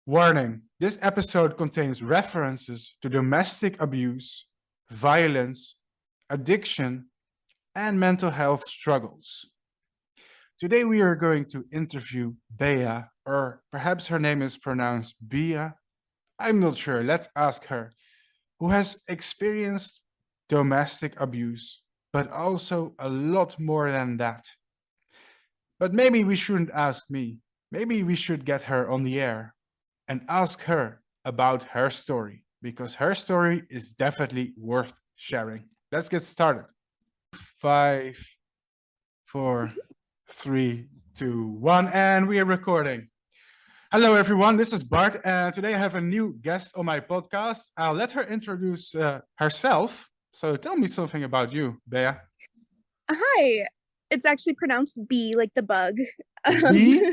Warning: this episode contains references to domestic abuse, violence, addiction, and mental health struggles. Today we are going to interview Bea, or perhaps her name is pronounced Bea. I'm not sure, let's ask her, who has experienced domestic abuse, but also a lot more than that. But maybe we shouldn't ask me. Maybe we should get her on the air and ask her about her story, because her story is definitely worth sharing. Let's get started. 5, 4, 3, 2, 1, and we are recording. Hello, everyone. This is Bart, and today I have a new guest on my podcast. I'll let her introduce herself. So tell me something about you, Bea. Hi. It's actually pronounced B, like the bug. B?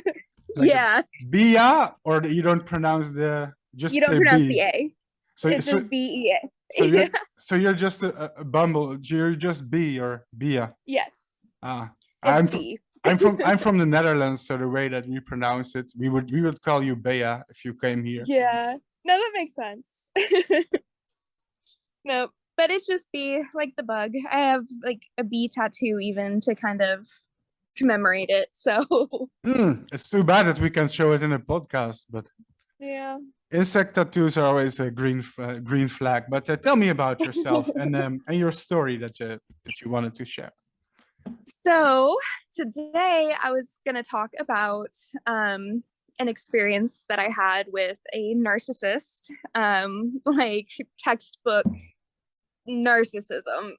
Like Yeah. Bea, or you don't pronounce the just You don't say pronounce B. the A. So It's so just B-E-A. so you're so you're just a bumble. You're just B or Bea. Yes. Ah, It's I'm B. I'm from the Netherlands, so the way that we pronounce it, we would call you Bea if you came here. Yeah. No, that makes sense. No, but it's just B, like the bug. I have like a bee tattoo even to kind of commemorate it. So It's too bad that we can show it in a podcast, but yeah. insect tattoos are always a green flag. But tell me about yourself and your story that you wanted to share. So today I was going to talk about an experience that I had with a narcissist, like textbook narcissism.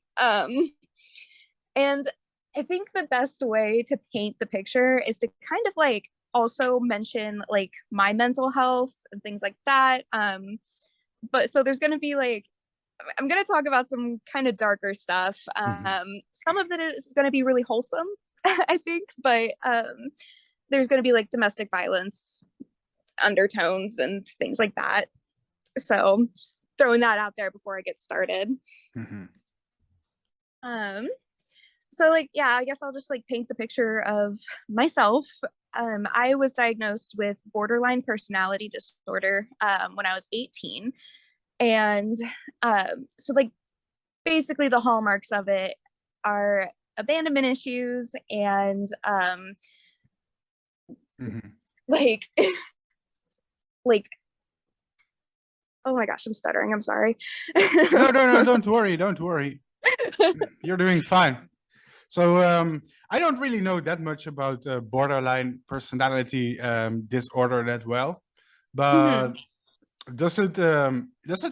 And I think the best way to paint the picture is to kind of like also mention like my mental health and things like that. But so there's going to be like, I'm going to talk about some kind of darker stuff. Some of it is going to be really wholesome, I think, but there's going to be like domestic violence undertones and things like that. So just throwing that out there before I get started. So like, yeah, I guess I'll just like paint the picture of myself. I was diagnosed with borderline personality disorder when I was 18. And so like basically the hallmarks of it are abandonment issues and like like oh my gosh, I'm stuttering, I'm sorry. No, don't worry. You're doing fine. So I don't really know that much about borderline personality disorder that well, but does it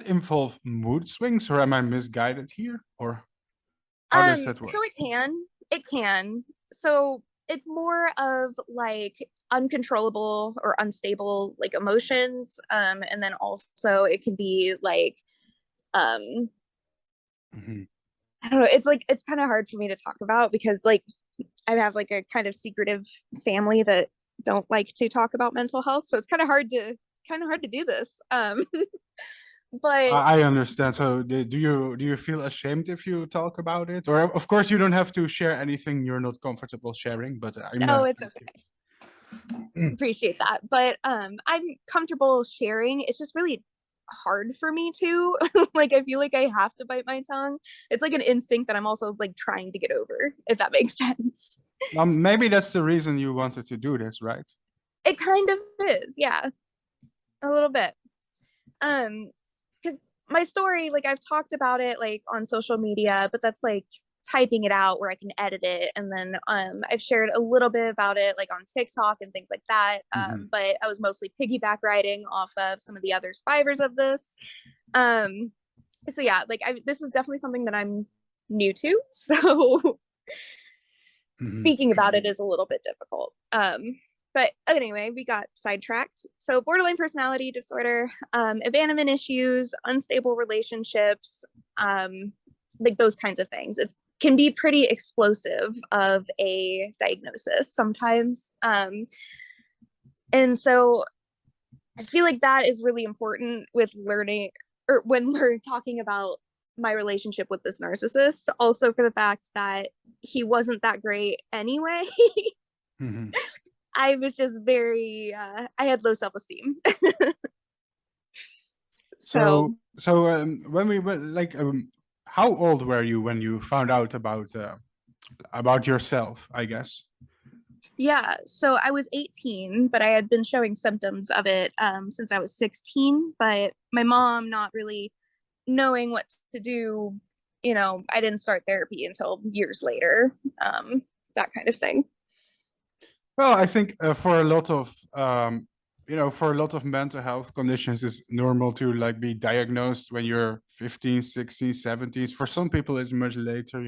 involve mood swings, or am I misguided here, or how does that work? So it can. So it's more of like uncontrollable or unstable like emotions, and then also it can be like I don't know, it's like it's kind of hard for me to talk about because like I have like a kind of secretive family that don't like to talk about mental health, so it's kind of hard to do this. But I understand. So do you feel ashamed if you talk about it? Or of course you don't have to share anything you're not comfortable sharing, but no, it's okay. Appreciate that. But I'm comfortable sharing. It's just really hard for me to like I feel like I have to bite my tongue. It's like an instinct that I'm also like trying to get over, if that makes sense. Maybe that's the reason you wanted to do this, right? It kind of is, yeah. A little bit. Because my story, like I've talked about it like on social media, but that's like typing it out where I can edit it, and then I've shared a little bit about it like on TikTok and things like that. But I was mostly piggyback riding off of some of the other survivors of this. So yeah, like this is definitely something that I'm new to. So speaking about it is a little bit difficult. But anyway, we got sidetracked. So borderline personality disorder, abandonment issues, unstable relationships, like those kinds of things. It can be pretty explosive of a diagnosis sometimes. And so I feel like that is really important with learning, or when we're talking about my relationship with this narcissist, also for the fact that he wasn't that great anyway. I was just very I had low self-esteem. So when we were like, how old were you when you found out about yourself, I guess? yeah, so I was 18, but I had been showing symptoms of it since I was 16. But my mom, not really knowing what to do, I didn't start therapy until years later, that kind of thing. Well, I think for a lot of for a lot of mental health conditions, it's normal to like be diagnosed when you're 15, 16, 17s. For some people, it's much later.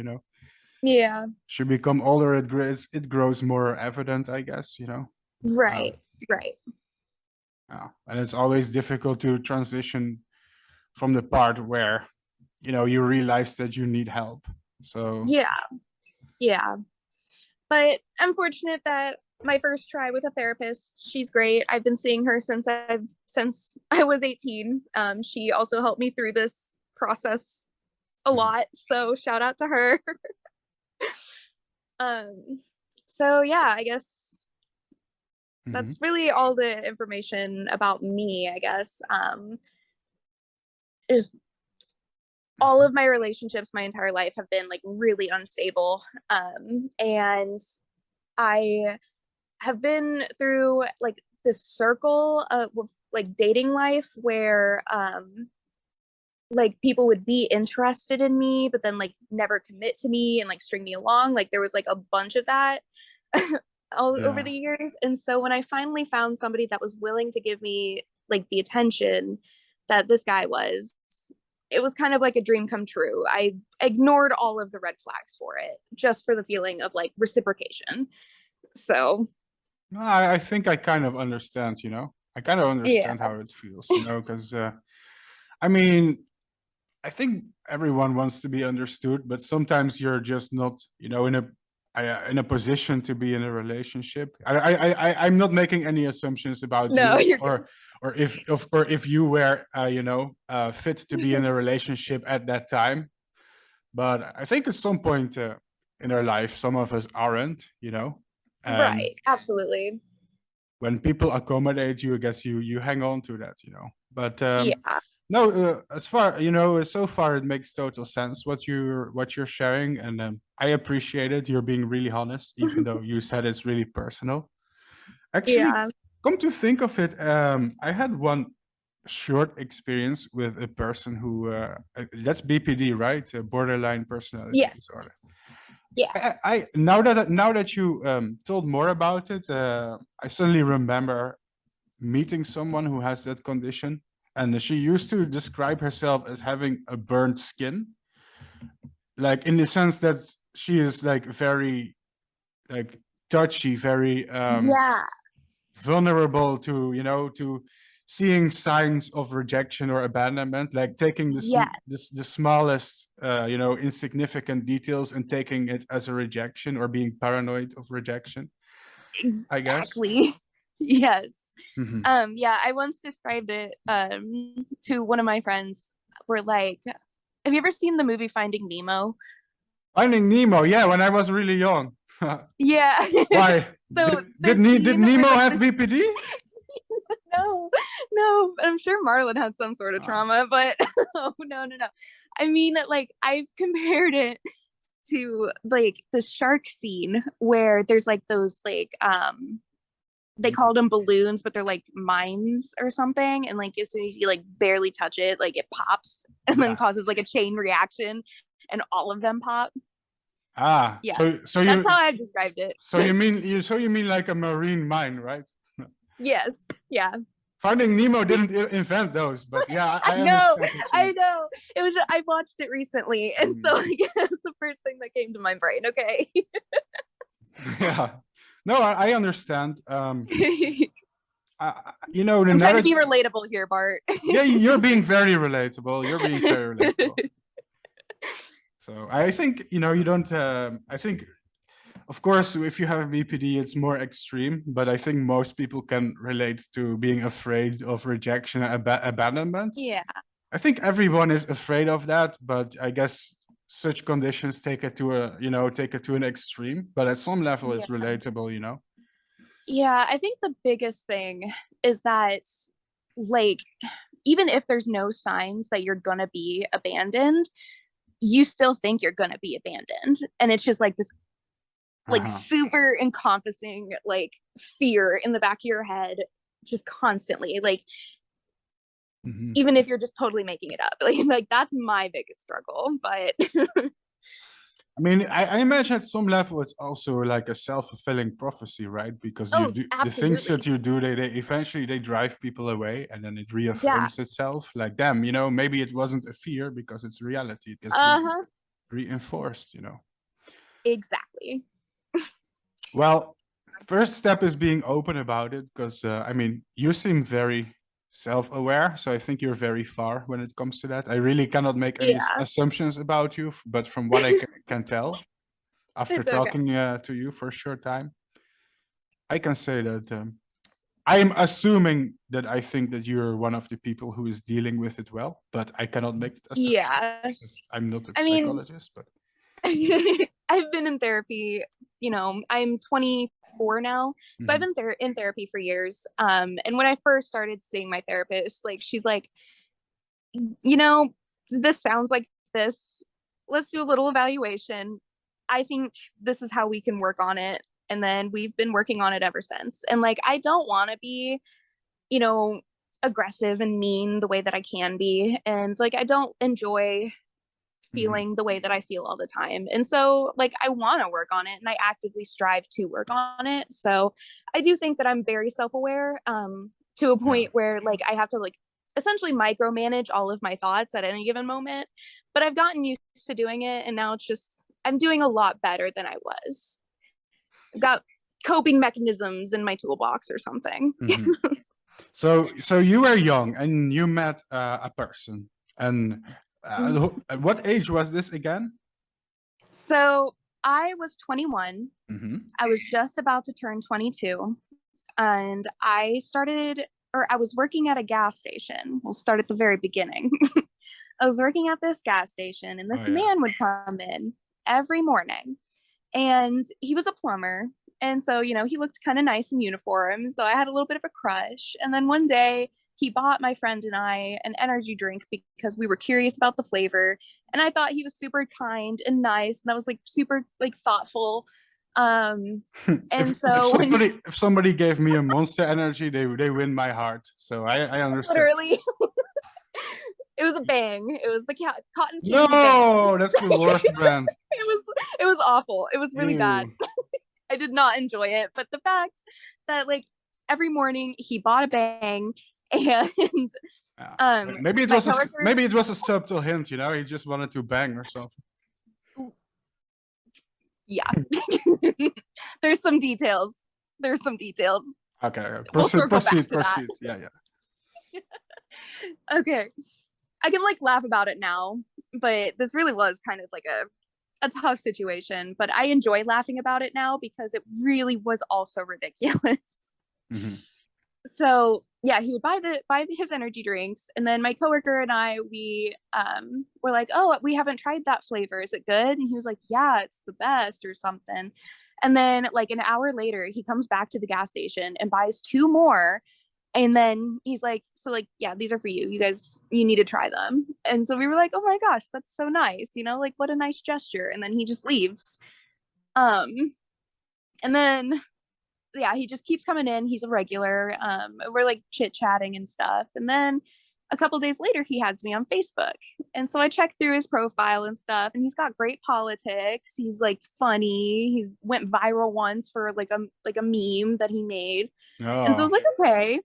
Yeah, As you become older, it grows more evident, I guess. right, Um, right. yeah. And it's always difficult to transition from the part where you realize that you need help. So Yeah, yeah. But I'm fortunate that my first try with a therapist, she's great. I've been seeing her since I was 18. She also helped me through this process a lot, so shout out to her. um, so yeah, I guess mhm. that's really all the information about me. I guess is all of my relationships my entire life have been like really unstable, and I have been through like this circle of like dating life where like people would be interested in me but then like never commit to me and like string me along. Like there was like a bunch of that all over Yeah. the years. And so when I finally found somebody that was willing to give me like the attention that this guy was, it was kind of like a dream come true. I ignored all of the red flags for it just for the feeling of like reciprocation. So No, I think I kind of understand, I kind of yeah. understand how it feels, because I mean, I think everyone wants to be understood, but sometimes you're just not, in a position to be in a relationship. I'm not making any assumptions about No, you you're good. or if you were, fit to be in a relationship at that time. But I think at some point in our life, some of us aren't, and Right, absolutely. when people accommodate you, I guess you hang on to that. But Yeah. no, as far so far it makes total sense what you're sharing, and I appreciate it. You're being really honest, even though you said it's really personal. Actually, Yeah. come to think of it, I had one short experience with a person who that's BPD, right? Borderline personality Yes. disorder. Yeah. I now that you told more about it, I suddenly remember meeting someone who has that condition, and she used to describe herself as having a burnt skin, like in the sense that she is like very like touchy, very Yeah. vulnerable to seeing signs of rejection or abandonment, like taking Yeah. the smallest insignificant details and taking it as a rejection, or being paranoid of rejection, I guess. Exactly. Yes. Hmm. Yeah, I once described it to one of my friends. We're like, have you ever seen the movie Finding Nemo? Finding Nemo, yeah, when I was really young. Yeah. Why So did Nemo have BPD? no, no, I'm sure Marlon had some sort of Ah, trauma, but oh, no, no, no. I mean, like, I've compared it to like the shark scene where there's like those like they called them balloons, but they're like mines or something, and like as soon as you like barely touch it, like it pops and then yeah. causes like a chain reaction and all of them pop. Yeah, So that's you how I've described it. so you mean like a marine mine, right? Yes, yeah. Finding Nemo didn't invent those, but yeah, I I know, understand what you I mean. know. It was just, I watched it recently, and so Mm. like, it's the first thing that came to my brain. Okay. Yeah, no, I understand. I'm Now trying to that be relatable here, Bart. yeah, you're being very relatable. You're being very relatable. So I think you don't. I think, of course, if you have BPD, it's more extreme. But I think most people can relate to being afraid of rejection and abandonment. Yeah, I think everyone is afraid of that, but I guess such conditions take it to an extreme. But at some level, it's yeah. relatable. Yeah, I think the biggest thing is that like even if there's no signs that you're gonna be abandoned, you still think you're gonna be abandoned. And it's just like this like super encompassing like fear in the back of your head just constantly, like even if you're just totally making it up. Like that's my biggest struggle. But I mean, I imagine at some level it's also like a self-fulfilling prophecy, right? Because you do the things that you do, they eventually they drive people away, and then it reaffirms itself. Like, damn, you know, maybe it wasn't a fear because it's reality. It gets reinforced, you know. Exactly. Well, first step is being open about it, because I mean, you seem very self-aware, so I think you're very far when it comes to that. I really cannot make any assumptions about you, but from what I can tell after talking to you for a short time, I can say that I'm assuming that I think that you're one of the people who is dealing with it well, but I cannot make that assumption. I'm not a psychologist, but I've been in therapy, you know, I'm 24 now. So I've been in therapy for years. And when I first started seeing my therapist, like, she's like, you know, this sounds like this. Let's do a little evaluation. I think this is how we can work on it. And then we've been working on it ever since. And like, I don't want to be, you know, aggressive and mean the way that I can be. And like, I don't enjoy feeling the way that I feel all the time. And so like I want to work on it and I actively strive to work on it. So I do think that I'm very self-aware to a point where like I have to like essentially micromanage all of my thoughts at any given moment. But I've gotten used to doing it, and now it's just I'm doing a lot better than I was. I've got coping mechanisms in my toolbox or something. So you were young and you met a person, and what age was this again? So I was 21. I was just about to turn 22, and I was working at a gas station. We'll start at the very beginning. I was working at this gas station, and this man would come in every morning, and he was a plumber. And so, you know, he looked kind of nice in uniform. So I had a little bit of a crush. And then one day he bought my friend and I an energy drink because we were curious about the flavor. And I thought he was super kind and nice. And I was like super like thoughtful. And if somebody gave me a Monster Energy, they win my heart. So I understand. Literally. It was a Bang. It was the cotton candy. No, that's the worst brand. It was awful. It was really bad. I did not enjoy it. But the fact that like every morning he bought a Bang, and maybe it was a subtle hint, you know, he just wanted to bang or something. Yeah. There's some details. Okay, proceed. Yeah. Okay. I can like laugh about it now, but this really was kind of like a tough situation. But I enjoy laughing about it now because it really was also ridiculous. So yeah, he would buy his energy drinks, and then my coworker and I, we were like, oh, we haven't tried that flavor. Is it good? And he was like, yeah, it's the best or something. And then like an hour later, he comes back to the gas station and buys 2 more. And then he's like, so like, yeah, these are for you. You need to try them. And so we were like, oh my gosh, that's so nice. You know, like what a nice gesture. And then he just leaves. And then, yeah, he just keeps coming in. He's a regular. We're like chit-chatting and stuff. And then a couple days later, he adds me on Facebook. And so I checked through his profile and stuff, and he's got great politics. He's like funny. He's went viral once for like a meme that he made. And so I was like, okay.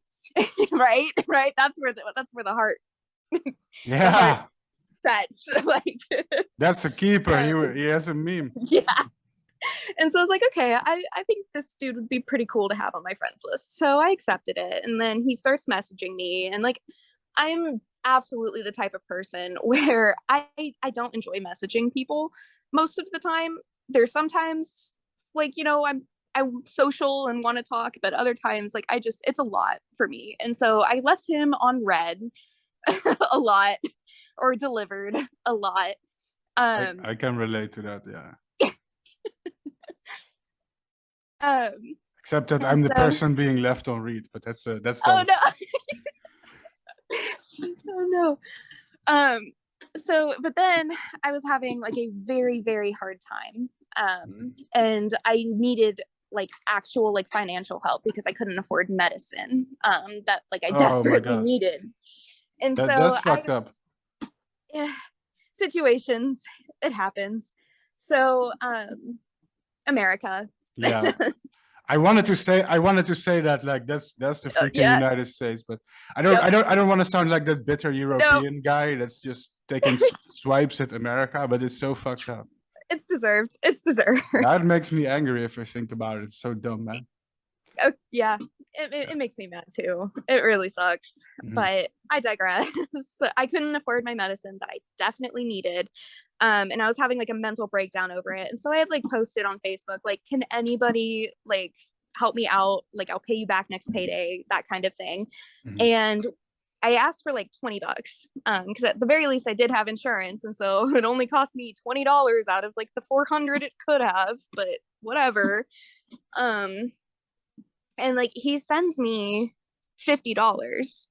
right. That's where the heart the heart sets. Like that's a keeper. He has a meme. Yeah. And so I was like, okay, I think this dude would be pretty cool to have on my friends list. So I accepted it. And then he starts messaging me, and like I'm absolutely the type of person where I don't enjoy messaging people most of the time. There's sometimes like, you know, I'm social and want to talk, but other times like it's a lot for me. And so I left him on red a lot, or delivered a lot. I can relate to that, yeah. Except that I'm the person being left on read, but that's oh no. no. So, but then I was having like a very, very hard time. And I needed like actual like financial help because I couldn't afford medicine. That like I Oh my desperately God. needed. And That's so fucked up. situations, it happens. So, America. Yeah. I wanted to say that like that's the freaking Yeah. United States, but Yep. I don't want to sound like that bitter No, European guy that's just taking swipes at America, but it's so fucked up. it's deserved. It's deserved. That makes me angry if I think about it. It's so dumb, man. Oh, yeah, it makes me mad too. It really sucks. But I digress. I couldn't afford my medicine that I definitely needed. And I was having like a mental breakdown over it. And so I had like posted on Facebook, like, can anybody like help me out? Like, I'll pay you back next payday, that kind of thing. And I asked for like $20 because at the very least I did have insurance, and so it only cost me $20 out of like the 400 it could have, but whatever. And like he sends me $50,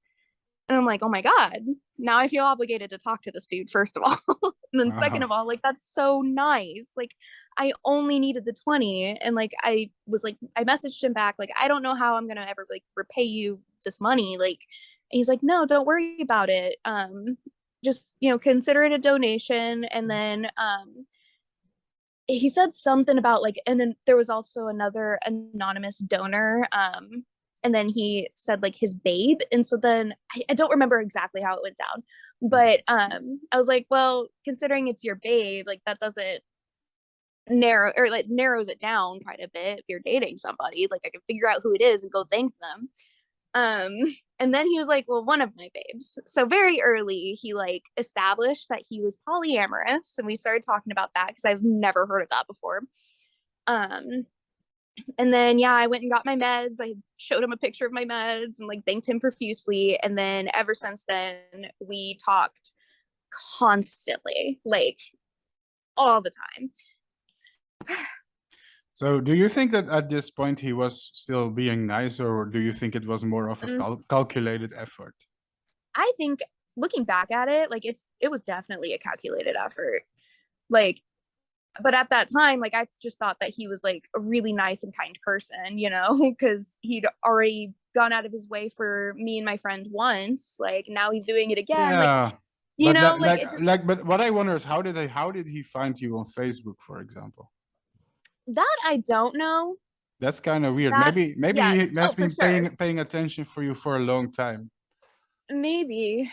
and I'm like, oh my God, now I feel obligated to talk to this dude, first of all. And then second of all, like, that's so nice. Like, I only needed the 20, and like I was like, I messaged him back like, I don't know how I'm gonna ever like repay you this money. Like, and he's like, no, don't worry about it. Just, you know, consider it a donation. And then he said something about like, and then there was also another anonymous donor. And then he said like his babe. And so then I don't remember exactly how it went down, but I was like, well, considering it's your babe, like that doesn't narrow, or like narrows it down quite a bit. If you're dating somebody, like I can figure out who it is and go thank them. And then he was like, well, one of my babes. So very early, he like established that he was polyamorous, and we started talking about that because I've never heard of that before. And then yeah, I went and got my meds. I showed him a picture of my meds and like thanked him profusely. And then ever since then, we talked constantly, like all the time. So do you think that at this point he was still being nice, or do you think it was more of a calculated effort? I think looking back at it, like it was definitely a calculated effort. Like, but at that time, like I just thought that he was like a really nice and kind person, you know, because he'd already gone out of his way for me and my friend once. Like now he's doing it again. Yeah. Like, you know, like it just, but what I wonder is how did he find you on Facebook, for example? that I don't know. That's kind of weird. That, Maybe yeah, he has been sure. paying attention for you for a long time. Maybe.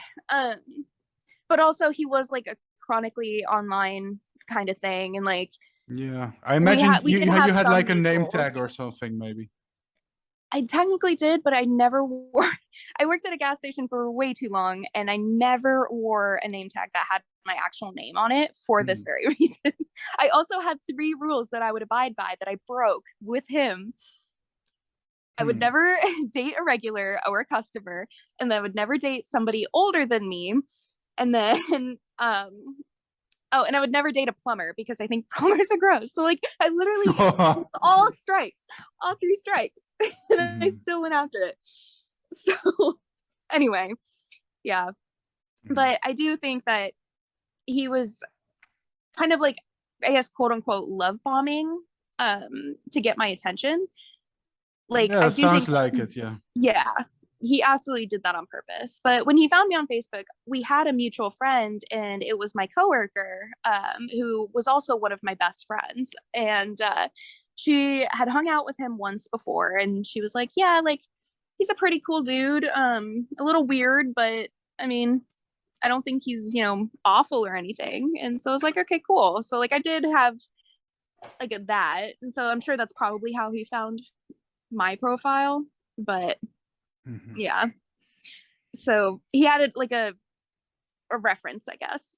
But also he was like a chronically online kind of thing, and like yeah, I imagine we did have you had some like a name tag or mutuals. something, maybe. I technically did, but I never wore. I worked at a gas station for way too long, and I never wore a name tag that had my actual name on it for this very reason. I also had 3 rules that I would abide by that I broke with him. I would never date a regular or a customer, and I would never date somebody older than me. And then oh, and I would never date a plumber because I think plumbers are gross. So like I literally all strikes, all 3 strikes. And I still went after it. So anyway, yeah. But I do think that he was kind of like, I guess, quote unquote, love bombing to get my attention. Like yeah, I it do sounds think, like it, yeah. yeah, he absolutely did that on purpose. But when he found me on Facebook, we had a mutual friend, and it was my coworker, who was also one of my best friends. And she had hung out with him once before, and she was like, yeah, like he's a pretty cool dude, a little weird, but I mean, I don't think he's, you know, awful or anything. And so I was like, okay, cool. So like I did have like that. So I'm sure that's probably how he found my profile. But yeah. So he had like a reference, I guess.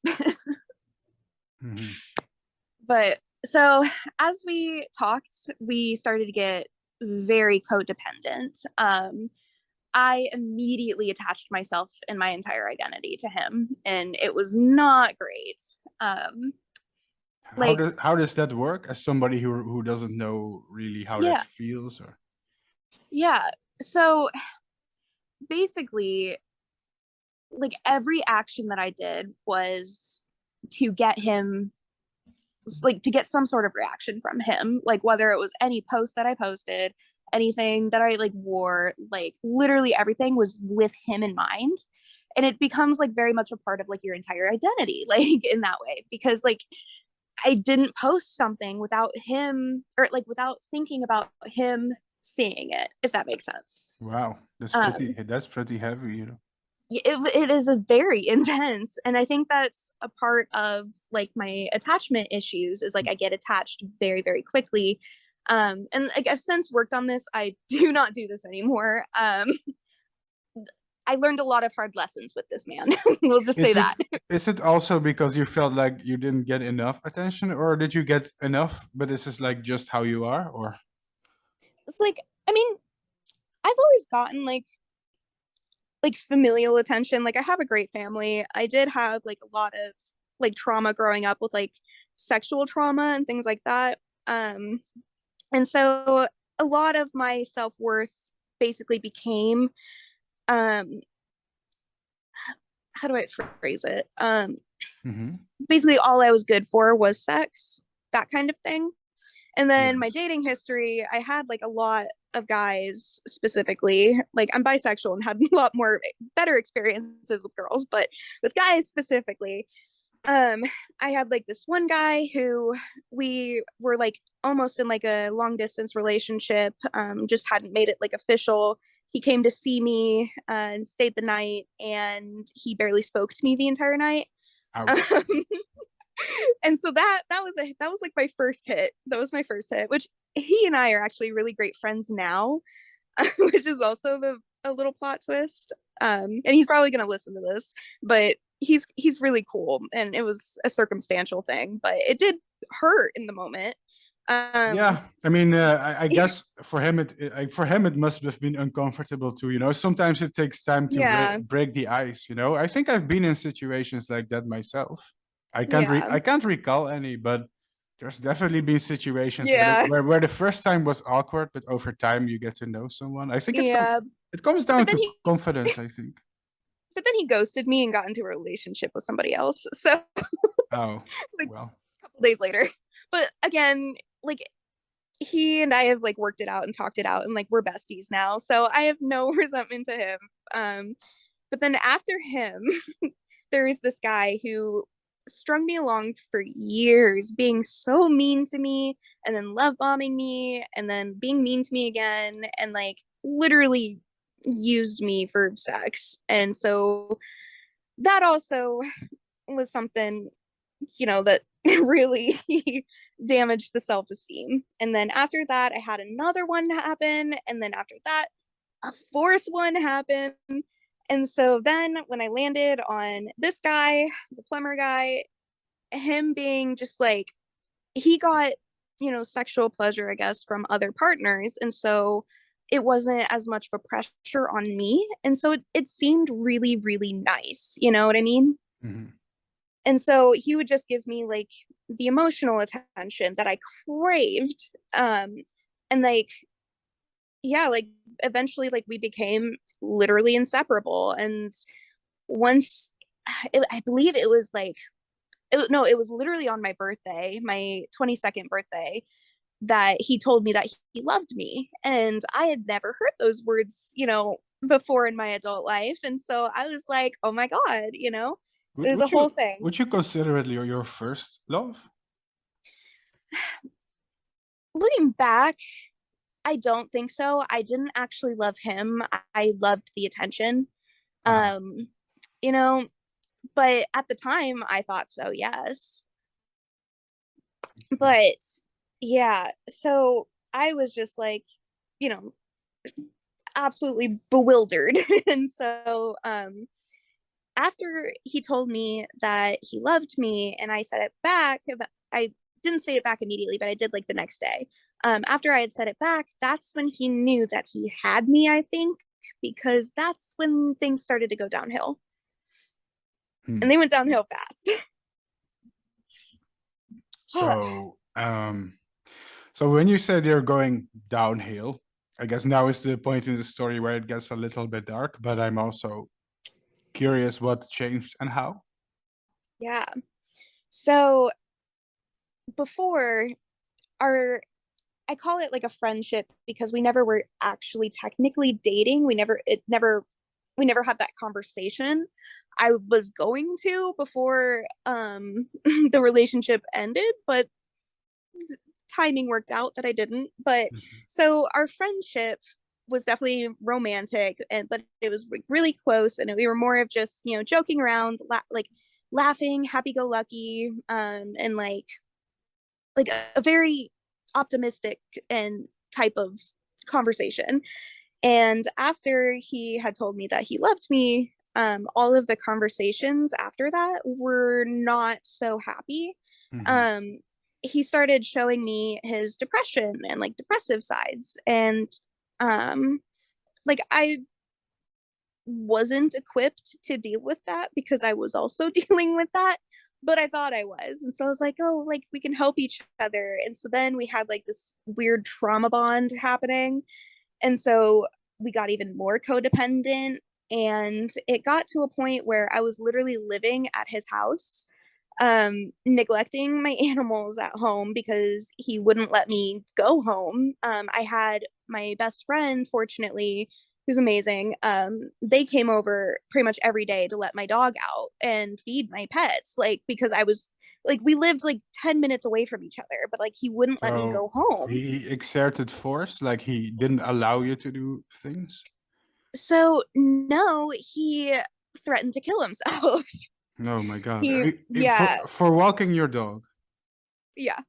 But so as we talked, we started to get very codependent. I immediately attached myself and my entire identity to him, and it was not great. Like, how does that work as somebody who doesn't know really how that feels? Or yeah, so basically like every action that I did was to get him, like to get some sort of reaction from him, like whether it was any post that I posted, anything that I like wore, like literally everything was with him in mind. And it becomes like very much a part of like your entire identity, like in that way, because like I didn't post something without him, or like without thinking about him seeing it, if that makes sense. Wow, that's um pretty heavy, you know. it is a very intense, and I think that's a part of like my attachment issues, is like I get attached very, very quickly. And like I've since worked on this. I do not do this anymore. I learned a lot of hard lessons with this man. We'll just say Is it that. is it also because you felt like you didn't get enough attention, or did you get enough, but this is like just how you are, or? It's like, I mean, I've always gotten like familial attention. Like I have a great family. I did have like a lot of like trauma growing up with like sexual trauma and things like that. And so a lot of my self-worth basically became, um how do I phrase it? Basically all I was good for was sex, that kind of thing. And then my Yes. dating history, I had like a lot of guys specifically. Like I'm bisexual and had a lot more better experiences with girls, but with guys specifically, um, I had like this one guy who we were like almost in like a long distance relationship, just hadn't made it like official. He came to see me and stayed the night, and he barely spoke to me the entire night. Ouch. And so that was like my first hit. That was my first hit, which he and I are actually really great friends now, which is also a little plot twist. And he's probably gonna listen to this, but he's really cool, and it was a circumstantial thing, but it did hurt in the moment. Um, Yeah, I mean, I guess for him it must have been uncomfortable too. You know, sometimes it takes time to yeah, break the ice. You know, I think I've been in situations like that myself. yeah, I can't recall any, but there's definitely been situations yeah, where the first time was awkward, but over time you get to know someone. I think yeah. it comes But down then to he confidence, I think. but then he ghosted me and got into a relationship with somebody else. So Oh, like well. a couple days later. But again, like he and I have like worked it out and talked it out, and like we're besties now. So I have no resentment to him. But then after him, there is this guy who strung me along for years, being so mean to me, and then love bombing me, and then being mean to me again, and like literally used me for sex. And so that also was something, that really damaged the self-esteem. And then after that, I had another one happen. And then after that, a fourth one happened. And so then when I landed on this guy, the plumber guy, him being just like, he got, sexual pleasure, I guess, from other partners. And so it wasn't as much of a pressure on me. And so it seemed really, really nice. You know what I mean? Mhm. And so he would just give me like the emotional attention that I craved. And like, yeah, like eventually, like we became literally inseparable. And once, I believe it was like, no, it was literally on my birthday, my 22nd birthday, that he told me that he loved me. And I had never heard those words, before in my adult life. And so I was like, oh my God, it was a whole thing. Would you consider it your first love? Looking back, I don't think so. I didn't actually love him. I loved the attention. Uh-huh. Um, you know, but at the time I thought so, yes. But yeah, so I was just like, you know, absolutely bewildered. And so after he told me that he loved me and I said it back, I didn't say it back immediately, but I did like the next day. After I had said it back, that's when he knew that he had me, I think, because that's when things started to go downhill. Hmm. And they went downhill fast. So, so when you said you're going downhill, I guess now is the point in the story where it gets a little bit dark, but I'm also curious what changed and how. Yeah. So before our I call it like a friendship because we never were actually technically dating. We never had that conversation. I was going to before the relationship ended, but timing worked out that I didn't. But Mhm. so our friendship was definitely romantic, and but it was really close, and we were more of just joking around, like laughing, happy go lucky, and like a very optimistic and type of conversation. And after he had told me that he loved me, all of the conversations after that were not so happy. Mhm. Um, he started showing me his depression and like depressive sides. And um, like I wasn't equipped to deal with that because I was also dealing with that, but I thought I was. And so I was like, oh, like we can help each other. And so then we had like this weird trauma bond happening. And so we got even more codependent. And it got to a point where I was literally living at his house, neglecting my animals at home because he wouldn't let me go home. I had my best friend, fortunately, who's amazing. They came over pretty much every day to let my dog out and feed my pets, like because I was like we lived like 10 minutes away from each other, but like he wouldn't let me So go home. he exerted force, like he didn't allow you to do things. So no, he threatened to kill himself. Oh my God. he For yeah, walking your dog. yeah,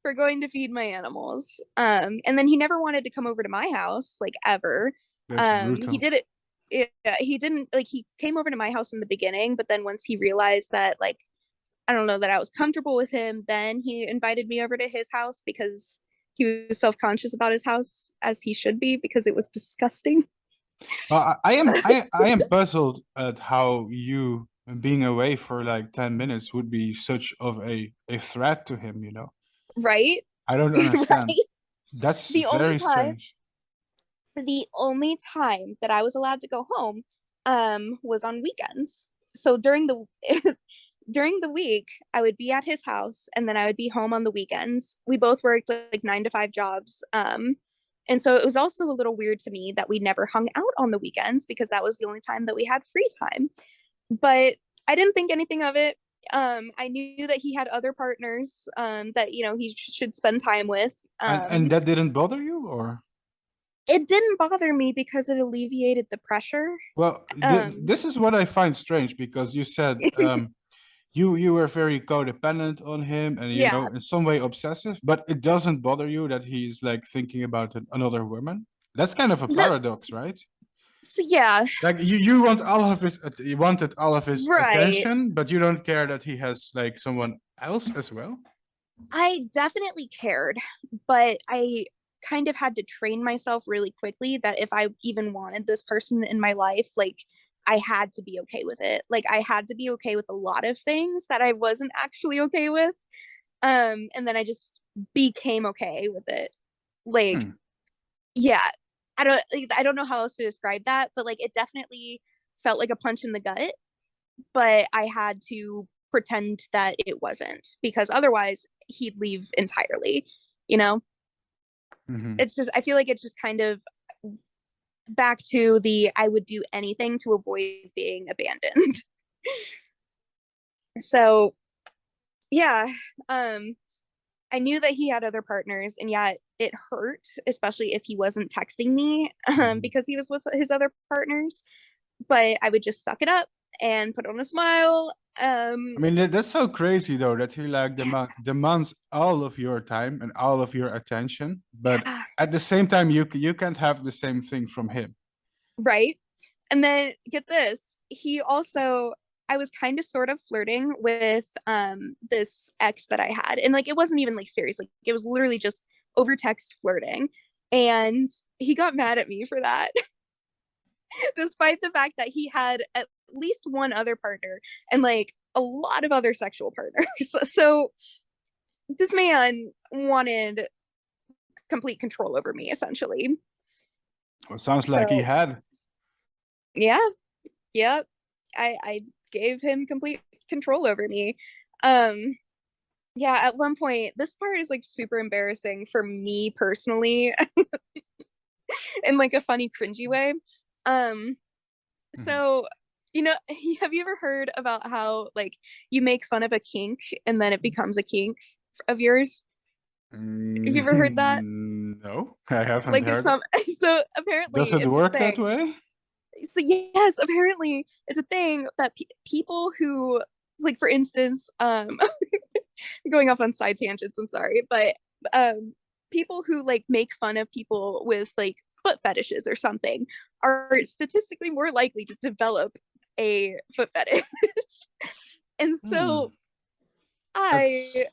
for going to feed my animals. And then he never wanted to come over to my house, like ever. That's He brutal. did it. Yeah, he didn't like he came over to my house in the beginning, but then once he realized that like I don't know that I was comfortable with him, then he invited me over to his house because he was self-conscious about his house as he should be because it was disgusting. Well, I am puzzled at how you being away for like 10 minutes would be such of a threat to him, you know. Right? I don't understand. Right? That's The only very time strange. the only time that I was allowed to go home was on weekends. So during the during the week, I would be at his house and then I would be home on the weekends. We both worked like 9 to 5 jobs. And so it was also a little weird to me that we never hung out on the weekends because that was the only time that we had free time. But I didn't think anything of it. I knew that he had other partners that he should spend time with. And that didn't bother you, or? It didn't bother me because it alleviated the pressure. Well, Um, this is what I find strange because you said you were very codependent on him and you know yeah, in some way obsessive, but it doesn't bother you that he's like thinking about another woman. That's kind of a no, paradox, right? so yeah, Like you want all of his you wanted all of his right. attention, but you don't care that he has like someone else as well. I definitely cared, but I kind of had to train myself really quickly that if I even wanted this person in my life, like I had to be okay with it. Like I had to be okay with a lot of things that I wasn't actually okay with. And then I just became okay with it. Like, Hmm. yeah, I don't know how else to describe that, but like it definitely felt like a punch in the gut, but I had to pretend that it wasn't because otherwise he'd leave entirely. You know, Hmm. it's just, I feel like it's just kind of back to the I would do anything to avoid being abandoned. So, yeah, um, I knew that he had other partners, and yet it hurt, especially if he wasn't texting me Hmm. because he was with his other partners. But I would just suck it up and put on a smile. I mean, that's so crazy though that he like Yeah, demands all of your time and all of your attention, but yeah, at the same time, you can't have the same thing from him. right. And then get this, he also I was kind of sort of flirting with this ex that I had. And like it wasn't even like serious. Like it was literally just over text flirting. And he got mad at me for that, despite the fact that he had at least one other partner and like a lot of other sexual partners. So this man wanted complete control over me essentially. Well, sounds like he So had. yeah, yep. I gave him complete control over me. Yeah, at one point, this part is like super embarrassing for me personally in like a funny, cringy way. So, have you ever heard about how like you make fun of a kink and then it becomes a kink of yours? Have you ever heard that? No, I haven't Like if heard it. some so apparently Does it it's this work that thing. way? So yes, apparently it's a thing that people who like for instance, going off on side tangents, I'm sorry, but people who like make fun of people with like foot fetishes or something are statistically more likely to develop a foot fetish. And Hmm. so I That's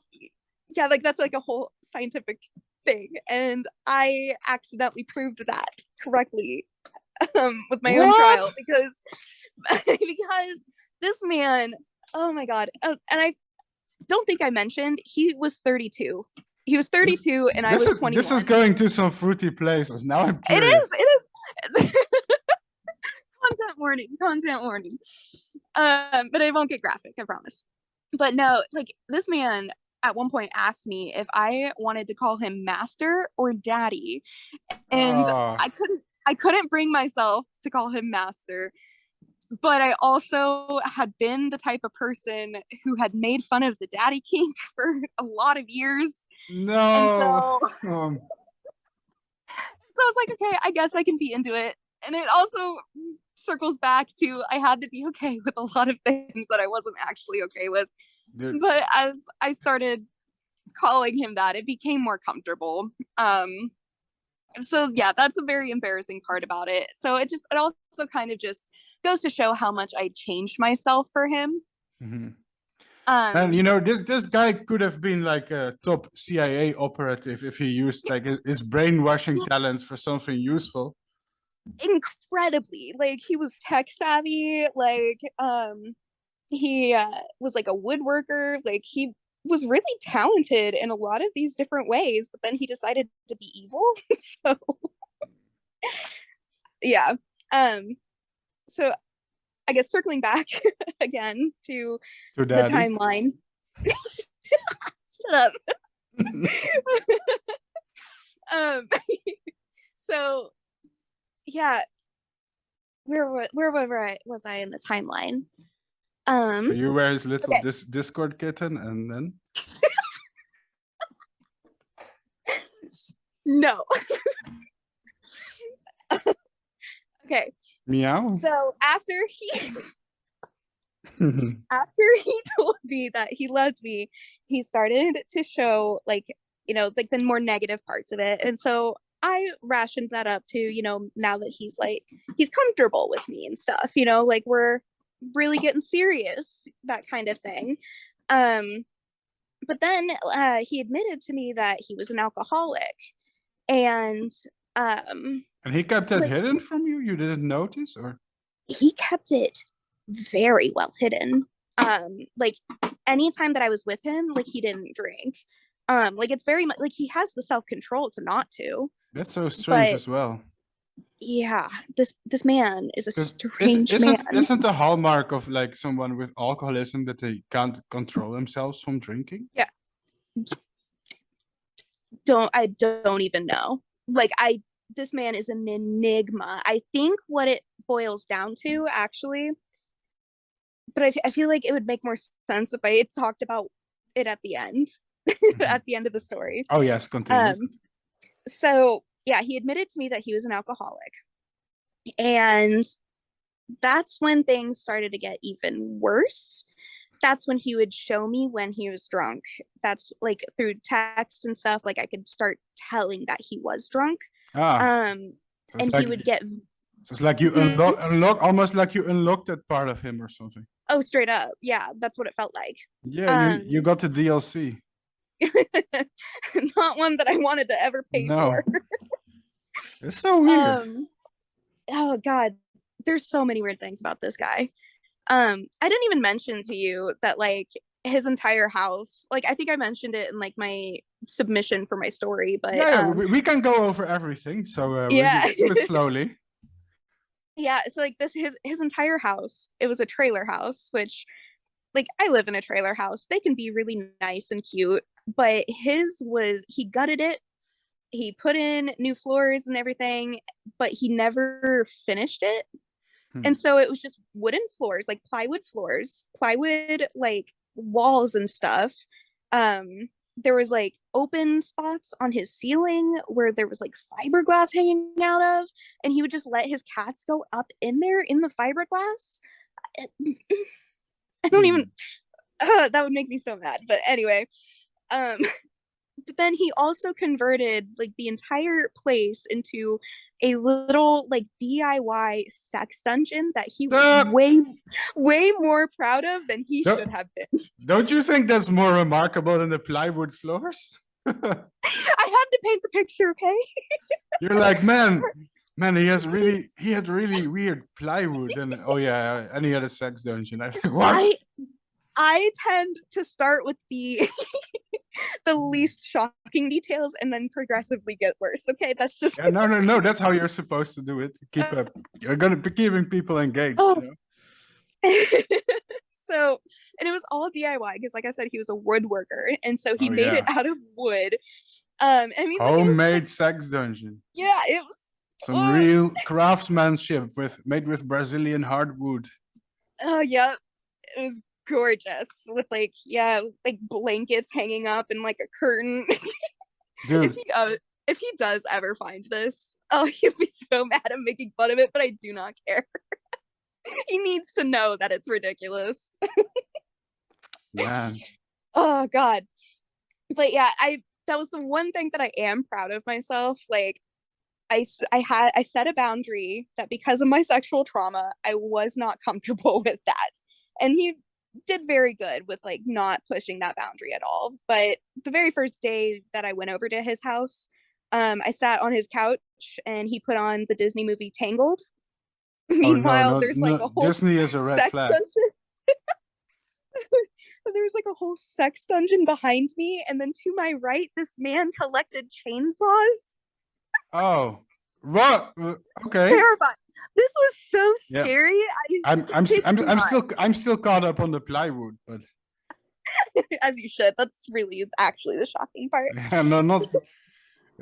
yeah, like that's like a whole scientific thing. And I accidentally proved that correctly with my own trial what? because because this man, oh my god. And I don't think I mentioned he was 32. He was This 32 and I this was is this is 21. going to some fruity places. Now I'm It curious. is content warning, content warning. But I won't get graphic, I promise. But no, like this man at one point asked me if I wanted to call him master or daddy. And Oh, I couldn't bring myself to call him master, but I also had been the type of person who had made fun of the daddy kink for a lot of years. And no. so I was like, okay, I guess I can be into it. And it also circles back to I had to be okay with a lot of things that I wasn't actually okay with. Dude, But as I started calling him that, it became more comfortable. So yeah, that's a very embarrassing part about it. So it also kind of just goes to show how much I changed myself for him. mhm. And Um, this guy could have been like a top CIA operative if he used like his brainwashing talents for something useful. incredibly, like he was tech savvy, like he was like a woodworker, like he was really talented in a lot of these different ways, but then he decided to be evil. So yeah. Um, so I guess circling back again to To the daddy. timeline. Shut up. um, so yeah, was I in the timeline? You were his little Okay. Discord kitten, and then No. Okay. meow. So after he told me that he loved me, he started to show like, like the more negative parts of it. And so I rationed that up to, now that he's comfortable with me and stuff, like we're really getting serious, that kind of thing. Um, but then he admitted to me that he was an alcoholic and And he kept that like hidden from you? You didn't notice, or? he kept it very well hidden. Like anytime that I was with him, like he didn't drink. Like it's very much like he has the self-control to not to. That's so strange But as well. yeah, this man is a Because is strange isn't man. isn't the hallmark of like someone with alcoholism that they can't control themselves from drinking? Yeah. I don't even know. Like this man is an enigma. I think what it boils down to actually, but I feel like it would make more sense if I had talked about it at the end. Mhm. At the end of the story. Oh yes, continue. Um, so yeah, he admitted to me that he was an alcoholic. And that's when things started to get even worse. That's when he would show me when he was drunk. That's like through text and stuff, like I could start telling that he was drunk. Ah, Um so and he would get it's like you hmm? unlock almost like you unlocked that part of him or something. Oh, straight up. Yeah, that's what it felt like. Yeah, you Um got the DLC. Not one that I wanted to ever pay No, for. it's so weird. um oh god, there's so many weird things about this guy. I didn't even mention to you that like his entire house, like I think I mentioned it in like my submission for my story, but Yeah, we can go over everything, so yeah. we do it slowly. yeah, so like this his entire house, it was a trailer house, which like I live in a trailer house. They can be really nice and cute, but his was he gutted it. He put in new floors and everything, but he never finished it. Hmm. And so it was just wooden floors, plywood like walls and stuff. There was like open spots on his ceiling where there was like fiberglass hanging out of, and he would just let his cats go up in there in the fiberglass. I don't even Hmm. that would make me so mad. But anyway, um but then he also converted like the entire place into a little like DIY sex dungeon that he was Uh, way more proud of than he don't, should have been. don't you think that's more remarkable than the plywood floors? I had to paint the picture, okay? You're like, man, he had really weird plywood, and oh yeah, and he had a sex dungeon. I'm like, what? I I tend to start with the the least shocking details and then progressively get worse. Okay, that's just Yeah, no, that's how you're supposed to do it. Keep up. You're gonna be keeping people engaged, oh. you know. So, and it was all DIY because, like I said, he was a woodworker, and so he Oh made it yeah, out of wood. I mean, like it was like, homemade sex dungeon. yeah, it was. Some Oh, real craftsmanship made with Brazilian hardwood. oh yeah, it was gorgeous with like yeah, like blankets hanging up and like a curtain. if Dude, he uh, if he does ever find this, oh, he'll be so mad at making fun of it, but I do not care. He needs to know that it's ridiculous. man. Oh God, but yeah, I that was the one thing that I am proud of myself. Like I set a boundary that because of my sexual trauma, I was not comfortable with that. And he did very good with like not pushing that boundary at all. But the very first day that I went over to his house, I sat on his couch and he put on the Disney movie Tangled. Oh no, Meanwhile, no, there's like no. a whole Disney is a red sex flag. dungeon. There's like a whole sex dungeon behind me, and then to my right, this man collected chainsaws. Oh, what? Okay. Terrified. This was so Yeah, scary. I I'm kid you not. I'm still caught up on the plywood, but As you should. That's really actually the shocking part. yeah, no, not.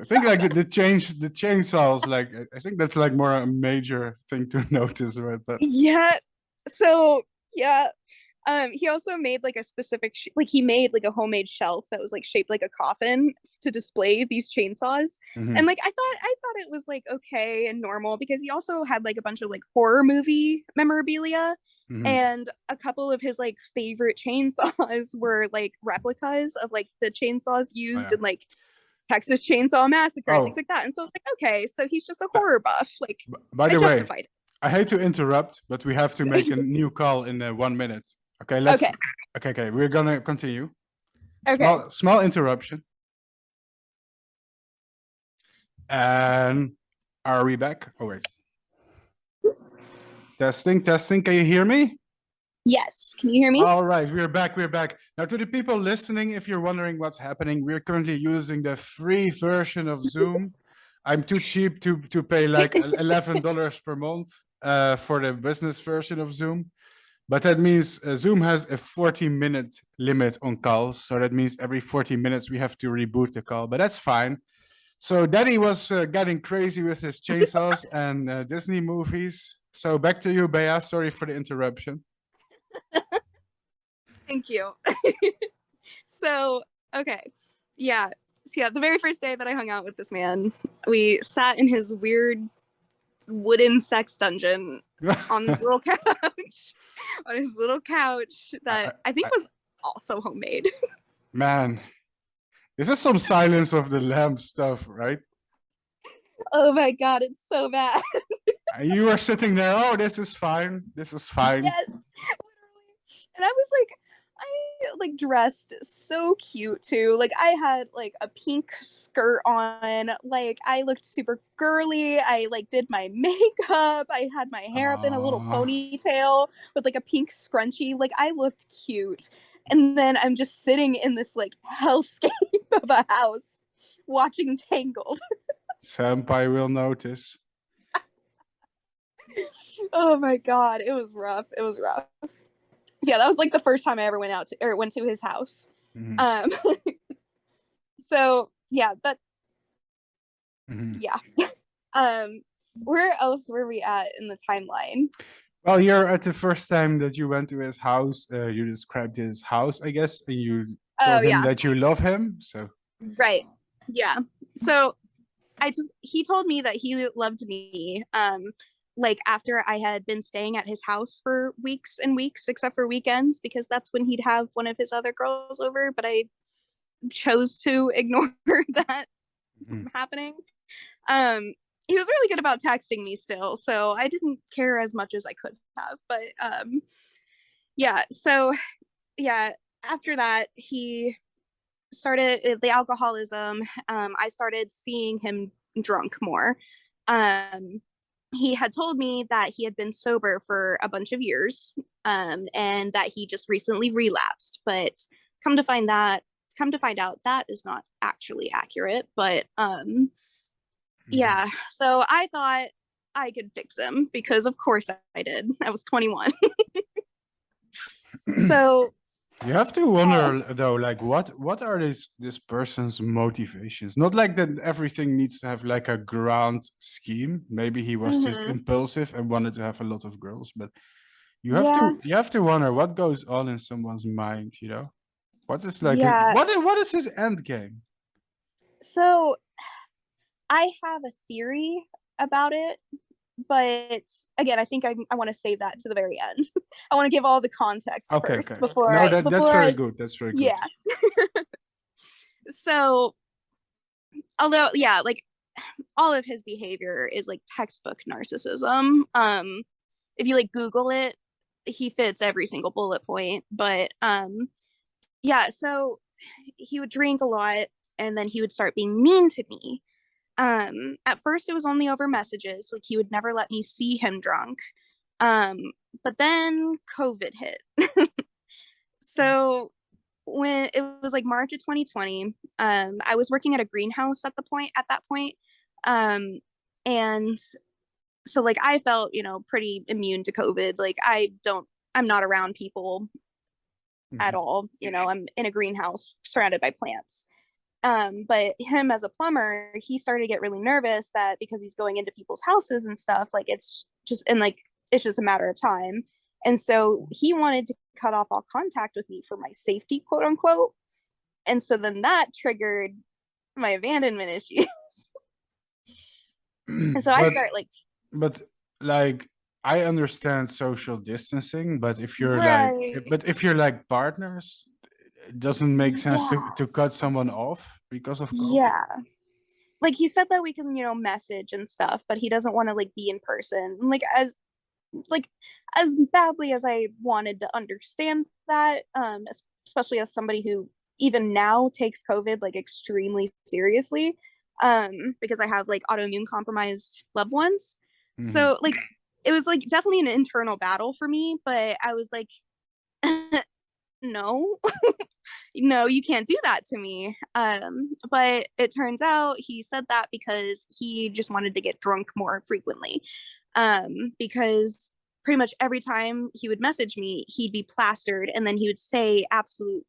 I think like the chainsaws, like I think that's like more a major thing to notice, right? But Yeah. So yeah. He also made like a specific like he made like a homemade shelf that was like shaped like a coffin to display these chainsaws. And mhm, like I thought it was like okay and normal because he also had like a bunch of like horror movie memorabilia, mhm. and a couple of his like favorite chainsaws were like replicas of like the chainsaws Oh used yeah. in like Texas Chainsaw Massacre and things Oh, like that. And so I was like, okay, so he's just a uh, horror buff. Like by I the way, justified I hate to interrupt, but we have to make a it. new call in 1 minute. Okay, Okay. okay. We're gonna continue. Okay. Small interruption. And are we back? Oh wait. Testing, testing. Can you hear me? Yes. Can you hear me? All right, we're back. We're back. Now, to the people listening, if you're wondering what's happening, we're currently using the free version of Zoom. I'm too cheap to pay like $11 per month for the business version of Zoom. But that means Zoom has a 40-minute limit on calls. So that means every 40 minutes we have to reboot the call, but that's fine. So Daddy was getting crazy with his chainsaws and Disney movies. So back to you, Bea. Sorry for the interruption. Thank you. So, okay. Yeah. So, yeah, the very first day that I hung out with this man, we sat in his weird wooden sex dungeon on this little couch, on his little couch I, that I think I, was also homemade. man, this is some Silence of the Lambs stuff, right? Oh my God, it's so bad. You are sitting there. Oh, this is fine. This is fine. Yes, literally. And I was like, I like dressed so cute too. Like I had like a pink skirt on. Like I looked super girly. I like did my makeup. I had my hair up in a little Uh, ponytail with like a pink scrunchie. Like I looked cute. And then I'm just sitting in this like hellscape of a house watching Tangled. Senpai will notice. Oh my God. It was rough. It was rough. So yeah, that was like the first time I ever went out to, or went to his house. Mhm. Um, so yeah, Mhm. yeah. Where else were we at in the timeline? Well, you're at the first time that you went to his house. You described his house, I guess, and you Oh told him yeah, that you love him. So, right. Yeah. So he told me that he loved me. Like after I had been staying at his house for weeks and weeks, except for weekends, because that's when he'd have one of his other girls over. But I chose to ignore that mhm. happening. Um, he was really good about texting me still, so I didn't care as much as I could have. But yeah, so yeah, after that, he started the alcoholism. I started seeing him drunk more. Um, he had told me that he had been sober for a bunch of years, and that he just recently relapsed. But come to find that, come to find out, that is not actually accurate. But Mhm. yeah, so I thought I could fix him because, of course, I did. I was 21. So You have to wonder though, like what are this person's motivations? Not like that everything needs to have like a grand scheme. Maybe he was just mhm. impulsive and wanted to have a lot of girls, but Yeah, you have to wonder what goes on in someone's mind, you know? What is like yeah. what is his end game? So I have a theory about it, but again, I think I want to save that to the very end. I want to give all the context Okay, first okay. No, that's before very I good. That's very good. yeah. So although yeah, like all of his behavior is like textbook narcissism. If you like Google it, he fits every single bullet point. But yeah, so he would drink a lot and then he would start being mean to me. At first it was only over messages, like he would never let me see him drunk. Um, but then COVID hit. So when it was like March of 2020, I was working at a greenhouse at that point. Um, and so like I felt, pretty immune to COVID. Like I'm not around people at Mhm. all. I'm in a greenhouse surrounded by plants. But him as a plumber, he started to get really nervous that because he's going into people's houses and stuff, like it's just a matter of time. And so he wanted to cut off all contact with me for my safety, quote unquote. And so then that triggered my abandonment issues. And so I but start like, but like I understand social distancing, but right. if you're like partners, it doesn't make sense Yeah. to cut someone off because of COVID. Yeah. Like he said that we can, message and stuff, but he doesn't want to like be in person. Like as badly as I wanted to understand that, especially as somebody who even now takes COVID like extremely seriously, because I have like autoimmune compromised loved ones. Mhm. So like it was like definitely an internal battle for me, but I was like, no, no, you can't do that to me. But it turns out he said that because he just wanted to get drunk more frequently. Because pretty much every time he would message me, he'd be plastered and then he would say absolute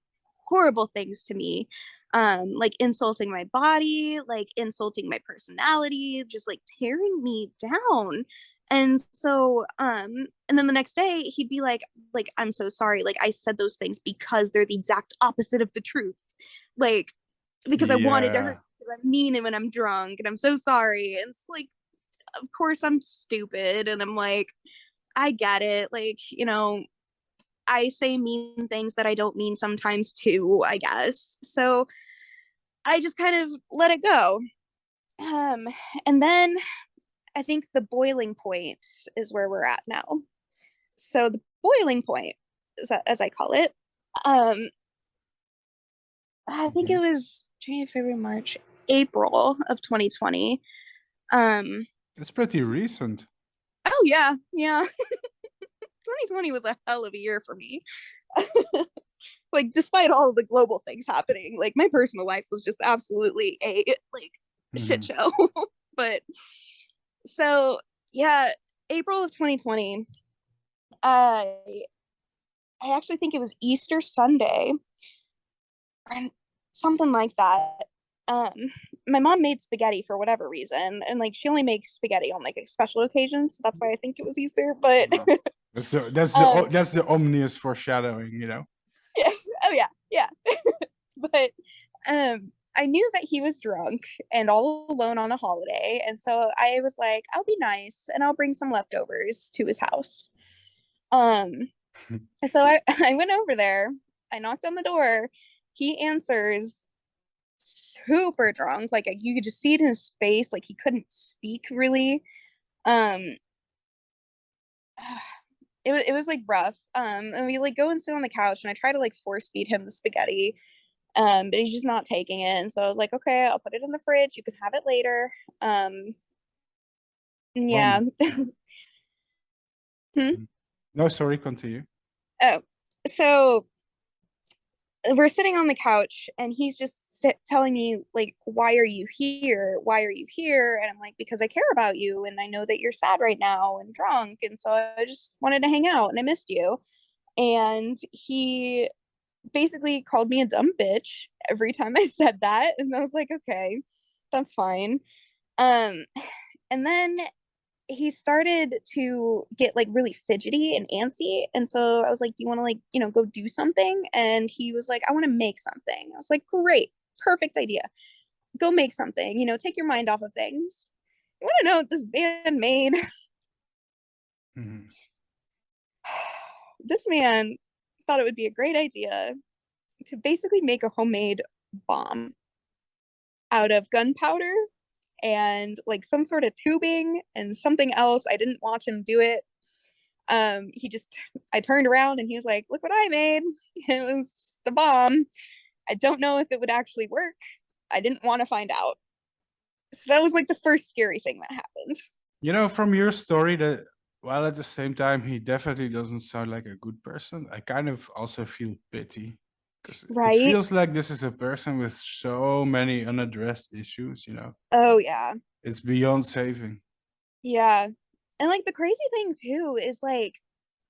horrible things to me. Like insulting my body, like insulting my personality, just like tearing me down. And so, and then the next day he'd be like, I'm so sorry. Like I said those things because they're the exact opposite of the truth. Like, because I wanted to hurt Yeah. because I'm mean and when I'm drunk and I'm so sorry. And it's like, of course I'm stupid. And I'm like, I get it. Like, I say mean things that I don't mean sometimes too, I guess. So I just kind of let it go. Um, and then I think the boiling point is where we're at now. So the boiling point, as I call it, um, I think it Mhm. was January, February, March, April of 2020. Um, It's pretty recent. oh yeah, yeah. 2020 was a hell of a year for me. Like despite all of the global things happening, like my personal life was just absolutely a like shit Mhm. show. But so yeah, April of 2020. I actually think it was Easter Sunday or something like that. Um, my mom made spaghetti for whatever reason, and like she only makes spaghetti on like special occasions. So that's why I think it was Easter. But Wow. um, That's the ominous foreshadowing, you know. yeah, oh yeah, yeah. But I knew that he was drunk and all alone on a holiday, and so I was like, I'll be nice and I'll bring some leftovers to his house. Um, so I went over there. I knocked on the door. He answers super drunk. Like you could just see it in his face. Like he couldn't speak really. Um, it was like rough. And we like go and sit on the couch, and I try to like force feed him the spaghetti. But he's just not taking it. And so I was like, okay, I'll put it in the fridge. You can have it later. Yeah. Um, Hmm? no, sorry, continue. Oh, so we're sitting on the couch and he's just telling me like, why are you here, why are you here? And I'm like, because I care about you and I know that you're sad right now and drunk, and so I just wanted to hang out and I missed you. And he basically called me a dumb bitch every time I said that, and I was like, okay, that's fine. um and then he started to get like really fidgety and antsy, and so I was like, do you want to like go do something? And he was like, I want to make something. I was like, great, perfect idea, go make something, take your mind off of things. You want to know what this man made? Mhm. This man thought it would be a great idea to basically make a homemade bomb out of gunpowder and like some sort of tubing and something else. I didn't watch him do it. He just, I turned around and he was like, look what I made. It was just a bomb. I don't know if it would actually work. I didn't want to find out. So that was like the first scary thing that happened. You know, from your story, that while at the same time he definitely doesn't sound like a good person, I kind of also feel pity because it Right? feels like this is a person with so many unaddressed issues, you know. Oh yeah. It's beyond saving. Yeah. And like the crazy thing too is like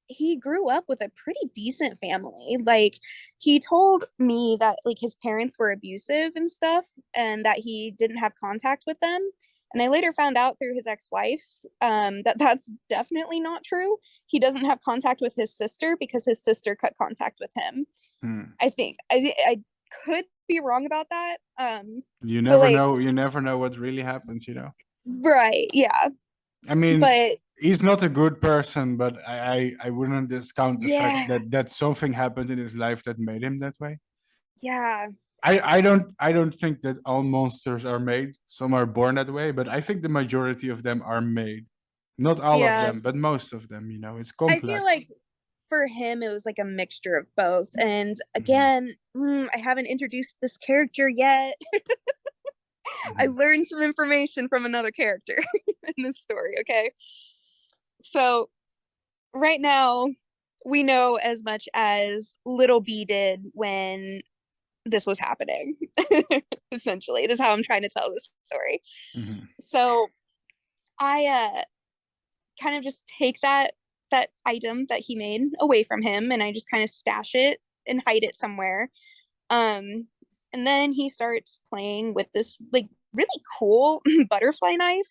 he grew up with a pretty decent family. Like he told me that like his parents were abusive and stuff and that he didn't have contact with them. And I later found out through his ex-wife that that's definitely not true. He doesn't have contact with his sister because his sister cut contact with him. Hmm. I think I could be wrong about that. You But never like, know. You never know what really happens, you know. right, yeah. I mean, But he's not a good person, but I wouldn't discount the fact yeah, that something happened in his life that made him that way. yeah, I don't think that all monsters are made. Some are born that way, but I think the majority of them are made. Not all of yeah. them, but most of them, you know, it's I feel complex. like for him it was like a mixture of both. And Mhm, again, I haven't introduced this character yet. I mhm, learned some information from another character in this story. Okay, so right now we know as much as little B did when this was happening. Essentially, this is how I'm trying to tell this story. mhm, So I kind of just take that item that he made away from him, and I just kind of stash it and hide it somewhere. Um, and then he starts playing with this like really cool butterfly knife.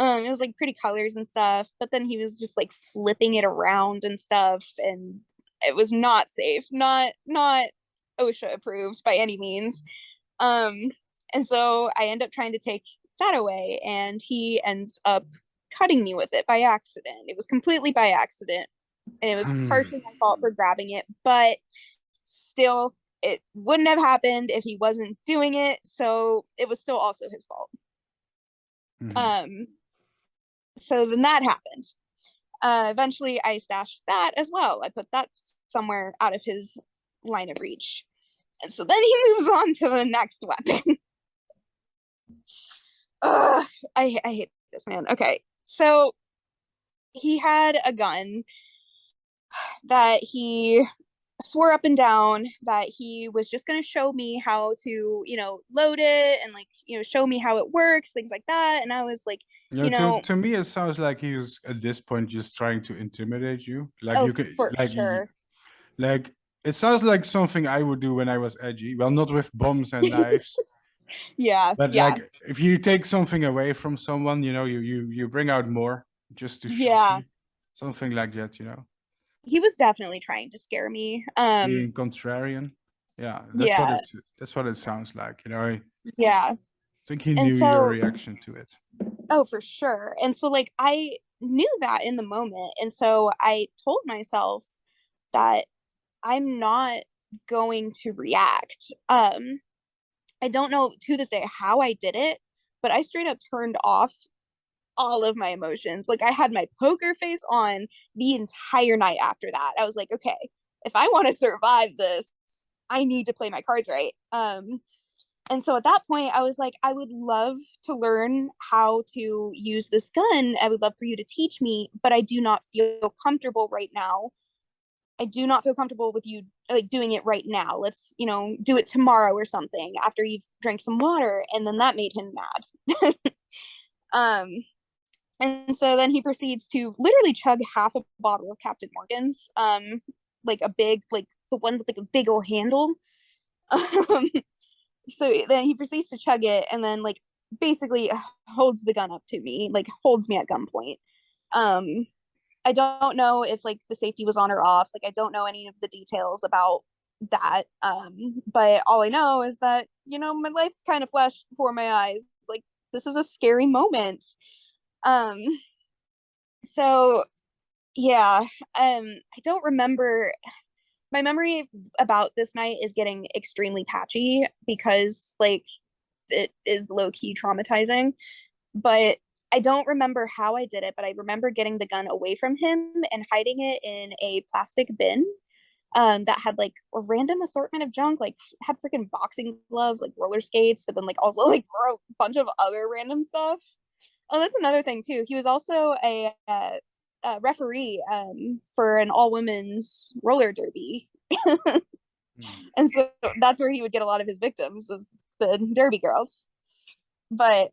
It was like pretty colors and stuff, but then he was just like flipping it around and stuff, and it was not safe, not OSHA approved by any means. Um, and so I end up trying to take that away, and he ends up cutting me with it by accident. It was completely by accident, and it was mhm, partially my fault for grabbing it, but still, it wouldn't have happened if he wasn't doing it. So it was still also his fault. mhm. Um, so then that happened. Eventually, I stashed that as well. I put that somewhere out of his line of reach. And so then he moves on to the next weapon. Ugh, I hate this man. Okay, so he had a gun that he swore up and down that he was just going to show me how to, load it and like, show me how it works, things like that. And I was like, You know, to me, it sounds like he was at this point just trying to intimidate you. Like oh, you could, for like, sure. like it sounds like something I would do when I was edgy. Well, not with bombs and knives, Yeah, but yeah, like if you take something away from someone, you bring out more just to shock yeah. you, something like that. He was definitely trying to scare me. Being contrarian. Yeah, Yeah, that's what it sounds like. I yeah. think he And knew your so, reaction to it. oh, for sure. And so, like, I knew that in the moment. And so I told myself that I'm not going to react. I don't know to this day how I did it, but I straight up turned off all of my emotions. Like I had my poker face on the entire night after that. I was like, okay, if I want to survive this, I need to play my cards right. And so at that point, I was like, I would love to learn how to use this gun. I would love for you to teach me, but I do not feel comfortable right now. I do not feel comfortable with you like doing it right now. Let's, do it tomorrow or something after you've drank some water. And then that made him mad. um, and so then he proceeds to literally chug half a bottle of Captain Morgan's, like a big, like the one with like a big old handle. Um, so then he proceeds to chug it and then like basically holds the gun up to me, like holds me at gunpoint. Um, I don't know if like the safety was on or off. Like I don't know any of the details about that. But all I know is that, my life kind of flashed before my eyes. Like this is a scary moment. Um, so yeah, I don't remember. My memory about this night is getting extremely patchy because like it is low key traumatizing. But I don't remember how I did it, but I remember getting the gun away from him and hiding it in a plastic bin that had like a random assortment of junk, like had freaking boxing gloves, like roller skates, but then like also like a bunch of other random stuff. Oh, that's another thing too. He was also a referee for an all women's roller derby, Hmm. and so that's where he would get a lot of his victims was the derby girls. But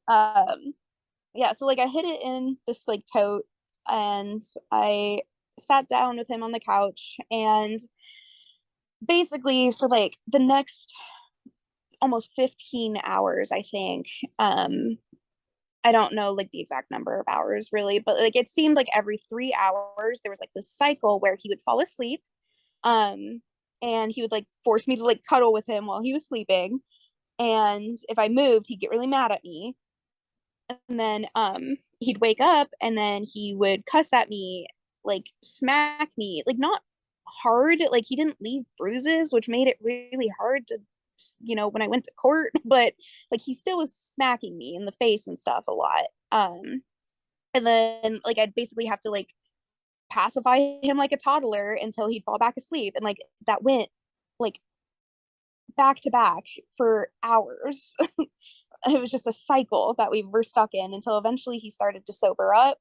yeah, so like I hid it in this like tote, and I sat down with him on the couch, and basically for like the next almost 15 hours, I think. I don't know like the exact number of hours really, but like it seemed like every 3 hours there was like this cycle where he would fall asleep. Um, and he would like force me to like cuddle with him while he was sleeping. And if I moved, he'd get really mad at me. And then he'd wake up and then he would cuss at me, like smack me, like not hard, like he didn't leave bruises, which made it really hard to when I went to court, but like he still was smacking me in the face and stuff a lot. And then like I'd basically have to like pacify him like a toddler until he'd fall back asleep. And like that went like back to back for hours. It was just a cycle that we were stuck in until eventually he started to sober up.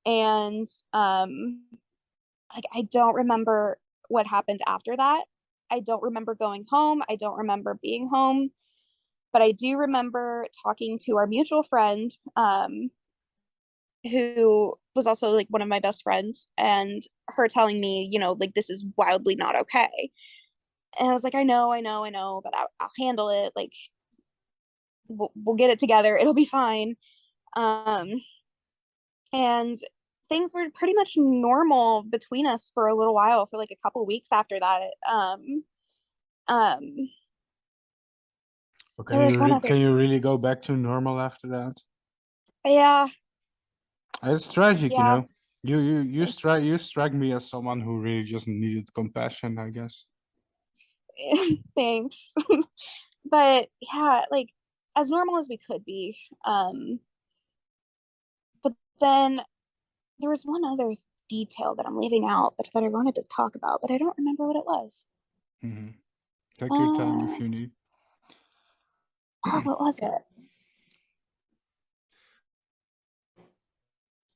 And like I don't remember what happened after that. I don't remember going home. I don't remember being home, but I do remember talking to our mutual friend, who was also like one of my best friends, and her telling me, like this is wildly not okay. And I was like, I know, but I'll handle it. Like we'll get it together. It'll be fine. Um, and things were pretty much normal between us for a little while, for like a couple weeks after that. Um, But there was one other, can you really go back to normal after that? yeah, It's tragic, yeah, you strike me as someone who really just needed compassion, I guess. thanks. But yeah, like as normal as we could be. But then there was one other detail that I'm leaving out, but that I wanted to talk about, but I don't remember what it was. Hmm. Take your time if Uh, you need. oh, what was it?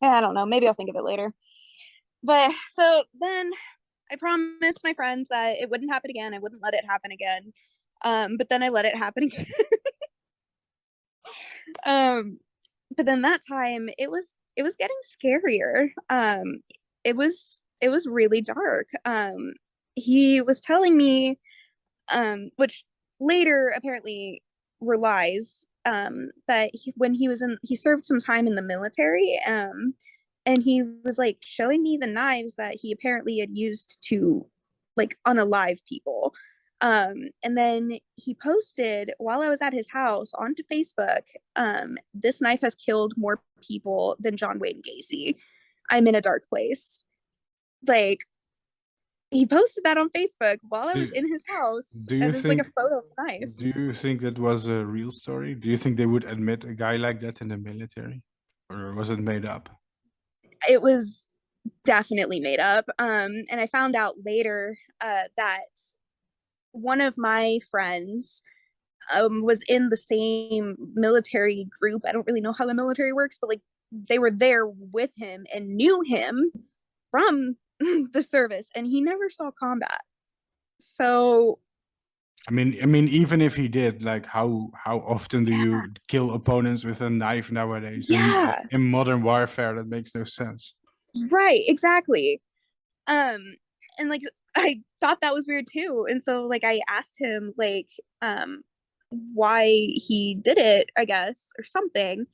I don't know. Maybe I'll think of it later. But so then I promised my friends that it wouldn't happen again. I wouldn't let it happen again. But then I let it happen again. um, but then that time it was getting scarier. It was really dark. He was telling me, which later apparently were lies, that when he served some time in the military, and he was like showing me the knives that he apparently had used to like unalive people. And then he posted while I was at his house onto Facebook, this knife has killed more people than John Wayne Gacy. I'm in a dark place. Like, he posted that on Facebook while I was in his house, Do you and it's like a think photo of the knife. do you think that was a real story? Do you think they would admit a guy like that in the military, or was it made up? It was definitely made up. And I found out later that one of my friends was in the same military group. I don't really know how the military works, but like they were there with him and knew him from the service, and he never saw combat. So I mean, even if he did, like, how often do yeah, you kill opponents with a knife nowadays? yeah, In modern warfare, that makes no sense. right, exactly. And like I thought that was weird too, and so like I asked him like why he did it, I guess, or something,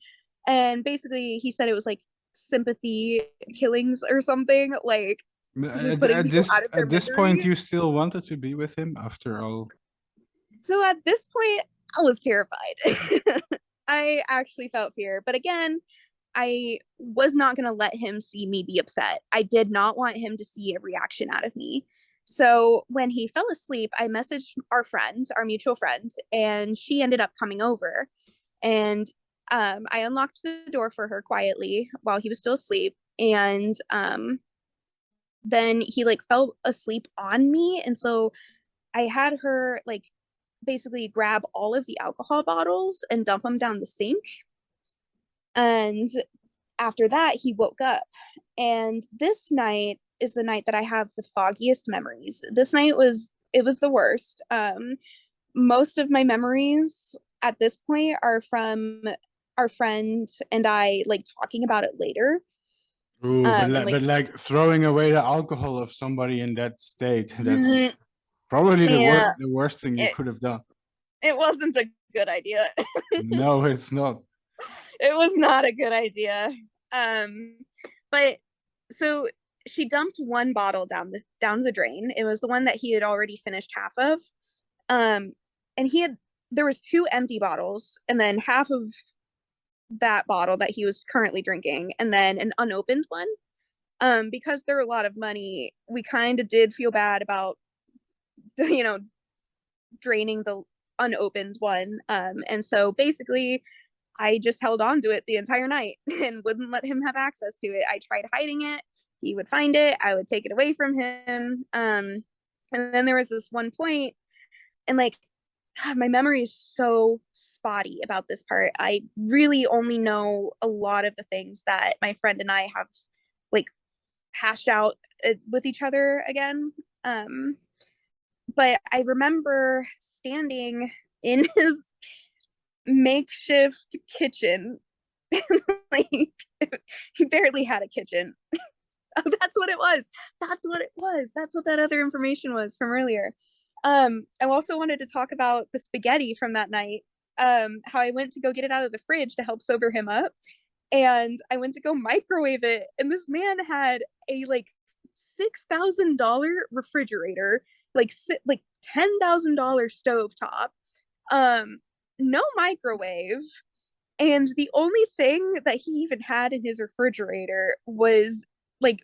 and basically he said it was like sympathy killings or something, like he was putting people out of their At this point, misery. you still wanted to be with him after all. So at this point I was terrified. I actually felt fear, but again, I was not going to let him see me be upset. I did not want him to see a reaction out of me. So when he fell asleep, I messaged our friend, our mutual friend, and she ended up coming over. And I unlocked the door for her quietly while he was still asleep. And then he like fell asleep on me. And so I had her like basically grab all of the alcohol bottles and dump them down the sink. And after that, he woke up. And this night is the night that I have the foggiest memories. This night was the worst. Most of my memories at this point are from our friend and I like talking about it later. Ooh, And like, but like throwing away the alcohol of somebody in that state, that's mm, probably yeah, the worst thing you it, could have done. it wasn't a good idea. No, it's not. It was not a good idea. Um, but so she dumped one bottle down the drain. It was the one that he had already finished half of. Um, and there was two empty bottles, and then half of that bottle that he was currently drinking, and then an unopened one. Because they're a lot of money, we kind of did feel bad about you know draining the unopened one. And so basically I just held on to it the entire night and wouldn't let him have access to it. I tried hiding it. He would find it. I would take it away from him. And then there was this one point, and like, God, my memory is so spotty about this part. I really only know a lot of the things that my friend and I have like hashed out with each other again. Um, but I remember standing in his makeshift kitchen. Like, he barely had a kitchen. Oh, that's what it was. That's what it was. That's what that other information was from earlier. I also wanted to talk about the spaghetti from that night. How I went to go get it out of the fridge to help sober him up, and I went to go microwave it, and this man had a like $6,000 refrigerator, like $10,000 stove top, no microwave, and the only thing that he even had in his refrigerator was like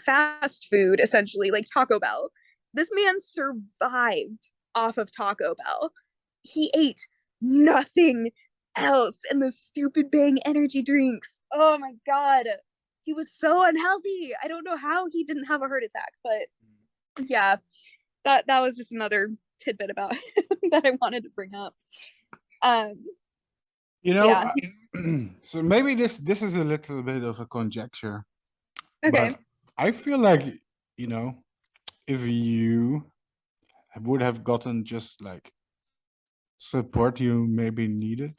fast food, essentially, like Taco Bell. This man survived off of Taco Bell. He ate nothing else, and the stupid Bang energy drinks. Oh my God. He was so unhealthy. I don't know how he didn't have a heart attack, but yeah, that was just another tidbit about him that I wanted to bring up. Um, You know, yeah. so maybe this is a little bit of a conjecture, Okay. but I feel like, you know, if you would have gotten just like support you maybe needed,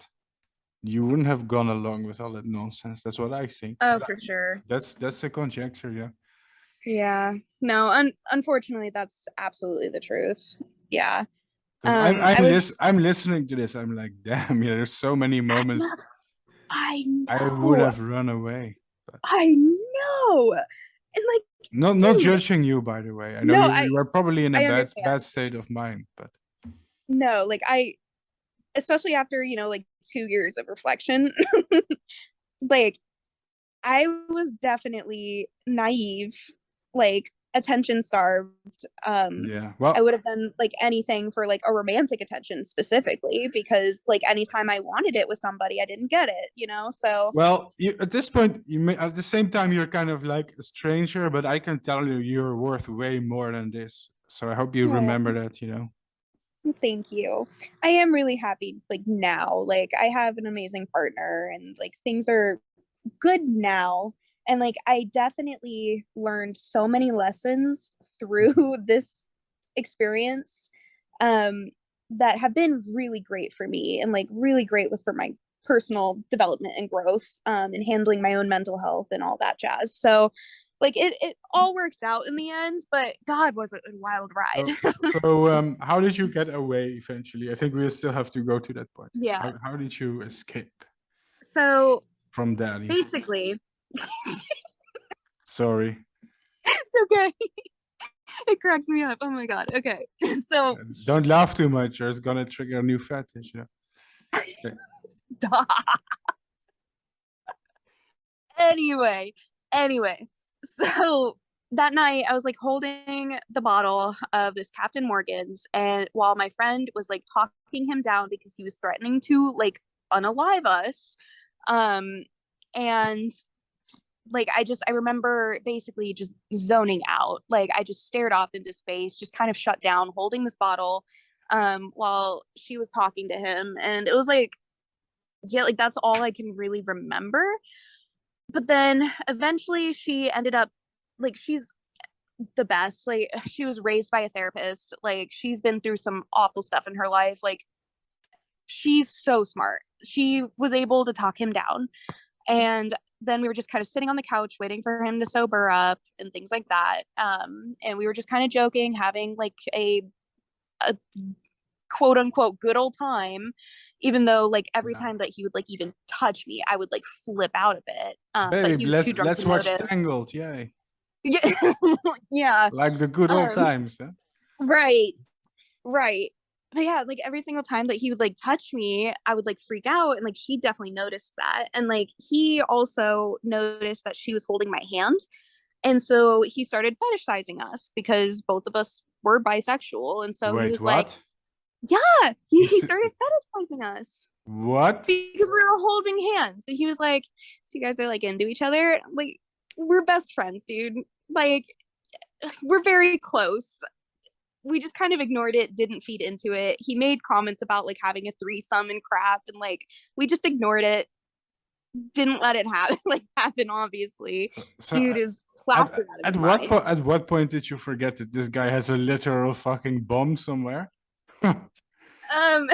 you wouldn't have gone along with all that nonsense. That's what I think. Oh, for sure. That's a conjecture, yeah. Yeah. No, unfortunately, that's absolutely the truth. Yeah. Because I I'm listening to this. I'm like, damn, yeah. There's so many moments I I would know. have run away. But I know. And like, not dude, judging you, by the way. I know no, you are probably in a I bad understand. state of mind, but No, like especially after, like 2 years of reflection, like I was definitely naive, like attention starved. yeah. I Well, would have done like anything for like a romantic attention specifically because like anytime I wanted it with somebody, I didn't get it. So at this point, you may at the same time you're kind of like a stranger, but I can tell you you're worth way more than this. So I hope you oh, remember that. thank you. I am really happy like now. Like I have an amazing partner and like things are good now. And like I definitely learned so many lessons through this experience um that have been really great for me and like really great for my personal development and growth and handling my own mental health and all that jazz. So like it all worked out in the end, but God, was it a wild ride. So how did you get away eventually? I think we still have to go to that point. Yeah. How did you escape So from Daddy? basically, Sorry. it's okay. It cracks me up. Oh my God. Okay. So Don't laugh too much or it's gonna trigger a new fetish. Okay. anyway, anyway, so that night I was like holding the bottle of this Captain Morgan's, and while my friend was like talking him down because he was threatening to like unalive us, um, and like I remember basically just zoning out. Like I just stared off into space, just kind of shut down, holding this bottle, while she was talking to him, and it was like, yeah, like that's all I can really remember. But then eventually she ended up like she's the best. Like she was raised by a therapist. Like she's been through some awful stuff in her life. Like she's so smart. She was able to talk him down. And then we were just kind of sitting on the couch waiting for him to sober up and things like that. And we were just kind of joking, having like a quote unquote good old time, even though like every Yeah. time that he would like even touch me, I would like flip out a bit. But Babe, he was too drunk let's to watch notice. Tangled, yay. Yeah. Yeah. Like the good old times, huh? Right. Right. But yeah, like every single time that he would like touch me, I would like freak out. And like he definitely noticed that. And like he also noticed that she was holding my hand. And so he started fetishizing us because both of us were bisexual. And so he Wait, was like, what? yeah, he He's, started fetishizing us what? because we were holding hands. And he was like, so you guys are like into each other? Like, we're best friends, dude. Like, we're very close. We just kind of ignored it, didn't feed into it. He made comments about like having a threesome and crap, and like we just ignored it, didn't let it happen. Like happen, obviously. So Dude is plastered out of his mind. at what point did you forget that this guy has a literal fucking bomb somewhere? Um.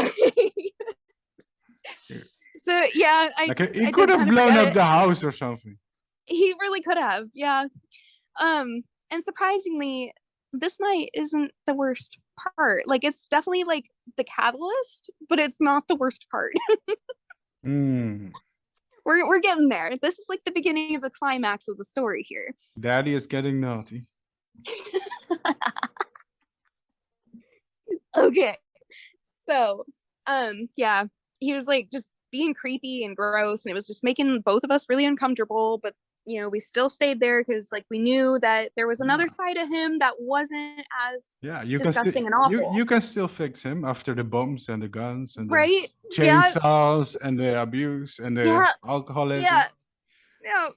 So yeah, Like he I could did have kind of blown forget up it. the house or something. He really could have, yeah. And surprisingly, this night isn't the worst part. Like it's definitely like the catalyst, but it's not the worst part. Hmm. We're getting there. This is like the beginning of the climax of the story here. Daddy is getting naughty. Okay. So, yeah, he was like just being creepy and gross, and it was just making both of us really uncomfortable. But we still stayed there because like we knew that there was another side of him that wasn't as Yeah, you can still disgusting and awful. you can still fix him after the bombs and the guns and the Right? Yeah. chainsaws and the abuse and the Yeah. alcoholism. Yeah. No,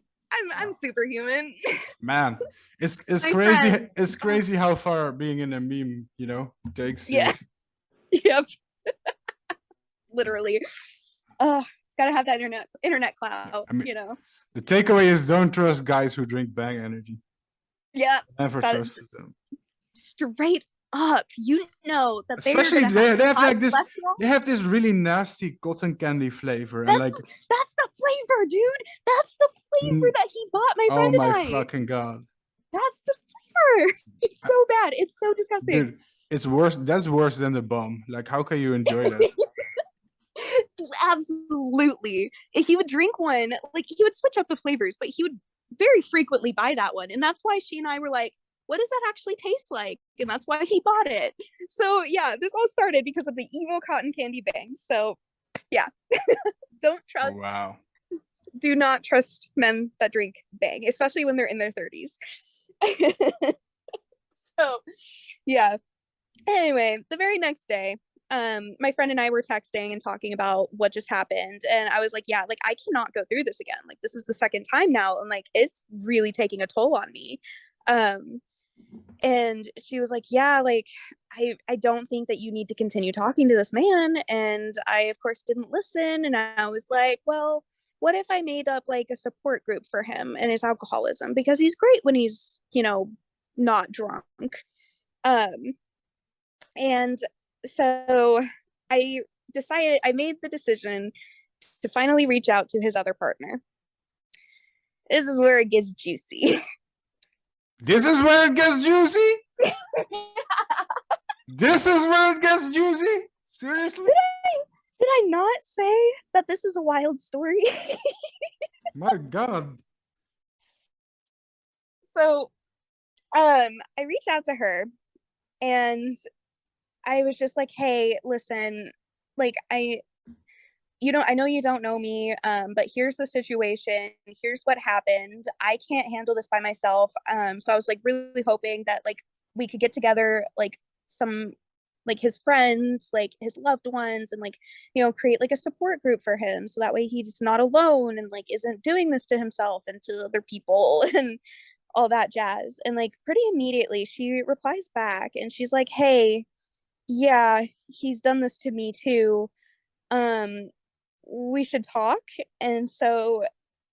I'm superhuman. Man, it's My crazy. friends. It's crazy how far being in a meme, takes you. Yeah. Yep. Literally. Gotta have that internet clout, I mean, the takeaway is don't trust guys who drink Bang Energy. Yeah. Never trusted them. straight up, you know that they're Especially gonna have they have high like this, cholesterol. they have this really nasty cotton candy flavor, and That's like, that's the flavor, dude. That's the flavor that he bought my oh friend my and I. fucking god. That's the flavor. It's so bad. It's so disgusting. Dude, it's worse. That's worse than the bomb. Like, how can you enjoy that? Absolutely. He would drink one, like he would switch up the flavors, but he would very frequently buy that one. And that's why she and I were like, what does that actually taste like? And that's why he bought it. So yeah, this all started because of the evil cotton candy bang. So yeah. Don't Oh, trust, wow. do not trust men that drink bang, especially when they're in their 30s. So yeah. Anyway, the very next day, my friend and I were texting and talking about what just happened, and I was like, yeah, like I cannot go through this again. Like this is the second time now, and like it's really taking a toll on me. Um, and she was like, yeah, like I don't think that you need to continue talking to this man. And I of course didn't listen, and I was like, well, what if I made up like a support group for him and his alcoholism, because he's great when he's, you know, not drunk. Um, and so I I made the decision to finally reach out to his other partner. This is where it gets juicy. This is where it gets juicy? This is where it gets juicy? Seriously? Did I not say that this is a wild story? My god. So, I reached out to her and I was just like, hey, listen, like I know you don't know me, but here's the situation. Here's what happened. I can't handle this by myself. So I was like really hoping that like we could get together, like some like his friends, like his loved ones, and like, you know, create like a support group for him so that way he's not alone and like isn't doing this to himself and to other people and all that jazz. And like pretty immediately she replies back and she's like, hey, yeah, he's done this to me too. Um, we should talk. And so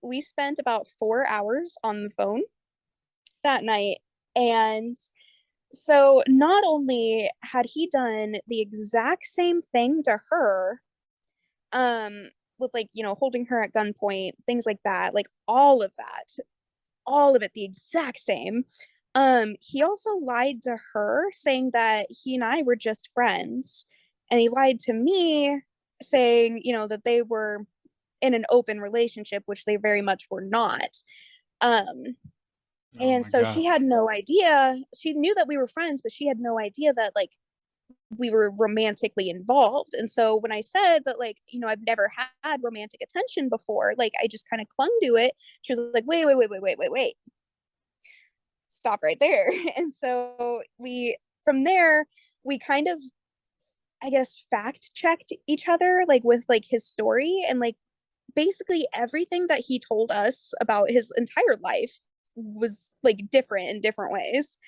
we spent about 4 hours on the phone that night. And so not only had he done the exact same thing to her, with like, you know, holding her at gunpoint, things like that, like all of it the exact same. He also lied to her saying that he and I were just friends. And he lied to me saying, you know, that they were in an open relationship, which they very much were not. Um, Oh and my so god. she had no idea. She knew that we were friends, but she had no idea that like we were romantically involved. And so when I said that, like, you know, I've never had romantic attention before, like I just kind of clung to it. She was like, wait, stop right there. And so from there, we kind of, I guess, fact checked each other, like with like his story, and like basically everything that he told us about his entire life was like different in different ways.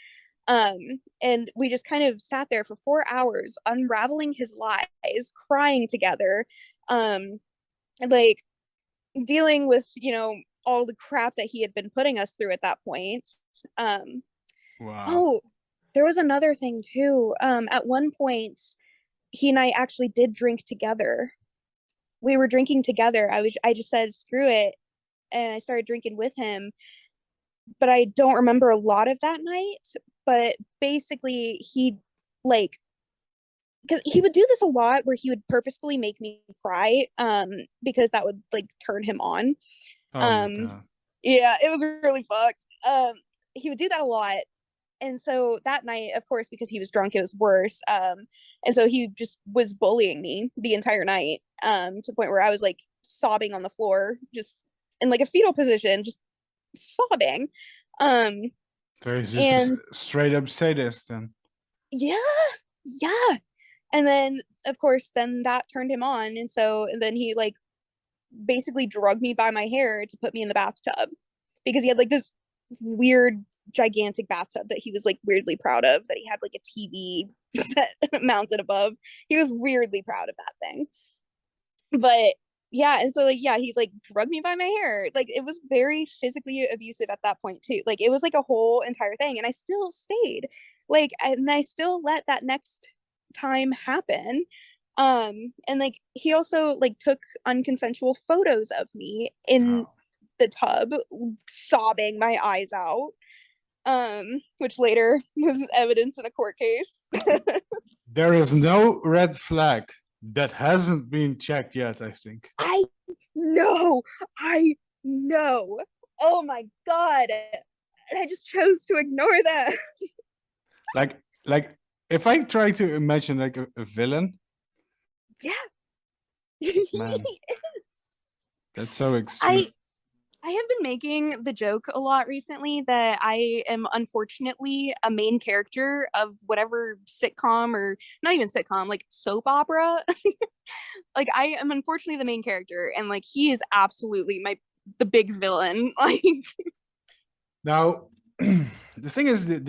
And we just kind of sat there for 4 hours unraveling his lies, crying together, um like dealing with, you know, all the crap that he had been putting us through at that point. um Wow. oh, there was another thing too. At one point he and I actually did drink together. We were drinking together. I just said screw it and I started drinking with him, but I don't remember a lot of that night. But basically, he like, because he would do this a lot where he would purposefully make me cry, because that would like turn him on. Oh my Um, god. yeah, it was really fucked. He would do that a lot. And so that night, of course, because he was drunk, it was worse. And so he just was bullying me the entire night, to the point where I was like sobbing on the floor, just in like a fetal position, just sobbing. Um, So he's just a and straight up sadist then. yeah, yeah. And then, of course, then that turned him on. And so and then he like basically drugged me by my hair to put me in the bathtub because he had like this weird gigantic bathtub that he was like weirdly proud of, that he had like a TV set mounted above. He was weirdly proud of that thing. But yeah, and so like yeah, he like drugged me by my hair. Like it was very physically abusive at that point too. Like it was like a whole entire thing, and I still stayed. like, and I still let that next time happen. And like he also like took unconsensual photos of me in Oh. the tub, sobbing my eyes out, which later was evidence in a court case. There is no red flag that hasn't been checked yet, I think. I know, I know. Oh my god. And I just chose to ignore that. Like if I try to imagine like a villain, Yeah. man, that's so extreme. I have been making the joke a lot recently that I am unfortunately a main character of whatever sitcom, or not even sitcom, like soap opera. Like I am unfortunately the main character, and like he is absolutely the big villain. Like Now, the thing is that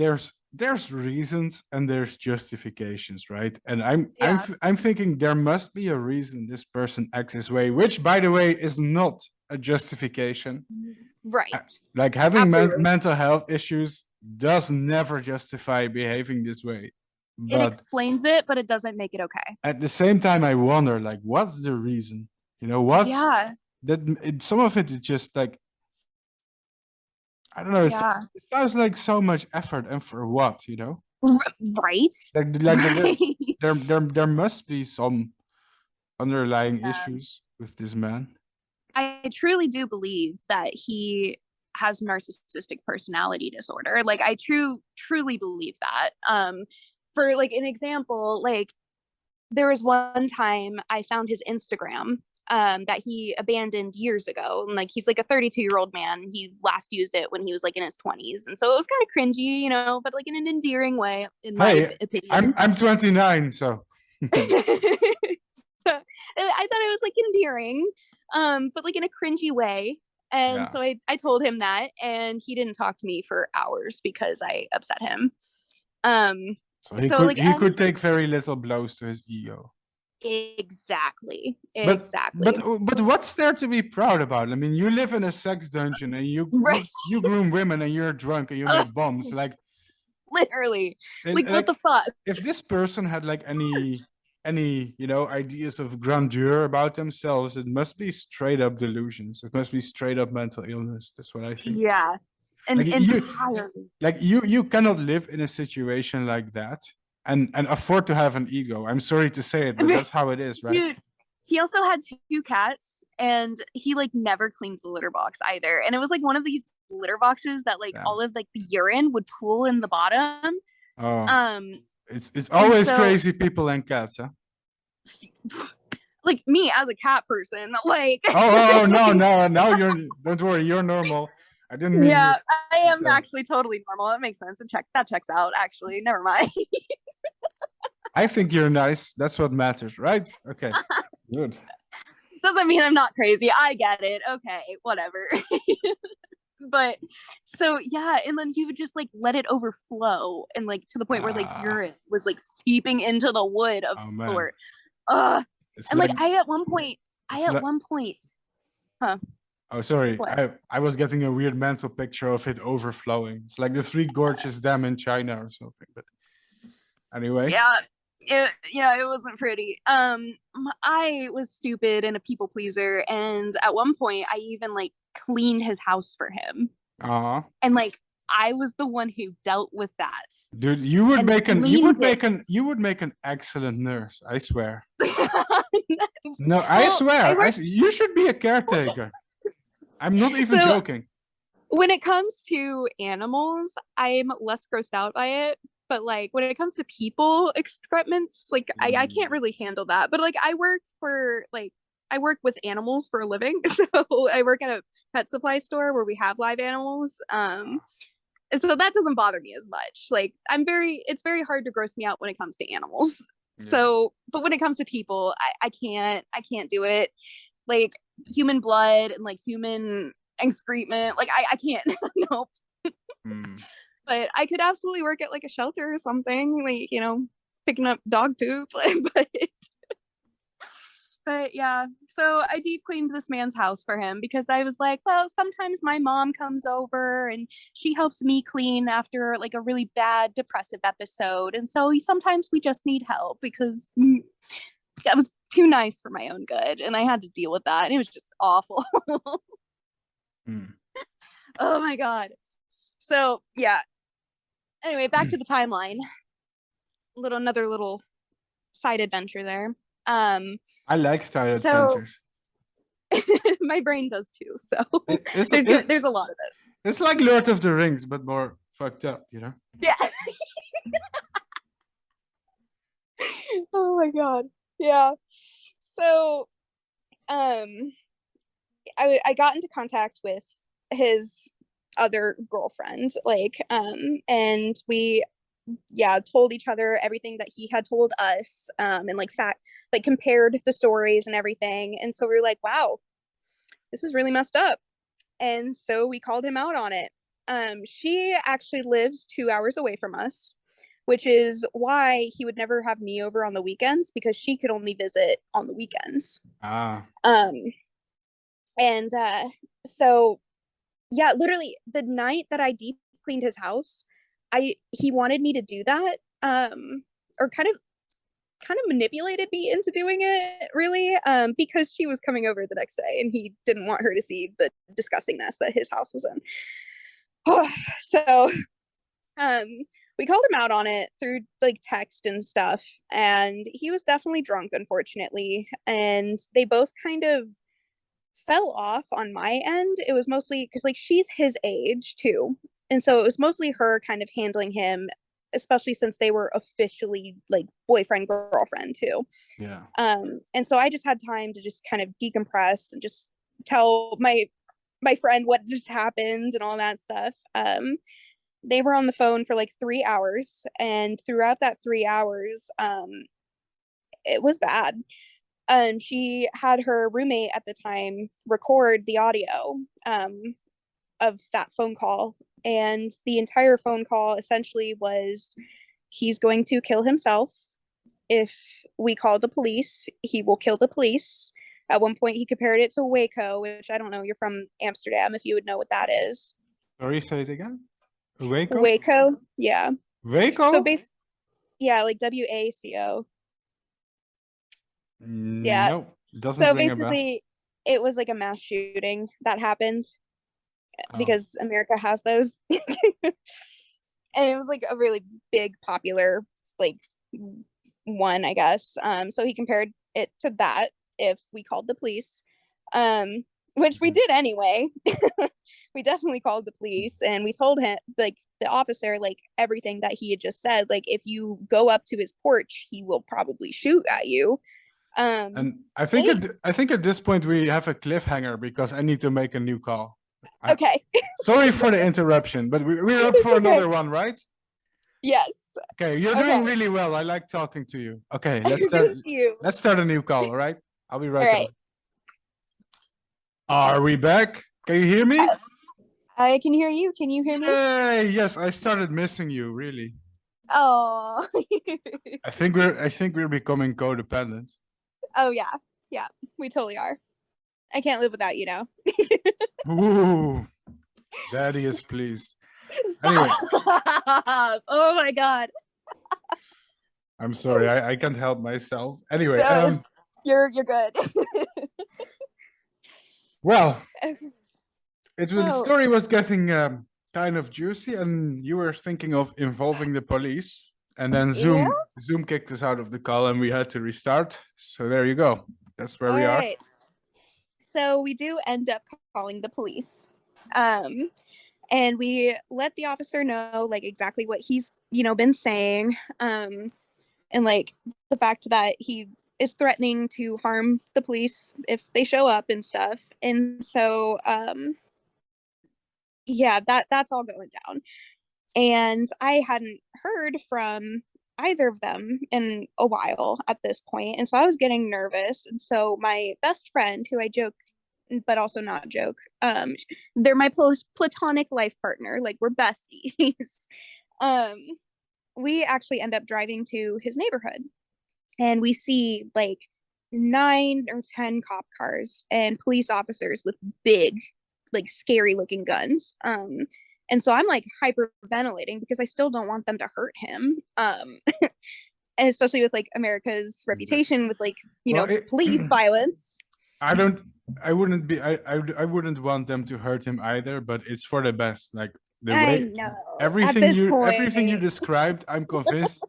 there's reasons and there's justifications, right? And yeah, I'm thinking there must be a reason this person acts this way, which, by the way, is not a justification. right. Like having Absolutely. mental health issues does never justify behaving this way. It But explains it, but it doesn't make it okay. at the same time, I wonder, like, what's the reason? You know, what Yeah. some of it is just like, I don't know. Yeah. It sounds like so much effort, and for what? You know, Right. like Right. there must be some underlying Yeah. issues with this man. I truly do believe that he has narcissistic personality disorder. Like I truly believe that. For like an example, like there was one time I found his Instagram that he abandoned years ago. And like he's like a 32-year-old man. He last used it when he was like in his 20s. And so it was kind of cringy, you know, but like in an endearing way, in my Hey, opinion. I'm 29, so So I thought it was like endearing, but like in a cringy way. And yeah. so I told him that, and he didn't talk to me for hours because I upset him. Um, So so like, he could take very little blows to his ego. exactly, But exactly, but what's there to be proud about? I mean, you live in a sex dungeon and right. you groom women and you're drunk and you make bombs. Like Literally, and like what the fuck? if this person had like any you know ideas of grandeur about themselves, it must be straight up delusions. It must be straight up mental illness. That's what I think. Yeah, and Like entirely. you cannot live in a situation like that and afford to have an ego. I'm sorry to say it, but that's how it is, right? Dude, he also had two cats, and he like never cleaned the litter box either. And it was like one of these litter boxes that like Yeah. all of like the urine would pool in the bottom. Oh, Um, it's and always so crazy people and cats, huh? like me as a cat person, like Oh, no, you're don't worry, you're normal. I didn't mean you. yeah, I am Okay. actually totally normal. That makes sense. That checks out actually. Never mind. I think you're nice. That's what matters, right? Okay, good. Doesn't mean I'm not crazy. I get it. Okay, whatever. But so yeah, and then he would just like let it overflow, and like to the point where like Ah, urine was like seeping into the wood of oh the man, floor. Uh it's and like like I it's at like. one point, huh? Oh, sorry. What? I was getting a weird mental picture of it overflowing. It's like the Three Gorges Dam in China or something. But anyway, Yeah, it wasn't pretty. I was stupid and a people pleaser, and at one point I even like cleaned his house for him, uh and like I was the one who dealt with that dude, and cleaned it. you would make an excellent nurse. I swear. Well, No, I I swear. work You should be a caretaker. I'm not even so joking. when it comes to animals, I'm less grossed out by it. But like when it comes to people excrements, like I can't really handle that. But like I work with animals for a living. So I work at a pet supply store where we have live animals. And so that doesn't bother me as much. Like it's very hard to gross me out when it comes to animals. Yeah. So but when it comes to people, I can't do it. Like human blood and like human excrement, like I can't. Nope. Mm. But I could absolutely work at like a shelter or something, like, you know, picking up dog poop. But But yeah, so I deep cleaned this man's house for him because I was like, well, sometimes my mom comes over and she helps me clean after like a really bad depressive episode. And so sometimes we just need help because that was too nice for my own good. And I had to deal with that. And it was just awful. Oh my God. So yeah. Anyway, back to the timeline. Another little side adventure there. I like side So adventures. my brain does too. So It's, there's a lot of this. it's like Lord of the Rings, but more fucked up, you know? Yeah. Oh my God. Yeah. So I got into contact with his other girlfriend, and we told each other everything that he had told us, and compared the stories and everything. And so we were like, wow, this is really messed up. And so we called him out on it. She actually lives 2 hours away from us, which is why he would never have me over on the weekends, because she could only visit on the weekends. And so yeah, literally the night that I deep cleaned his house, he wanted me to do that, or kind of manipulated me into doing it, really, because she was coming over the next day and he didn't want her to see the disgusting mess that his house was in. So we called him out on it through like text and stuff, and he was definitely drunk, unfortunately, and they both kind of fell off on my end. It was mostly because like she's his age too, and so it was mostly her kind of handling him, especially since they were officially like boyfriend girlfriend too. Yeah. And so I just had time to just kind of decompress and just tell my friend what just happened and all that stuff. They were on the phone for like 3 hours, and throughout that 3 hours, it was bad. She had her roommate at the time record the audio of that phone call, and the entire phone call essentially was, he's going to kill himself. If we call the police, he will kill the police. At one point, he compared it to Waco, which I don't know. You're from Amsterdam, if you would know what that is. Sorry, say it again. Waco? Waco, yeah. Waco? So yeah, like WACO. Yeah. No, it doesn't So ring a bell. basically, it was like a mass shooting that happened Oh. because America has those. And it was like a really big, popular, like one, I guess. So he compared it to that if we called the police, which we did anyway. We definitely called the police, and we told him, like the officer, like everything that he had just said. Like, if you go up to his porch, he will probably shoot at you. And I think at this point we have a cliffhanger because I need to make a new call. Okay. Sorry for the interruption, but we're up for another one, right? Yes. Okay, you're doing really well. I like talking to you. Okay, let's start. Let's start a new call. All right, I'll be right over. Are we back? Can you hear me? I can hear you. Can you hear me? Hey, yes, I started missing you. Really. Oh. I think we're becoming codependent. Oh yeah, yeah, we totally are. I can't live without you now. Ooh, Daddy is pleased. Anyway. Oh my God. I'm sorry, I can't help myself. Anyway, No, you're good. Well, the story was getting kind of juicy, and you were thinking of involving the police, and then Zoom kicked us out of the call, and we had to restart. So there you go. That's where we are. So we do end up calling the police, and we let the officer know like exactly what he's been saying, and like the fact that he is threatening to harm the police if they show up and stuff. And so that's all going down. And I hadn't heard from either of them in a while at this point, and so I was getting nervous. And so my best friend, who I joke but also not joke, they're my platonic life partner, like we're besties. We actually end up driving to his neighborhood, and we see like 9 or 10 cop cars and police officers with big, like scary looking guns. And so I'm like hyperventilating because I still don't want them to hurt him. And especially with like America's reputation with like, Well, police violence. I don't. I wouldn't be. I wouldn't want them to hurt him either. But it's for the best. Like the I way know. At this everything you point, described, I'm convinced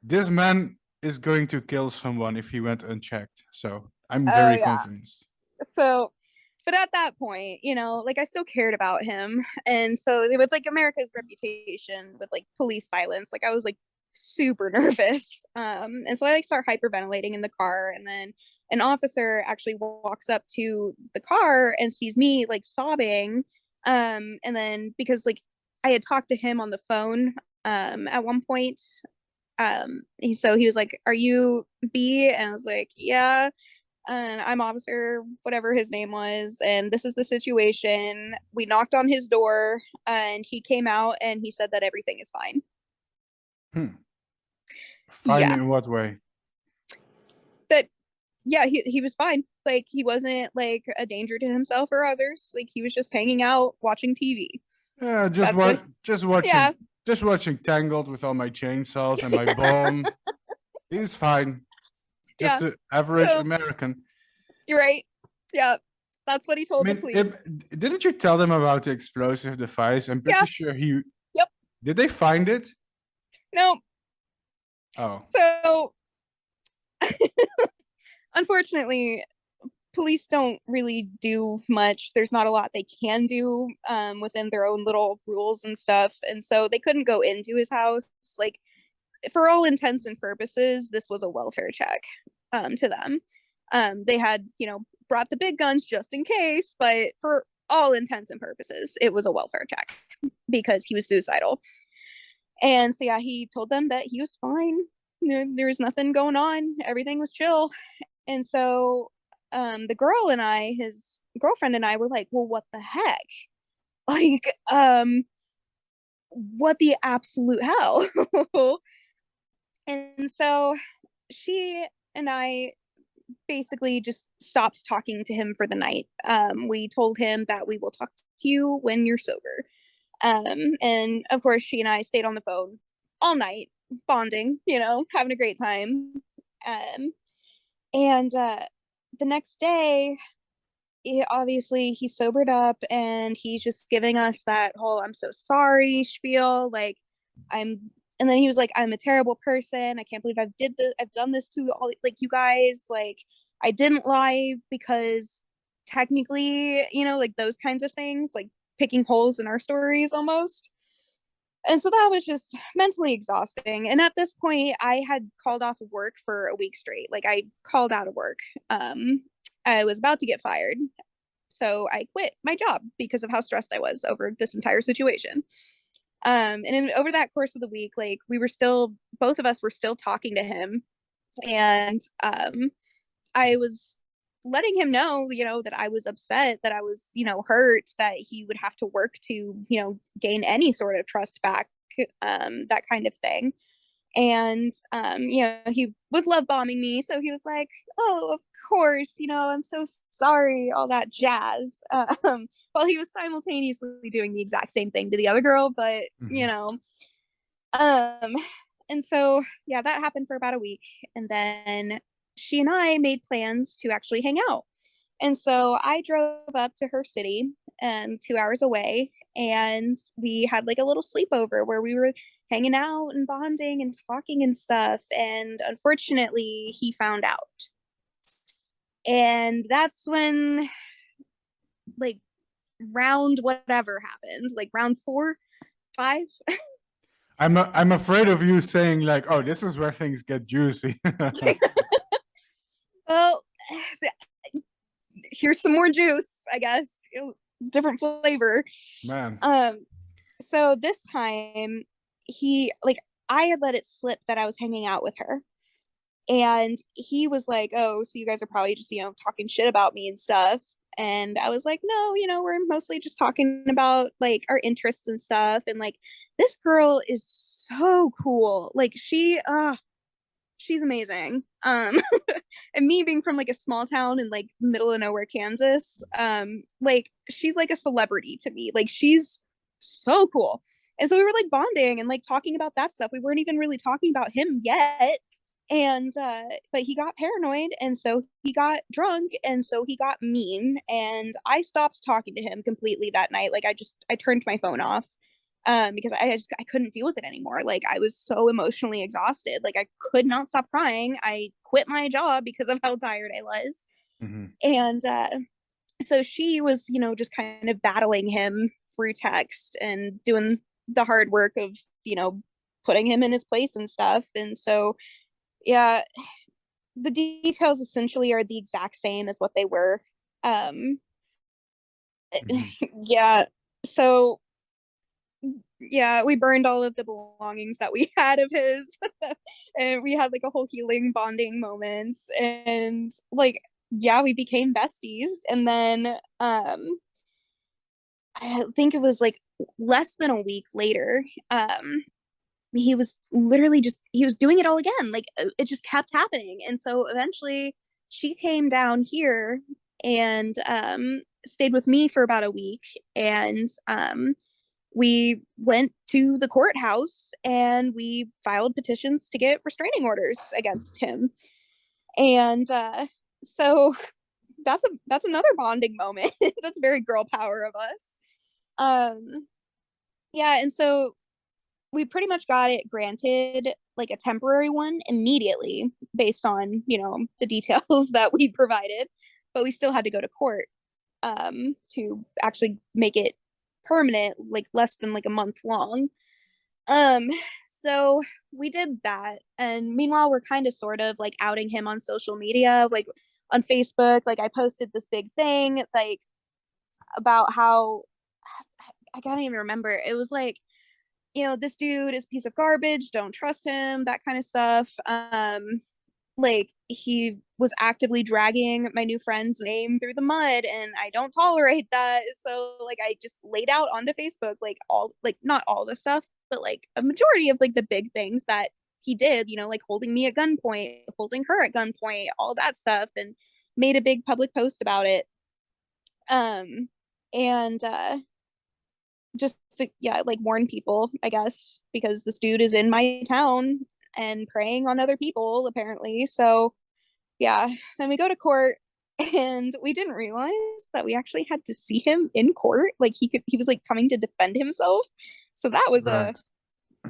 this man is going to kill someone if he went unchecked. So I'm oh very yeah. convinced. So, but at that point, like I still cared about him. And so with like America's reputation with like police violence, like I was like super nervous. And so I like start hyperventilating in the car, and then an officer actually walks up to the car and sees me like sobbing. And then because like I had talked to him on the phone at one point. So he was like, "Are you B?" And I was like, "Yeah." And I'm officer, whatever his name was, and this is the situation. We knocked on his door, and he came out and he said that everything is fine. Hmm. Fine Yeah, in what way? that yeah, he was fine. Like he wasn't like a danger to himself or others. Like he was just hanging out watching TV. Yeah, That's what. Yeah, just watching Tangled with all my chainsaws and my bomb. He's fine. yeah. Just an average So American. you're right. Yeah, that's what he I told the mean, police. didn't you tell them about the explosive device? I'm pretty Yeah. sure he. Yep. Did they find it? No. Oh. So unfortunately, police don't really do much. There's not a lot they can do within their own little rules and stuff. And so they couldn't go into his house. Like, for all intents and purposes, this was a welfare check to them. They had, brought the big guns just in case, but for all intents and purposes, it was a welfare check because he was suicidal. And so, yeah, he told them that he was fine. There was nothing going on. Everything was chill. And so the girl and I, his girlfriend and I, were like, well, what the heck? Like, what the absolute hell? And so she and I basically just stopped talking to him for the night. We told him that we will talk to you when you're sober. And of course, she and I stayed on the phone all night, bonding, having a great time. And the next day, obviously he sobered up and he's just giving us that whole "I'm so sorry" spiel. Like, I'm and then he was like, "I'm a terrible person. I can't believe I've done this to all like you guys. Like, I didn't lie because technically, like those kinds of things, like picking holes in our stories almost." And so that was just mentally exhausting. And at this point, I had called off of work for a week straight. Like, I called out of work. I was about to get fired. So I quit my job because of how stressed I was over this entire situation. Over that course of the week, like both of us were still talking to him. And I was letting him know, that I was upset, that I was, hurt, that he would have to work to, gain any sort of trust back, that kind of thing. And he was love bombing me, so he was like, "Oh, of course, I'm so sorry," all that jazz. While he was simultaneously doing the exact same thing to the other girl, but um, and so yeah, that happened for about a week, and then she and I made plans to actually hang out. And so I drove up to her city, 2 hours away, and we had like a little sleepover where we were hanging out and bonding and talking and stuff. And unfortunately, he found out. And that's when, like, round whatever happened, like round 4, 5. I'm afraid of you saying like, oh, this is where things get juicy. Well, here's some more juice, I guess. Different flavor. Man. So this time I had let it slip that I was hanging out with her. And he was like, "Oh, so you guys are probably just, talking shit about me and stuff." And I was like, "No, we're mostly just talking about like our interests and stuff." And like, this girl is so cool. Like, she's amazing. And me being from like a small town in like middle of nowhere, Kansas, like she's like a celebrity to me. Like she's so cool. And so we were like bonding and like talking about that stuff. We weren't even really talking about him yet. And but he got paranoid, and so he got drunk, and so he got mean, and I stopped talking to him completely that night. Like I turned my phone off because I couldn't deal with it anymore. Like I was so emotionally exhausted. Like I could not stop crying. I quit my job because of how tired I was. Mm-hmm. And so she was, you know, just kind of battling him through text and doing the hard work of, you know, putting him in his place and stuff. And so yeah, the details essentially are the exact same as what they were. Um Mm-hmm. yeah. So yeah, we burned all of the belongings that we had of his. And we had like a whole healing bonding moment, and like yeah, we became besties. And then I think it was like less than a week later, he was literally just he was doing it all again. Like it just kept happening. And so eventually she came down here and stayed with me for about a week. And we went to the courthouse and we filed petitions to get restraining orders against him. And so that's another bonding moment. That's very girl power of us. Yeah, and so we pretty much got it granted like a temporary one immediately based on, you know, the details that we provided, but we still had to go to court to actually make it permanent, like less than like a month long. Um, so we did that, and meanwhile we're kind of sort of like outing him on social media, like on Facebook. Like I posted this big thing like about how I can't even remember. It was like, you know, this dude is a piece of garbage, don't trust him, that kind of stuff. Like he was actively dragging my new friend's name through the mud, and I don't tolerate that. So like I just laid out onto Facebook like all, like not all the stuff, but like a majority of like the big things that he did, you know, like holding me at gunpoint, holding her at gunpoint, all that stuff, and made a big public post about it. And just to, yeah, like warn people, I guess, because this dude is in my town and preying on other people apparently. So yeah, then we go to court, and we didn't realize that we actually had to see him in court. Like he was like coming to defend himself. So Right.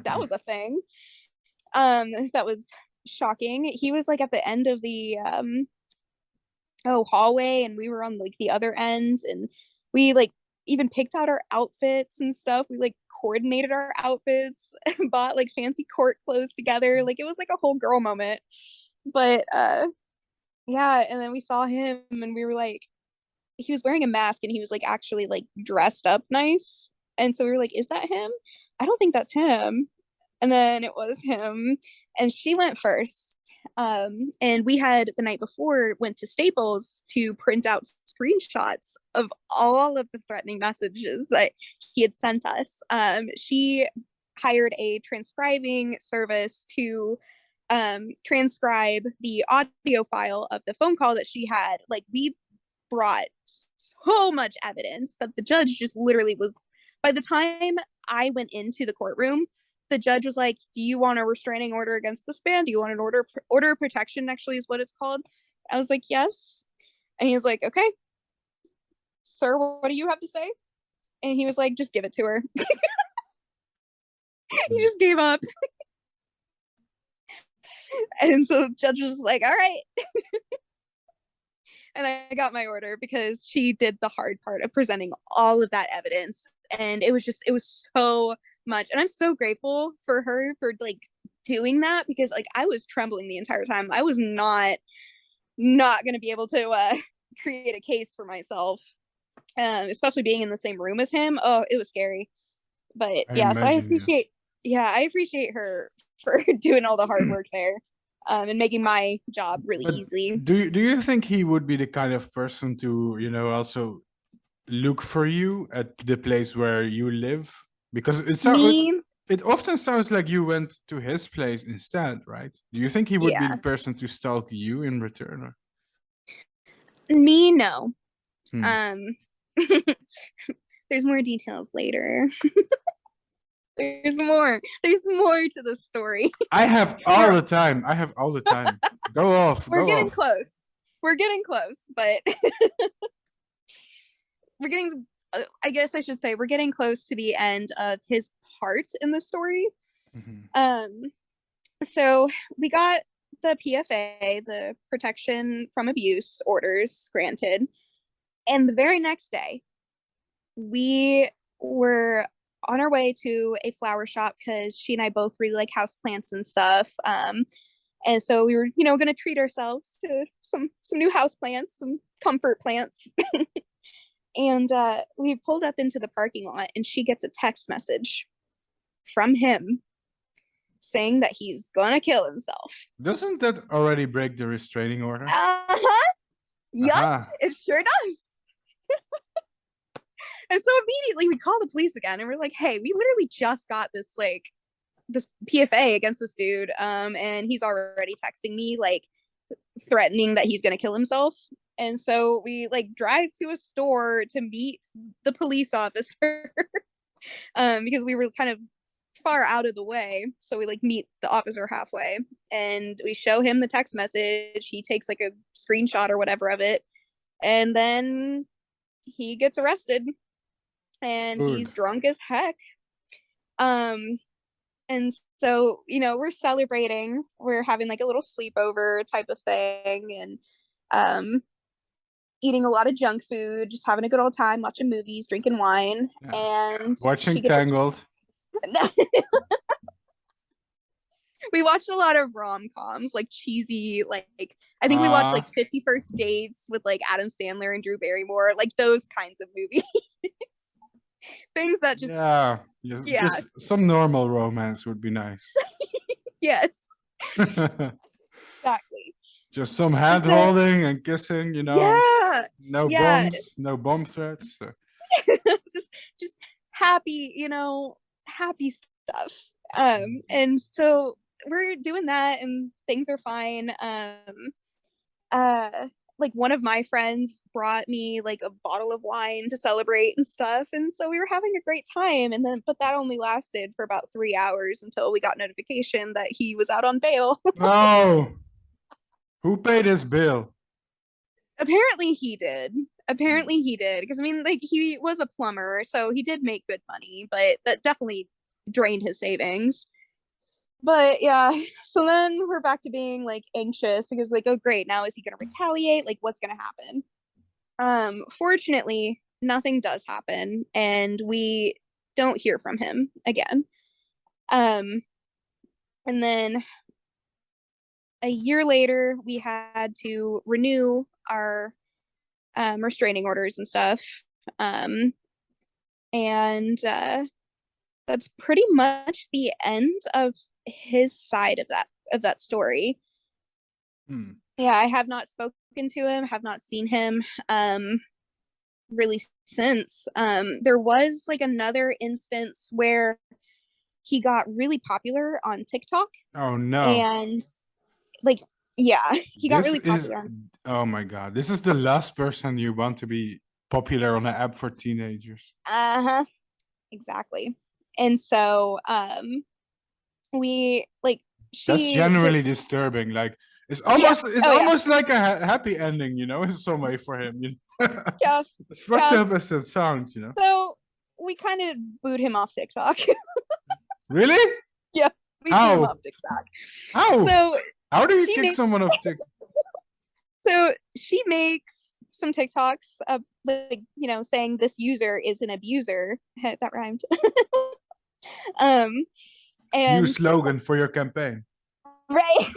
that was a thing. That was shocking. He was like at the end of the hallway, and we were on like the other end, and we like even picked out our outfits and stuff. We like coordinated our outfits and bought like fancy court clothes together. Like it was like a whole girl moment. But yeah, and then we saw him and we were like, he was wearing a mask and he was like actually like dressed up nice. And so we were like, is that him? I don't think that's him. And then it was him. And she went first. And we had the night before went to Staples to print out screenshots of all of the threatening messages that he had sent us. She hired a transcribing service to transcribe the audio file of the phone call that she had. Like we brought so much evidence that the judge just literally was, by the time I went into the courtroom, the judge was like, do you want a restraining order against this man? Do you want an order of protection, actually is what it's called? I was like, yes. And he's like, okay, sir, what do you have to say? And he was like, just give it to her. He just gave up. And so the judge was like, all right. And I got my order because she did the hard part of presenting all of that evidence. And it was so much. And I'm so grateful for her for like doing that, because like I was trembling the entire time. I was not going to be able to create a case for myself, especially being in the same room as him. Oh, it was scary. But I yeah, so imagine, yeah. I appreciate her for doing all the hard work there, and making my job really But easy. do you think he would be the kind of person to, you know, also look for you at the place where you live? Because it's not. Me? It often sounds like you went to his place instead, right? Do you think he would be Yeah. the person to stalk you in return? Or? Me, no. Hmm. Um, there's more details later. There's more. There's more to the story. I have all the time. I have all the time. Go off. We're Go getting off. close. We're getting close, but we're getting. I guess I should say we're getting close to the end of his part in the story. Mm-hmm. So we got the PFA, the protection from abuse orders granted, and the very next day, we were on our way to a flower shop because she and I both really like houseplants and stuff. And so we were, going to treat ourselves to some new houseplants, some comfort plants. And we pulled up into the parking lot, and she gets a text message from him saying that he's gonna kill himself. Doesn't that already break the restraining order? Yup, it sure does. And so immediately we call the police again, and we're like, hey, we literally just got this PFA against this dude, and he's already texting me threatening that he's gonna kill himself. And so we drive to a store to meet the police officer because we were kind of far out of the way. So we meet the officer halfway, and we show him the text message. He takes a screenshot or whatever of it, and then he gets arrested, and he's drunk as heck. And so we're celebrating. We're having a little sleepover type of thing, and eating a lot of junk food, just having a good old time, watching movies, drinking wine, and watching Tangled. We watched a lot of rom-coms, cheesy, I think we watched 50 First Dates with Adam Sandler and Drew Barrymore, those kinds of movies. Things that just just some normal romance would be nice. Yes. Exactly. Just some hand holding and kissing, Yeah. No bombs, no bomb threats. So. just happy, happy stuff. And so we're doing that, and things are fine. One of my friends brought me a bottle of wine to celebrate and stuff, and so we were having a great time. And then, but that only lasted for about 3 hours until we got notification that he was out on bail. Oh, who paid his bill? Apparently he did. Because he was a plumber, so he did make good money, but that definitely drained his savings. But yeah, so then we're back to being anxious because oh great, now is he gonna retaliate? What's gonna happen? Fortunately, nothing does happen, and we don't hear from him again. And then a year later, we had to renew our restraining orders and stuff. And that's pretty much the end of his side of that story. Yeah, I have not spoken to him, have not seen him really since. There was another instance where he got really popular on TikTok. Oh no. And he got really popular. Oh my god, this is the last person you want to be popular on an app for teenagers. Exactly. And so we that's generally disturbing. It's almost almost like a happy ending, in some way for him. Yeah. As fucked up as it sounds, So we kind of booed him off TikTok. Really? Yeah, we booed him off TikTok. How? So how do you kick someone off TikTok? So she makes some TikToks of saying this user is an abuser. That rhymed. And new slogan for your campaign. Right.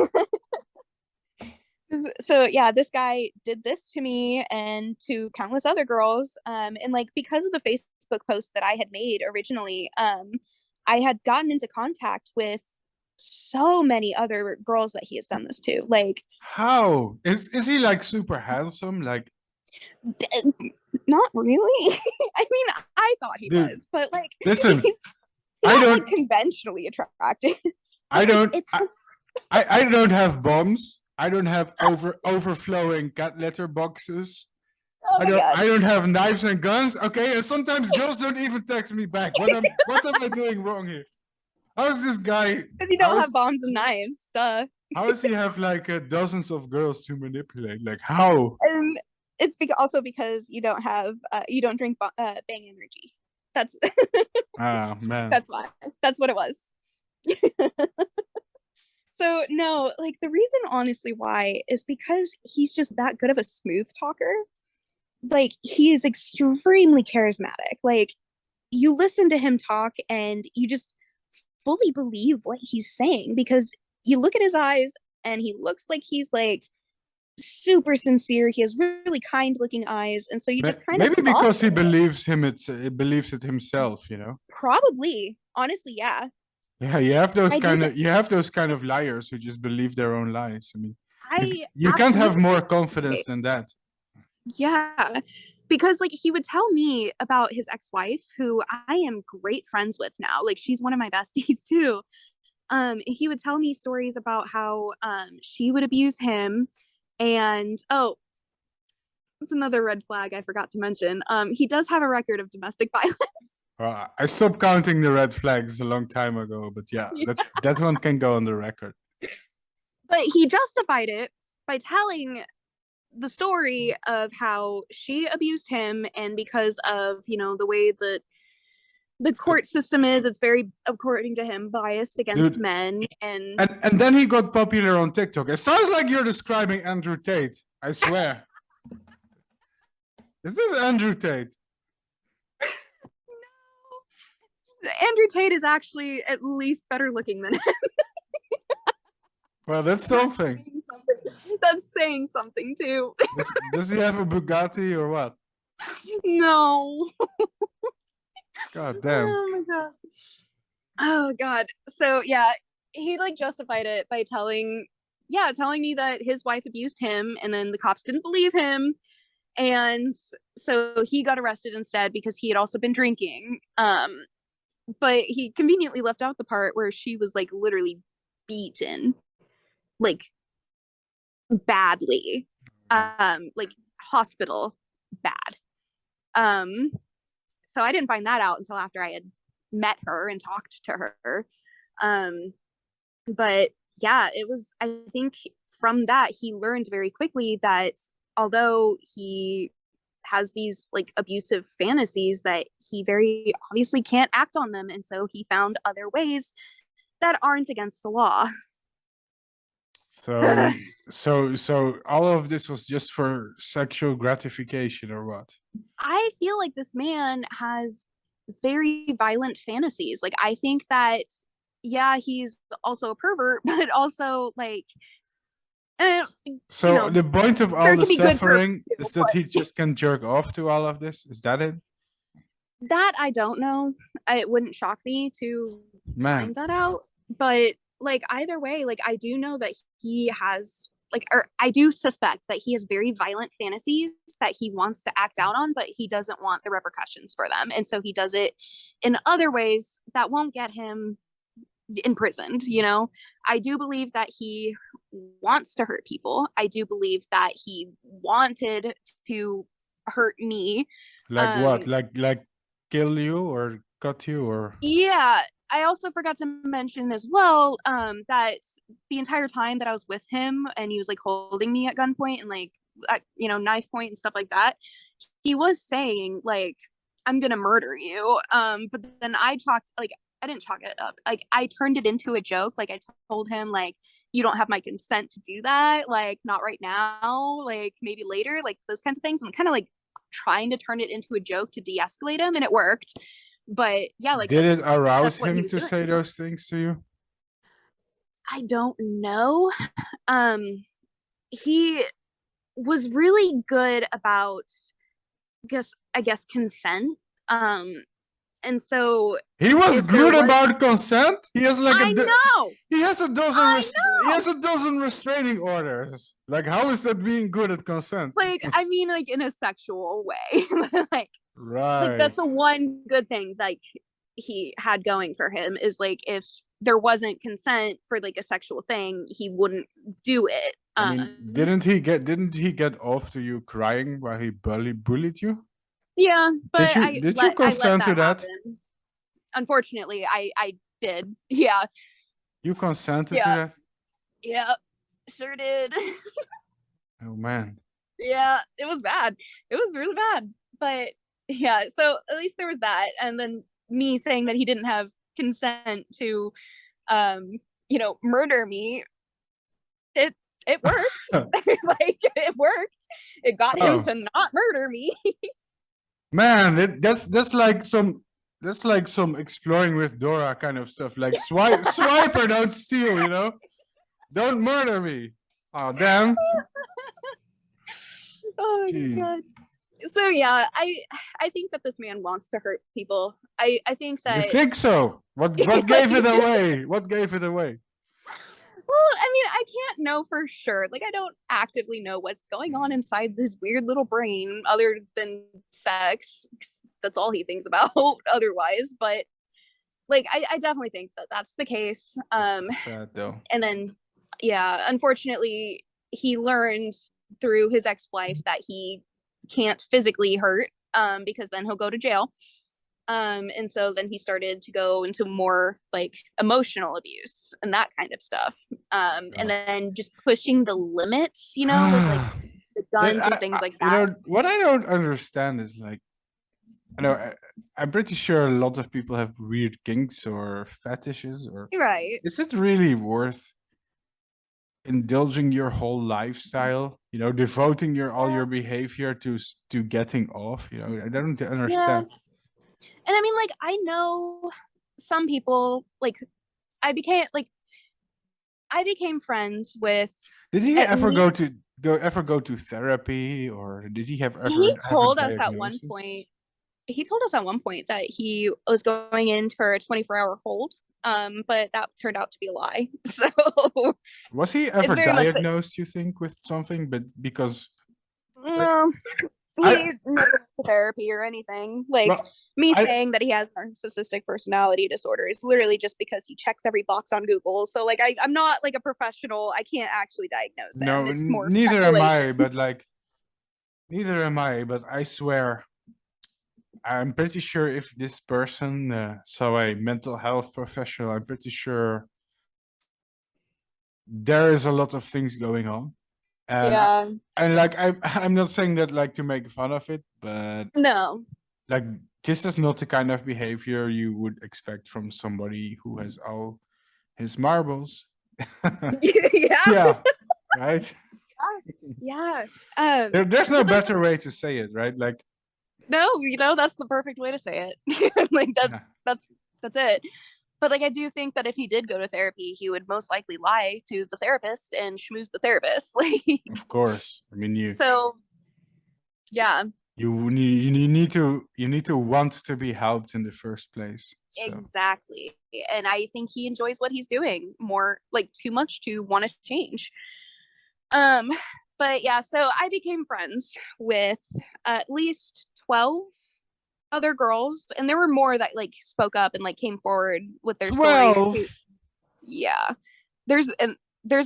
So yeah, this guy did this to me and to countless other girls. And because of the Facebook post that I had made originally, I had gotten into contact with so many other girls that he has done this to. How is he super handsome? Not really. I mean, I thought he was, but listen, I not don't. like conventionally attractive. I But, like, don't. it's I don't have bombs. I don't have overflowing cat litter boxes. oh my god, I don't have knives and guns. Okay, and sometimes girls don't even text me back. What am I doing wrong here? How is this guy? because you How don't have is bombs and knives, duh. how does he have like dozens of girls to manipulate? Like how? And it's also because you don't drink Bang Energy. That's Ah man. that's why. That's what it was. So no, like the reason honestly why is because he's just that good of a smooth talker. Like he is extremely charismatic. Like you listen to him talk and you just fully believe what he's saying because you look at his eyes and he looks like he's like super sincere. He has really kind looking eyes. And so you just kind of Maybe fall because he for it. believes it himself, you know. Probably. Honestly, yeah. Yeah, I do you have those kind of liars who just believe their own lies. I mean, I you can't have absolutely more confidence than that. yeah. Because like he would tell me about his ex-wife, who I am great friends with now. Like she's one of my besties too. He would tell me stories about how she would abuse him and oh, it's another red flag I forgot to mention. He does have a record of domestic violence. I stopped counting the red flags a long time ago, but yeah, Yeah. that one can go on the record. But he justified it by telling the story of how she abused him, and because of the way that the court system is, it's very, according to him, biased against Dude, men. And and then he got popular on TikTok. It sounds like you're describing Andrew Tate. I swear. This is Andrew Tate. Andrew Tate is actually at least better looking than him. Well, that's something. That's saying something too. Does he have a Bugatti or what? No. God damn. Oh my god. Oh god. So yeah, he like justified it by telling me that his wife abused him, and then the cops didn't believe him, and so he got arrested instead because he had also been drinking. But he conveniently left out the part where she was like literally beaten, like badly, like hospital bad. So I didn't find that out until after I had met her and talked to her. But yeah, it was, I think from that he learned very quickly that although he has these like abusive fantasies, that he very obviously can't act on them, and so he found other ways that aren't against the law. So all of this was just for sexual gratification or what? I feel like this man has very violent fantasies. Like I think that yeah, he's also a pervert, but also like So the point of all there the can be good suffering too, is that but he just can jerk off to all of this? Is that it? that I don't know. It wouldn't shock me to Man, find that out. But like either way, like I do know that he has like, or I do suspect that he has very violent fantasies that he wants to act out on, but he doesn't want the repercussions for them. And so he does it in other ways that won't get him imprisoned. I do believe that he wants to hurt people. I do believe that he wanted to hurt me. like what? Like kill you or cut you or? Yeah, I also forgot to mention as well that the entire time that I was with him and he was like holding me at gunpoint and like at, knife point and stuff like that, he was saying like, I'm gonna murder you. But then I didn't chalk it up. Like I turned it into a joke. Like I told him like, you don't have my consent to do that. Like not right now. Like maybe later. Like those kinds of things. I'm kind of like trying to turn it into a joke to de-escalate him, and it worked. But yeah, like Did it arouse that's what he him was to doing. say those things to you? I don't know. Um, he was really good about I guess consent. And so He was if there good was, about consent. He has like I know, he has a dozen I he know. has a dozen restraining orders. Like how is that being good at consent? Like I mean, like in a sexual way, like Right. that's the one good thing. Like he had going for him is like if there wasn't consent for like a sexual thing, he wouldn't do it. I mean, didn't he get off to you crying while he bullied you? Yeah, but Did you I let consent to that that? happen. Unfortunately, I did. Yeah. You consented to Yeah. that? Yeah. Sure did. Oh man. Yeah, it was bad. It was really bad. But yeah, so at least there was that. And then me saying that he didn't have consent to murder me, it worked. Like it worked. It got him Oh to not murder me. man, that's like some exploring with Dora kind of stuff. Like swipe or don't steal, you know? Don't murder me. Oh damn. Oh my Gee. god. So yeah, I think that this man wants to hurt people. I think You that think so? What gave it away? What gave it away? well, I mean, I can't know for sure. Like, I don't actively know what's going on inside this weird little brain other than sex. That's all he thinks about otherwise. But like, I definitely think that that's the case. Sad though. And then, yeah, unfortunately, he learned through his ex-wife that he can't physically hurt because then he'll go to jail. And so then he started to go into more like emotional abuse and that kind of stuff. And then just pushing the limits, with like the guns and things like that. You know, what I don't understand is like, I'm pretty sure a lot of people have weird kinks or fetishes, or Right. is it really worth indulging your whole lifestyle? You know, devoting all your behavior to getting off. You know, I don't understand. Yeah. And I mean, like, I know some people, like, I became friends with. Did he at ever least, go to therapy, or did he have ever he have a told us at one diagnosis? point that he was going in for a 24-hour hold, but that turned out to be a lie. So Was he it's ever very much diagnosed, you think, with something? But because like, no, he I never went to therapy or anything. Like, well, me I saying that he has narcissistic personality disorder is literally just because he checks every box on Google. So like, I'm not like a professional. I can't actually diagnose him. no, It's more neither am speculation. I. But like, neither am I. But I swear, I'm pretty sure if this person saw a mental health professional, I'm pretty sure there is a lot of things going on. And Yeah. and like I'm not saying that like to make fun of it, but No. like this is not the kind of behavior you would expect from somebody who has all his marbles. Yeah. Yeah, right. Yeah. There's So no then, better way to say it, right? Like, no, that's the perfect way to say it. Like yeah, that's it. But like, I do think that if he did go to therapy, he would most likely lie to the therapist and schmooze the therapist. Like, of course. I mean, so yeah, you need to want to be helped in the first place. So exactly. And I think he enjoys what he's doing more, like too much to want to change. Um, but yeah, so I became friends with at least 12 other girls, and there were more that like spoke up and like came forward with their stories too. 12. Yeah, there's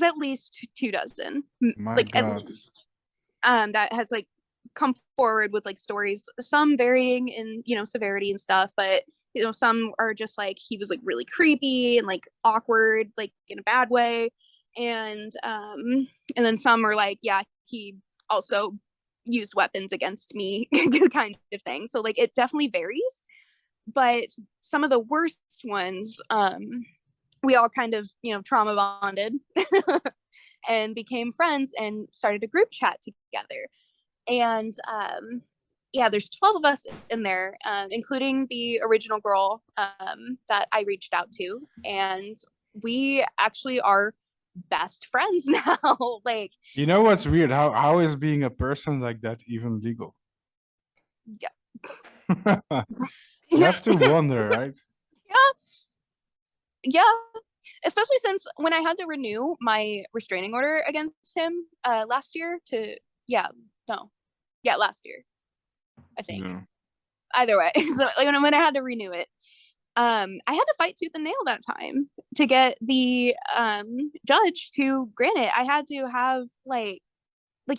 at least 2 dozen, My like at God. least, that has like come forward with like stories, some varying in severity and stuff, but some are just like he was like really creepy and like awkward, like in a bad way, and then some are like, yeah, he also used weapons against me, kind of thing. So like, it definitely varies, but some of the worst ones, we all kind of trauma bonded and became friends and started a group chat together. And yeah, there's 12 of us in there, including the original girl that I reached out to, and we actually are best friends now. Like, You know what's weird? How is being a person like that even legal? yeah. You have to wonder, right? Yeah, especially since when I had to renew my restraining order against him last year last year, I think. Yeah. Either way, so like, when I had to renew it, I had to fight tooth and nail that time to get the judge to grant it. I had to have like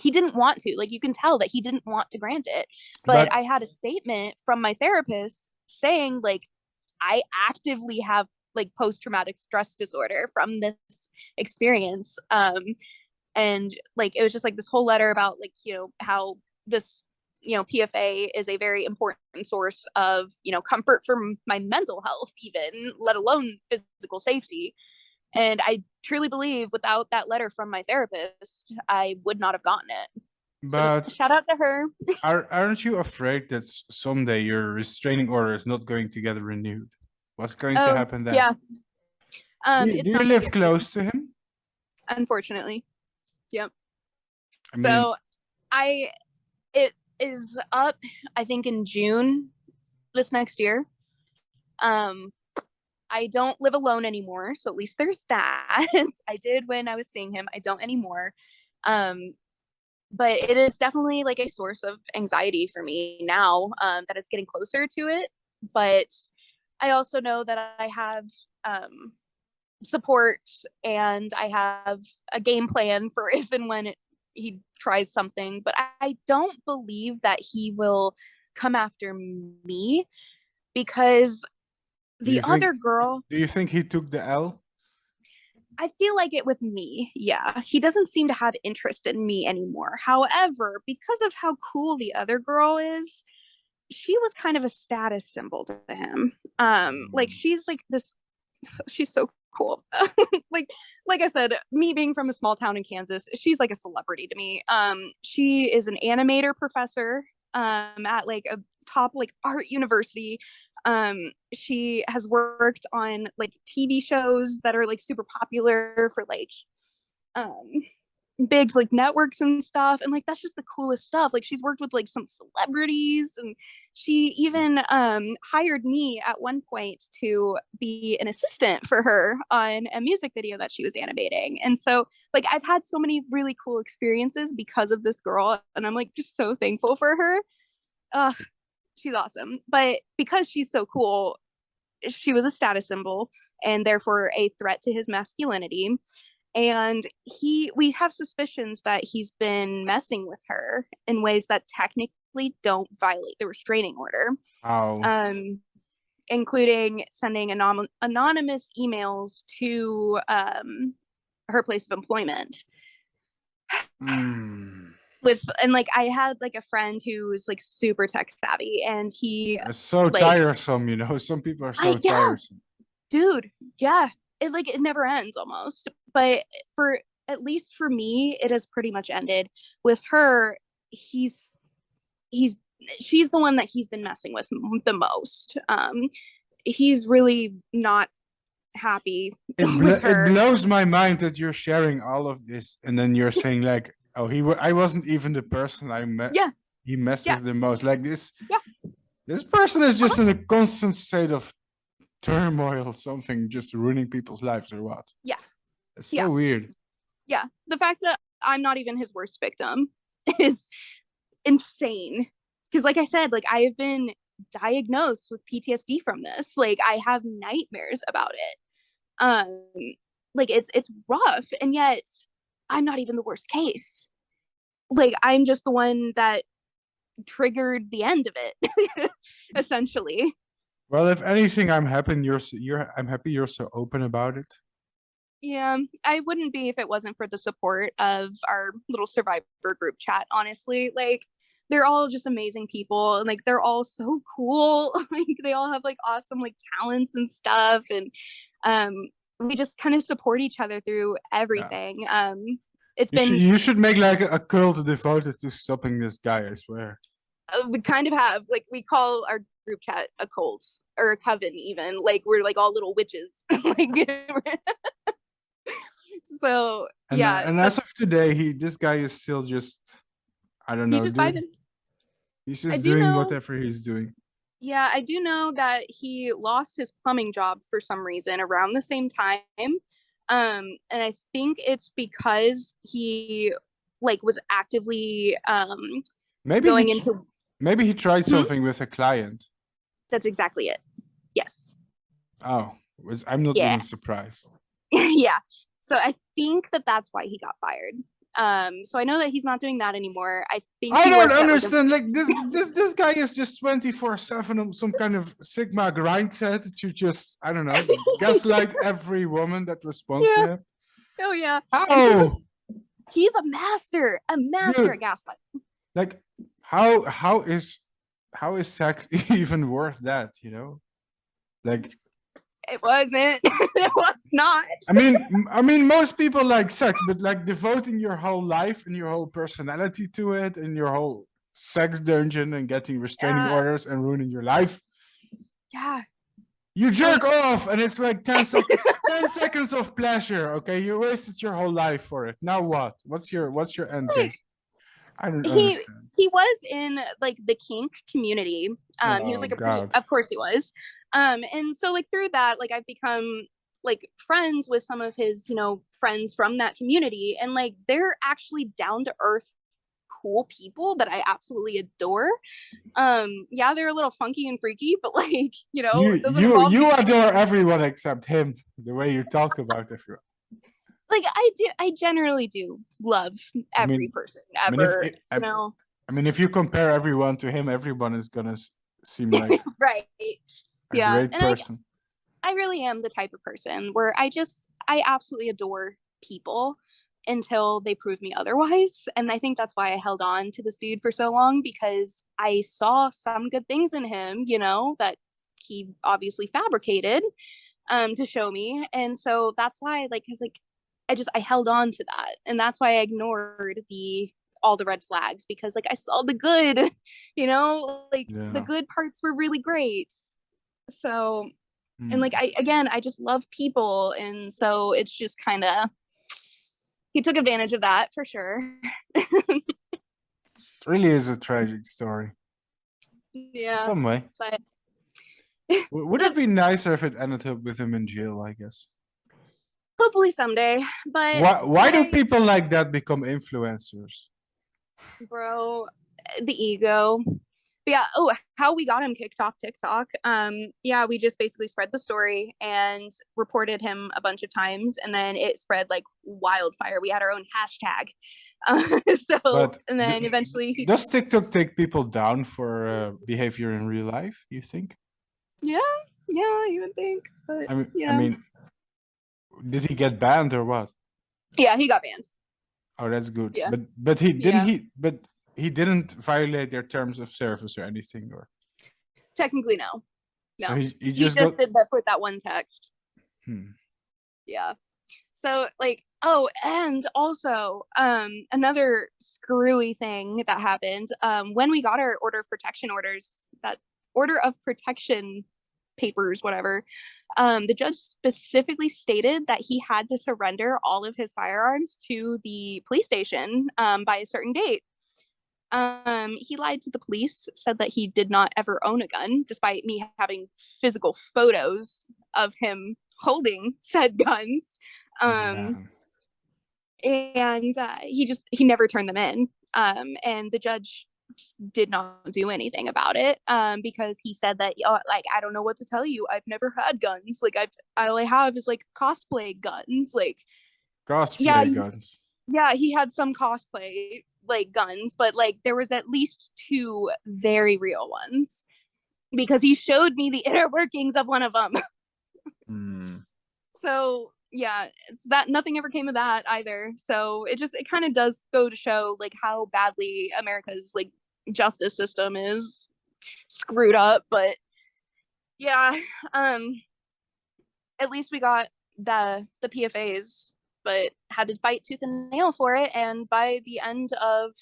he didn't want to, like you can tell that he didn't want to grant it, but But I had a statement from my therapist saying like I actively have like post-traumatic stress disorder from this experience, and like it was just like this whole letter about like how this PFA is a very important source of comfort for my mental health, even let alone physical safety. And I truly believe without that letter from my therapist, I would not have gotten it. So but shout out to her. aren't you afraid that someday your restraining order is not going to get renewed? What's going to Oh happen then? yeah. Do It's you not gonna live get close to him? unfortunately. Yep. I mean, So I it is up, I think in June this next year. Um I don't live alone anymore, so at least there's that. I did when I was seeing him. I don't anymore. Um but it is definitely like a source of anxiety for me now, that it's getting closer to it. But I also know that I have support, and I have a game plan for if and when he tries something. But I don't believe that he will come after me, because do you the think other girl, do you think he took the L? I feel like it with me. Yeah. He doesn't seem to have interest in me anymore. However, because of how cool the other girl is, she was kind of a status symbol to him. Like she's like this, she's so cool. like like I said, me being from a small town in Kansas, she's like a celebrity to me. She is an animator professor at like a top like art university. She has worked on like TV shows that are like super popular for like um big like networks and stuff, and like that's just the coolest stuff. Like she's worked with like some celebrities, and she even hired me at one point to be an assistant for her on a music video that she was animating. And so like I've had so many really cool experiences because of this girl, and I'm like just so thankful for her. She's awesome. But because she's so cool, she was a status symbol and therefore a threat to his masculinity. And we have suspicions that he's been messing with her in ways that technically don't violate the restraining order, Oh. including sending anonymous emails to her place of employment. And like I had like a friend who was like super tech savvy, and he It's so like tiresome, you know. Some people are so yeah, tiresome. dude, yeah, it never ends almost. But for at least for me, it has pretty much ended. With her, he's she's the one that he's been messing with the most. He's really not happy with It her. blows my mind that you're sharing all of this, and then you're saying like, "Oh, I wasn't even the person I met. Yeah, He messed yeah, with the most." Like this, yeah, this person is just uh-huh, in a constant state of turmoil, something just ruining people's lives or what? yeah, It's yeah, so weird. yeah. The fact that I'm not even his worst victim is insane. Because like I said, like I have been diagnosed with PTSD from this. Like I have nightmares about it. Um, like it's rough, and yet I'm not even the worst case. Like I'm just the one that triggered the end of it, essentially. Well, if anything, I'm happy I'm happy you're so open about it. Yeah, I wouldn't be if it wasn't for the support of our little survivor group chat, honestly. Like they're all just amazing people, and like they're all so cool. Like they all have like awesome like talents and stuff, and um we just kind of support each other through Yeah. everything. It's been You should make like a cult devoted to stopping this guy, I swear. we kind of have like we call our group chat a cult or a coven, even like we're like all little witches. Like so yeah, And as of today, this guy is still just, I don't he's know, just vibing. he's I just do doing know, whatever he's doing. yeah, I do know that he lost his plumbing job for some reason around the same time. And I think it's because he like was actively Maybe going into maybe he tried hmm? something with a client. That's exactly it. Yes. Oh, I'm not Yeah. even surprised. Yeah. So I think that that's why he got fired. So I know that he's not doing that anymore. I think I he don't works at like a understand. Like this guy is just 24/7 on some kind of Sigma grind set to just, I don't know, gaslight every woman that responds to yeah. him. Oh yeah. And How, he's a master at dude? gaslight. Like, how is sex even worth that? Like, It wasn't. It was not. I mean, most people like sex, but like devoting your whole life and your whole personality to it, and your whole sex dungeon, and getting restraining Yeah. orders and ruining your life. Yeah. You jerk Like, off, and it's like 10 seconds, 10 seconds of pleasure. Okay, you wasted your whole life for it. Now what? What's your end game? like I don't he understand. he was in like the kink community. He was Oh like a pretty, God. of course he was. And so like through that, like I've become like friends with some of his, friends from that community, and like they're actually down to earth cool people that I absolutely adore. Yeah, they're a little funky and freaky, but like, You it doesn't you involve you me. adore everyone except him. The way you talk about everyone. Like I generally do love I every mean, person I mean, if ever, I mean, if you compare everyone to him, everyone is gonna seem like right. a Yeah. great And person. I really am the type of person where I absolutely adore people until they prove me otherwise. And I think that's why I held on to this dude for so long, because I saw some good things in him, that he obviously fabricated to show me. And so that's why, like, cause like I held on to that. And that's why I ignored all the red flags, because like I saw the good, like the Yeah. good parts were really great. So, and like Hmm. I just love people, and so it's just kind of, he took advantage of that for sure. It really is a tragic story. Yeah, Some way. but Would have been nicer if it ended up with him in jail, I guess. hopefully someday. But Why do people like that become influencers? bro, the ego. But yeah, oh, how we got him kicked off TikTok. Yeah, we just basically spread the story and reported him a bunch of times, and then it spread like wildfire. We had our own hashtag. So, But and then eventually does TikTok take people down for behavior in real life, you think? yeah, you would think, but I mean, I yeah. mean, did he get banned or what? Yeah, he got banned. Oh, that's good. Yeah. But he didn't Yeah. he didn't violate their terms of service or anything, or Technically, no. so No. he He just got. just did that for that one text. Hmm. Yeah. So like, oh, and also another screwy thing that happened when we got our order of protection papers, whatever. The judge specifically stated that he had to surrender all of his firearms to the police station by a certain date. He lied to the police, said that he did not ever own a gun, despite me having physical photos of him holding said guns. Um, Man. and he never turned them in. And the judge did not do anything about it, because he said that, like, I don't know what to tell you. I've never had guns. Like, all I have is like cosplay guns. Like, yeah, Cosplay guns. yeah, he had some cosplay like guns, but like there was at least two very real ones, because he showed me the inner workings of one of them. Hmm. So yeah, it's that nothing ever came of that either. So it kind of does go to show like how badly America's like justice system is screwed up. But yeah, um, at least we got the PFAs, but had to fight tooth and nail for it. And by the end of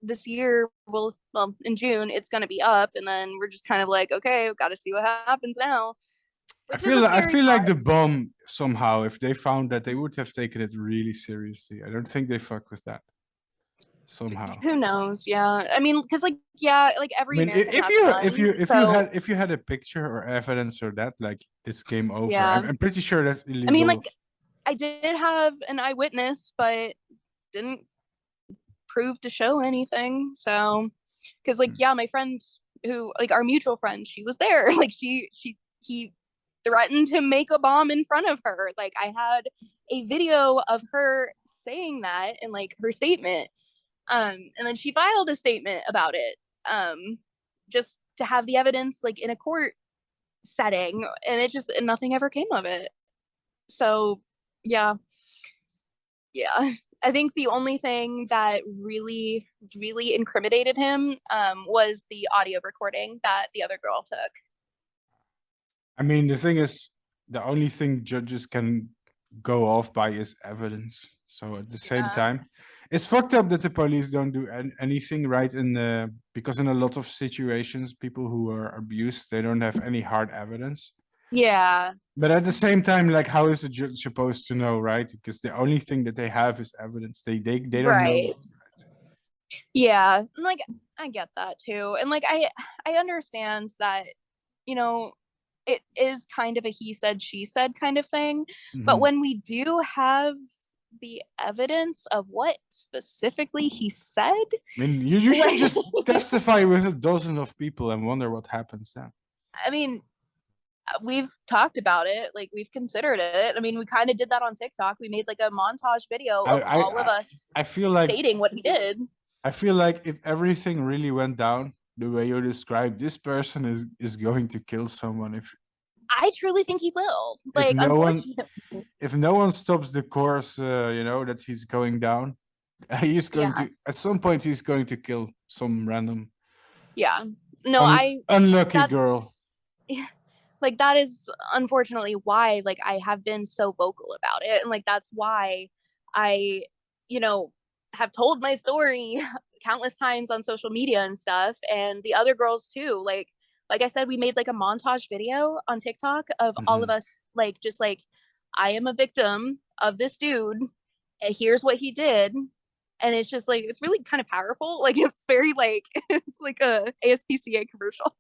this year, well, in June, it's going to be up, and then we're just kind of like, okay, we've got to see what happens now. Which is a I scary feel like thought. the bomb somehow, if they found that, they would have taken it really seriously. I don't think they fuck with that somehow. Who knows? Yeah, I mean, because like, yeah, like I every mean, American if has a you gun, so if you had a picture or evidence or that, like, this game over, yeah. I'm pretty sure that's I mean, illegal. like, I did have an eyewitness, but didn't prove to show anything. So, because like, Hmm. yeah, my friend, who like our mutual friend, she was there. Like he threatened to make a bomb in front of her. Like, I had a video of her saying that in like her statement. And then she filed a statement about it, just to have the evidence like in a court setting, and nothing ever came of it. So yeah, yeah. I think the only thing that really, really incriminated him was the audio recording that the other girl took. I mean, the thing is, the only thing judges can go off by is evidence. So at the same time, it's fucked up that the police don't do anything right because in a lot of situations, people who are abused, they don't have any hard evidence. Yeah. But at the same time, like, how is a judge supposed to know, right? Because the only thing that they have is evidence. They don't Right. know. Yeah. Like, I get that too. And like, I understand that, you know, it is kind of a he said, she said kind of thing. But when we do have the evidence of what specifically he said, I mean, you should just testify with a dozen of people and wonder what happens then. I mean, we've talked about it, like we've considered it. I mean, we kind of did that on TikTok. We made like a montage video of all of us I feel like stating what he did. I feel like if everything really went down the way you described, this person is going to kill someone. If I truly think he will. Like, if no one stops the course, you know, that he's going down, he's going to at some point he's going to kill some random. Yeah. No, unlucky girl. Like, that is unfortunately why like I have been so vocal about it, and like that's why I, you know, have told my story countless times on social media and stuff, and the other girls too. Like I said, we made like a montage video on TikTok of all of us, like, just like, I am a victim of this dude, and here's what he did. And it's just like, it's really kind of powerful. Like, it's very like, it's like a ASPCA commercial.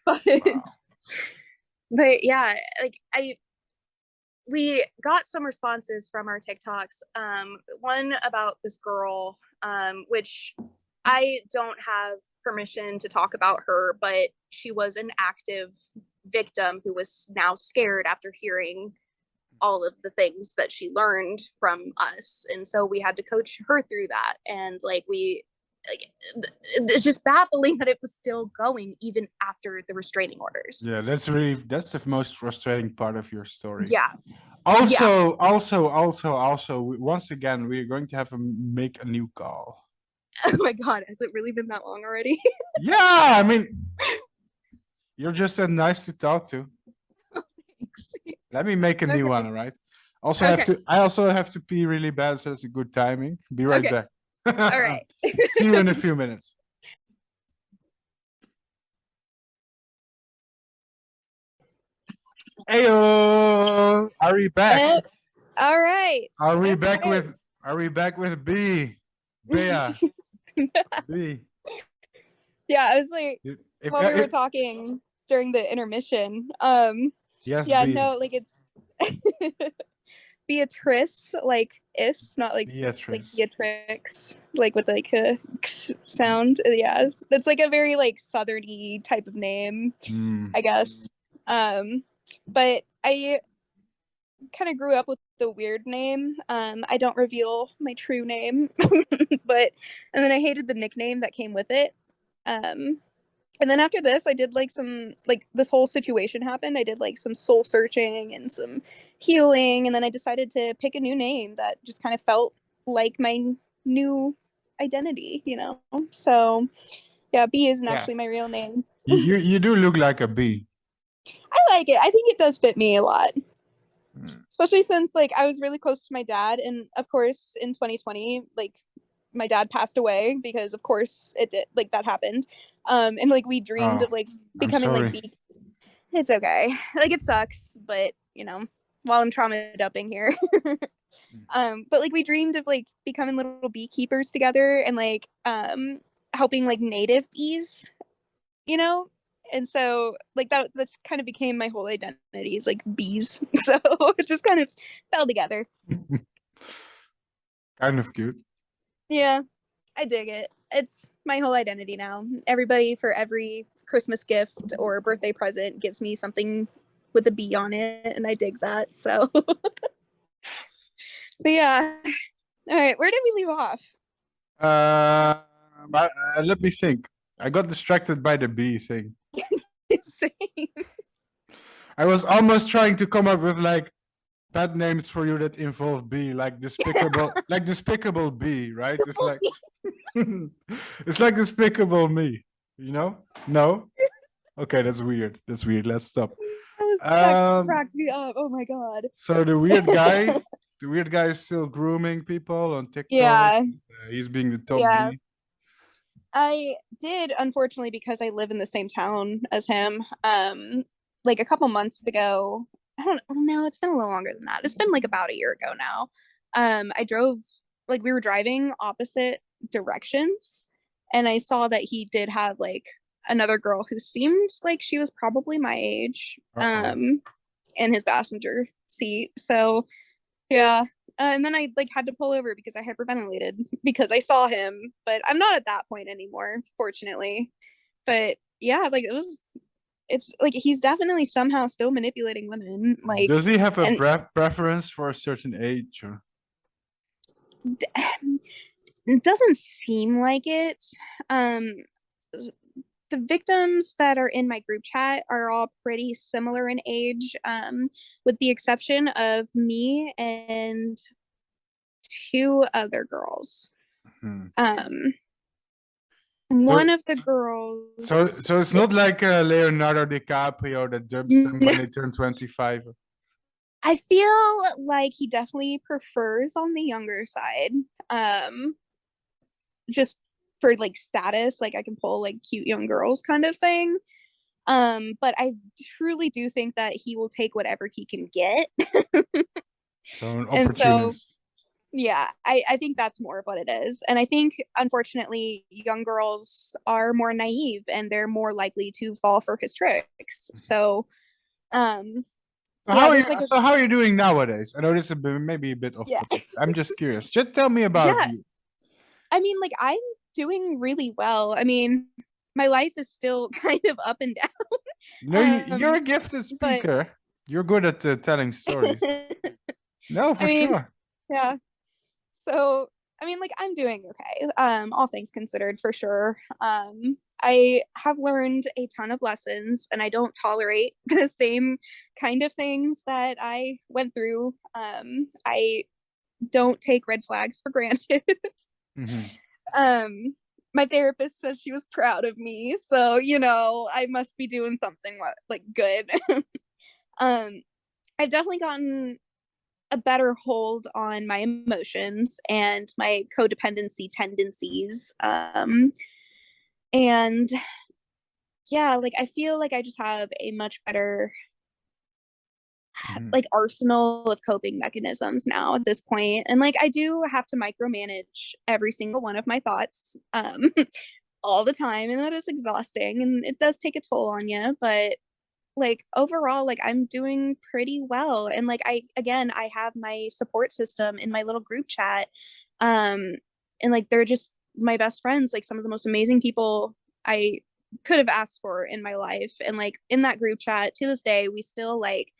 but Wow. But yeah, like we got some responses from our TikToks. One about this girl, which I don't have permission to talk about her, but she was an active victim who was now scared after hearing all of the things that she learned from us. And so we had to coach her through that. And like, it's just baffling that it was still going even after the restraining orders. Yeah, that's the most frustrating part of your story. Yeah. Also, once again, we're going to have to make a new call. Oh my God, has it really been that long already? Yeah, I mean, you're just that nice to talk to. Thanks. Let me make a new one, all right? I also have to pee really bad, so it's a good timing. Be right back. All right. See you in a few minutes. Heyo! Are we back? All right. Are we back with Bea? Bea. Bea. Yeah, I was like, while we were talking during the intermission, yes, yeah, Bea. no, like, it's Beatrice, like not like Beatrice. like Beatrix, like with like a x sound. Yeah, that's like a very like southerny type of name, I guess. But I kind of grew up with the weird name. I don't reveal my true name, but and then I hated the nickname that came with it. And then after this, I did like some, like, this whole situation happened. I did like some soul searching and some healing, and then I decided to pick a new name that just kind of felt like my new identity, you know? So yeah, Bea isn't actually my real name. You do look like a bee. I like it. I think it does fit me a lot. Especially since like I was really close to my dad, and of course in 2020, like, my dad passed away because of course it did, like, that happened. And like we dreamed of like becoming like bee. It's okay. Like, it sucks, but you know, while I'm trauma dumping here. But like we dreamed of like becoming little beekeepers together and like helping like native bees, you know? And so like that's kind of became my whole identity, is like bees. So it just kind of fell together. Kind of cute. Yeah, I dig it. It's my whole identity now. Everybody, for every Christmas gift or birthday present, gives me something with a B on it, and I dig that. So, but yeah. All right, where did we leave off? Let me think. I got distracted by the bee thing. Same. I was almost trying to come up with like bad names for you that involve bee, like despicable, like despicable bee, right? It's like it's like Despicable Me, you know? No? Okay, that's weird. That's weird. Let's stop. That cracked me up. Oh my god. So the weird guy is still grooming people on TikTok. Yeah. He's being the top Yeah. bee. I did, unfortunately, because I live in the same town as him. Like a couple months ago, I don't know, it's been a little longer than that. It's been like about a year ago now. I drove, like we were driving opposite directions, and I saw that he did have like another girl who seemed like she was probably my age, in his passenger seat. So yeah. And then I like had to pull over because I hyperventilated because I saw him, but I'm not at that point anymore, fortunately. But yeah, like it's like he's definitely somehow still manipulating women. Like, Does he have a and preference for a certain age? Or? it doesn't seem like it. Um, the victims that are in my group chat are all pretty similar in age, with the exception of me and two other girls. One of the girls. So it's not like Leonardo DiCaprio that jumps them when they turn 25. I feel like he definitely prefers on the younger side. Just for like status, like I can pull like cute young girls kind of thing. But I truly do think that he will take whatever he can get. So an And opportunist. so yeah, I think that's more of what it is. And I think unfortunately young girls are more naive and they're more likely to fall for his tricks. So So how are you doing nowadays? I know this is maybe a bit off topic. I'm just curious. Just tell me about you. I mean, like I'm doing really well. I mean, my life is still kind of up and down. No, you're a gifted speaker. You're good at telling stories. No, for sure. Yeah. So, I mean, like I'm doing okay. All things considered, for sure. I have learned a ton of lessons, and I don't tolerate the same kind of things that I went through. I don't take red flags for granted. My therapist says she was proud of me, so you know I must be doing something like good. I've definitely gotten a better hold on my emotions and my codependency tendencies. And yeah, like I feel like I just have a much better like arsenal of coping mechanisms now at this point. And like I do have to micromanage every single one of my thoughts all the time, and that is exhausting and it does take a toll on you, but like overall like I'm doing pretty well. And like I have my support system in my little group chat, and like they're just my best friends, like some of the most amazing people I could have asked for in my life. And like in that group chat to this day we still like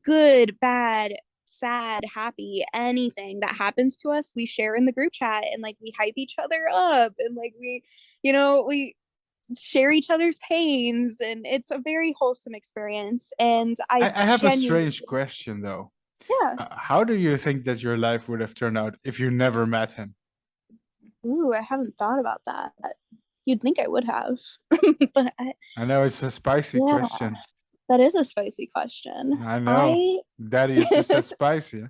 good, bad, sad, happy, anything that happens to us we share in the group chat, and like we hype each other up, and like we share each other's pains, and it's a very wholesome experience. And I have a strange question though. Yeah. How do you think that your life would have turned out if you never met him? Ooh, I haven't thought about that. You'd think I would have. But I know it's a spicy question. That is a spicy question. I know. Daddy is just that spicy.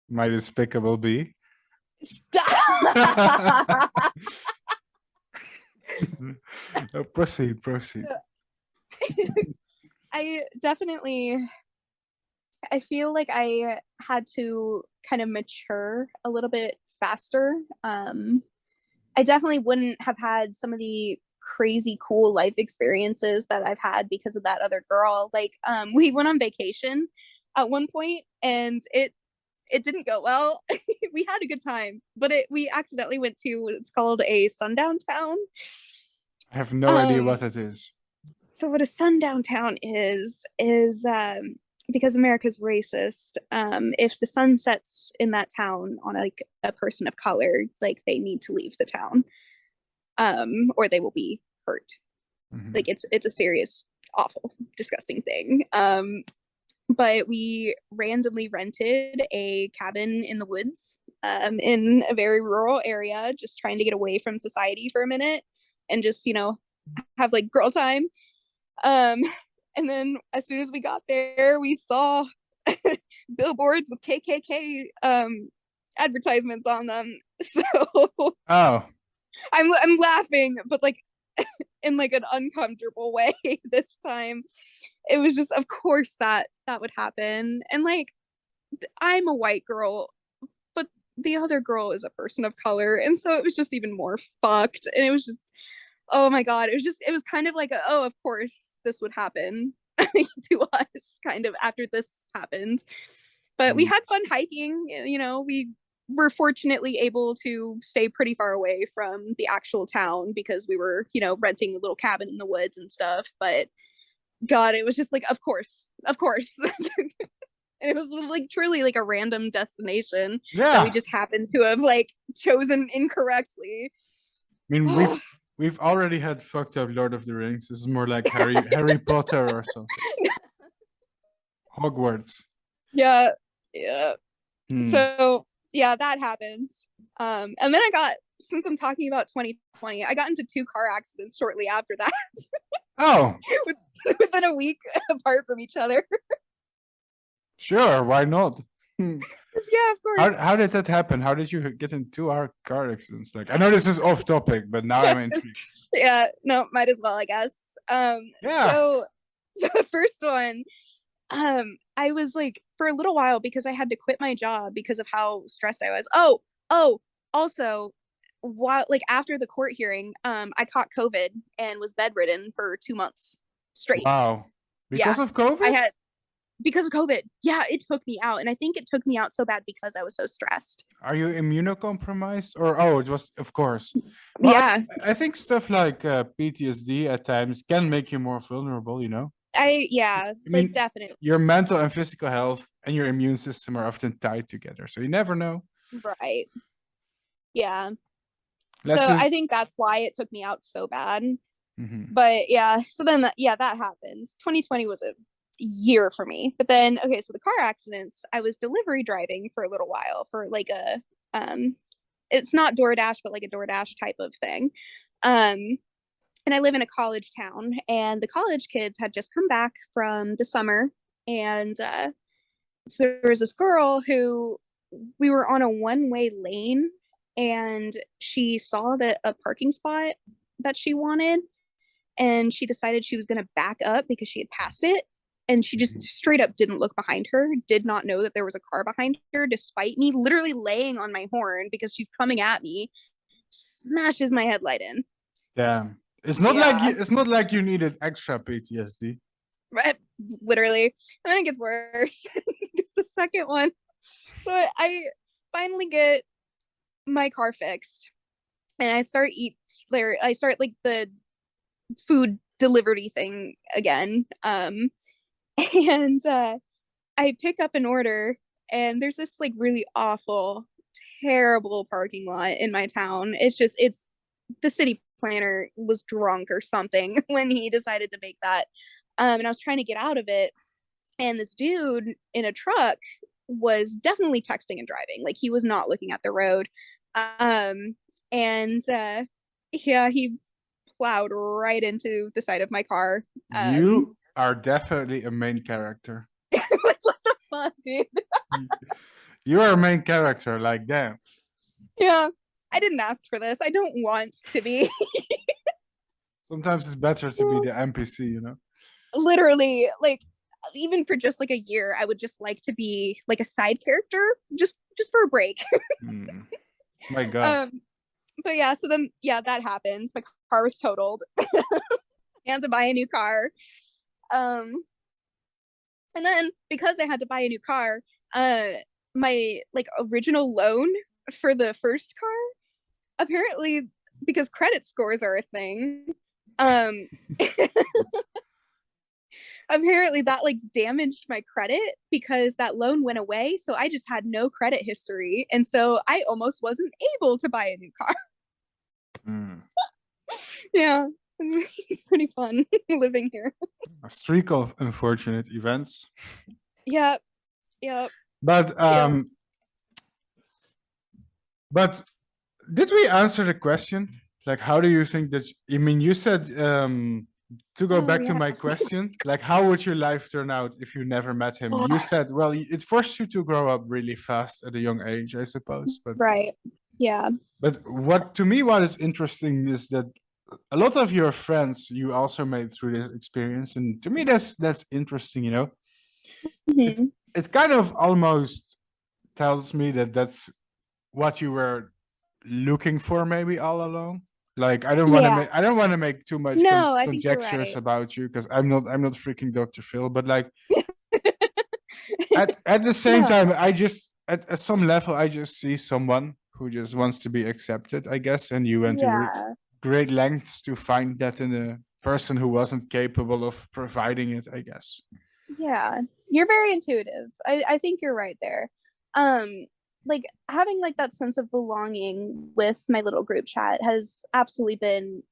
My despicable bee. Stop. Proceed. I feel like I had to kind of mature a little bit faster. I definitely wouldn't have had some of the crazy cool life experiences that I've had because of that other girl. Like we went on vacation at one point and it didn't go well. We had a good time, but we accidentally went to, it's called a sundown town. I have no idea what it is. So what a sundown town is because America's racist, if the sun sets in that town on like a person of color, like they need to leave the town, or they will be hurt. Mhm. Like it's a serious, awful, disgusting thing. But we randomly rented a cabin in the woods, in a very rural area, just trying to get away from society for a minute and just, have like girl time. Um, and then as soon as we got there, we saw billboards with KKK advertisements on them. So Oh, I'm laughing, but like in like an uncomfortable way this time. It was just, of course, that would happen. And like, I'm a white girl, but the other girl is a person of color, and so it was just even more fucked. And it was just, oh my god, it was kind of like oh, of course this would happen to us kind of after this happened. But we mm, had fun hiking. We were fortunately able to stay pretty far away from the actual town because we were, renting a little cabin in the woods and stuff. But god, it was just like, of course. And it was like truly like a random destination that we yeah. just happened to have like chosen incorrectly. I mean, we've Oh, we've already had fucked up Lord of the Rings. This is more like Harry Potter or something. Hogwarts. yeah, yeah. Hmm. So yeah, that happened. And then since I'm talking about 2020, I got into two car accidents shortly after that, Oh, within a week apart from each other. sure. Why not? Hmm. Yeah, of course. How did that happen? How did you get in 2 hour car accidents? Like, I know this is off topic, but now I'm intrigued. Yeah, no, might as well, I guess. Yeah. So the first one, I was like, for a little while, because I had to quit my job because of how stressed I was. Oh, also, while like after the court hearing, I caught COVID and was bedridden for 2 months straight. Wow. Yeah, Because of I COVID? had because of COVID. Yeah, it took me out, and I think it took me out so bad because I was so stressed. Are you immunocompromised? Or, oh, it was, of course. Well, Yeah, I think stuff like PTSD at times can make you more vulnerable, yeah, I like mean, definitely. your mental and physical health and your immune system are often tied together. So you never know. Right. Yeah. Let's So just. I think that's why it took me out so bad. Mhm. But yeah, so then that happened. 2020 was a year for me. But then okay, so the car accidents, I was delivery driving for a little while for like a it's not DoorDash, but like a DoorDash type of thing. Um and I live in a college town, and the college kids had just come back from the summer, and so there was this girl who, we were on a one-way lane, and she saw that a parking spot that she wanted, and she decided she was going to back up because she had passed it, and she just Mhm. straight up didn't look behind her, did not know that there was a car behind her, despite me literally laying on my horn because she's coming at me, smashes my headlight in. Damn. Yeah, It's not like you needed extra PTSD. right, literally. I think it's worse. It's the second one. So I finally get my car fixed, and I start like the food delivery thing again. And I pick up an order, and there's this like really awful, terrible parking lot in my town. It's the city planner was drunk or something when he decided to make that. And I was trying to get out of it, and this dude in a truck was definitely texting and driving. Like he was not looking at the road. And yeah, he plowed right into the side of my car. Um, You are definitely a main character. like what the fuck, dude? You are a main character, like damn. Yeah, I didn't ask for this. I don't want to be. Sometimes it's better to be the NPC. Literally, like even for just like a year, I would just like to be like a side character, just for a break. Hmm. My God. um, but yeah, so then yeah, that happened. My car was totaled. I had to buy a new car. Um, and then because I had to buy a new car, uh, my like original loan for the first car, apparently because credit scores are a thing, um, Apparently that like damaged my credit because that loan went away. So I just had no credit history. And so I almost wasn't able to buy a new car. Mm. Yeah. It's pretty fun living here. A streak of unfortunate events. Yep. Yep. But Yeah. but did we answer the question? Like, how do you think that? I mean, you said to go Oh, back to yeah. my question, like, how would your life turn out if you never met him? You said, well, it forced you to grow up really fast at a young age, I suppose. But Right. Yeah. but what to me, what is interesting is that a lot of your friends you also made through this experience, and to me, that's interesting. You know, it Mhm. it kind of almost tells me that that's what you were looking for maybe all along. Like I don't want to Yeah. make too much No, I think you're conjectures right. about you because I'm not freaking Dr. Phil, but like at the same No. time I just at some level I just see someone who just wants to be accepted, I guess, and you went to Yeah. great lengths to find that in a person who wasn't capable of providing it, I guess. Yeah. You're very intuitive. I think you're right there. Like having like that sense of belonging with my little group chat has absolutely been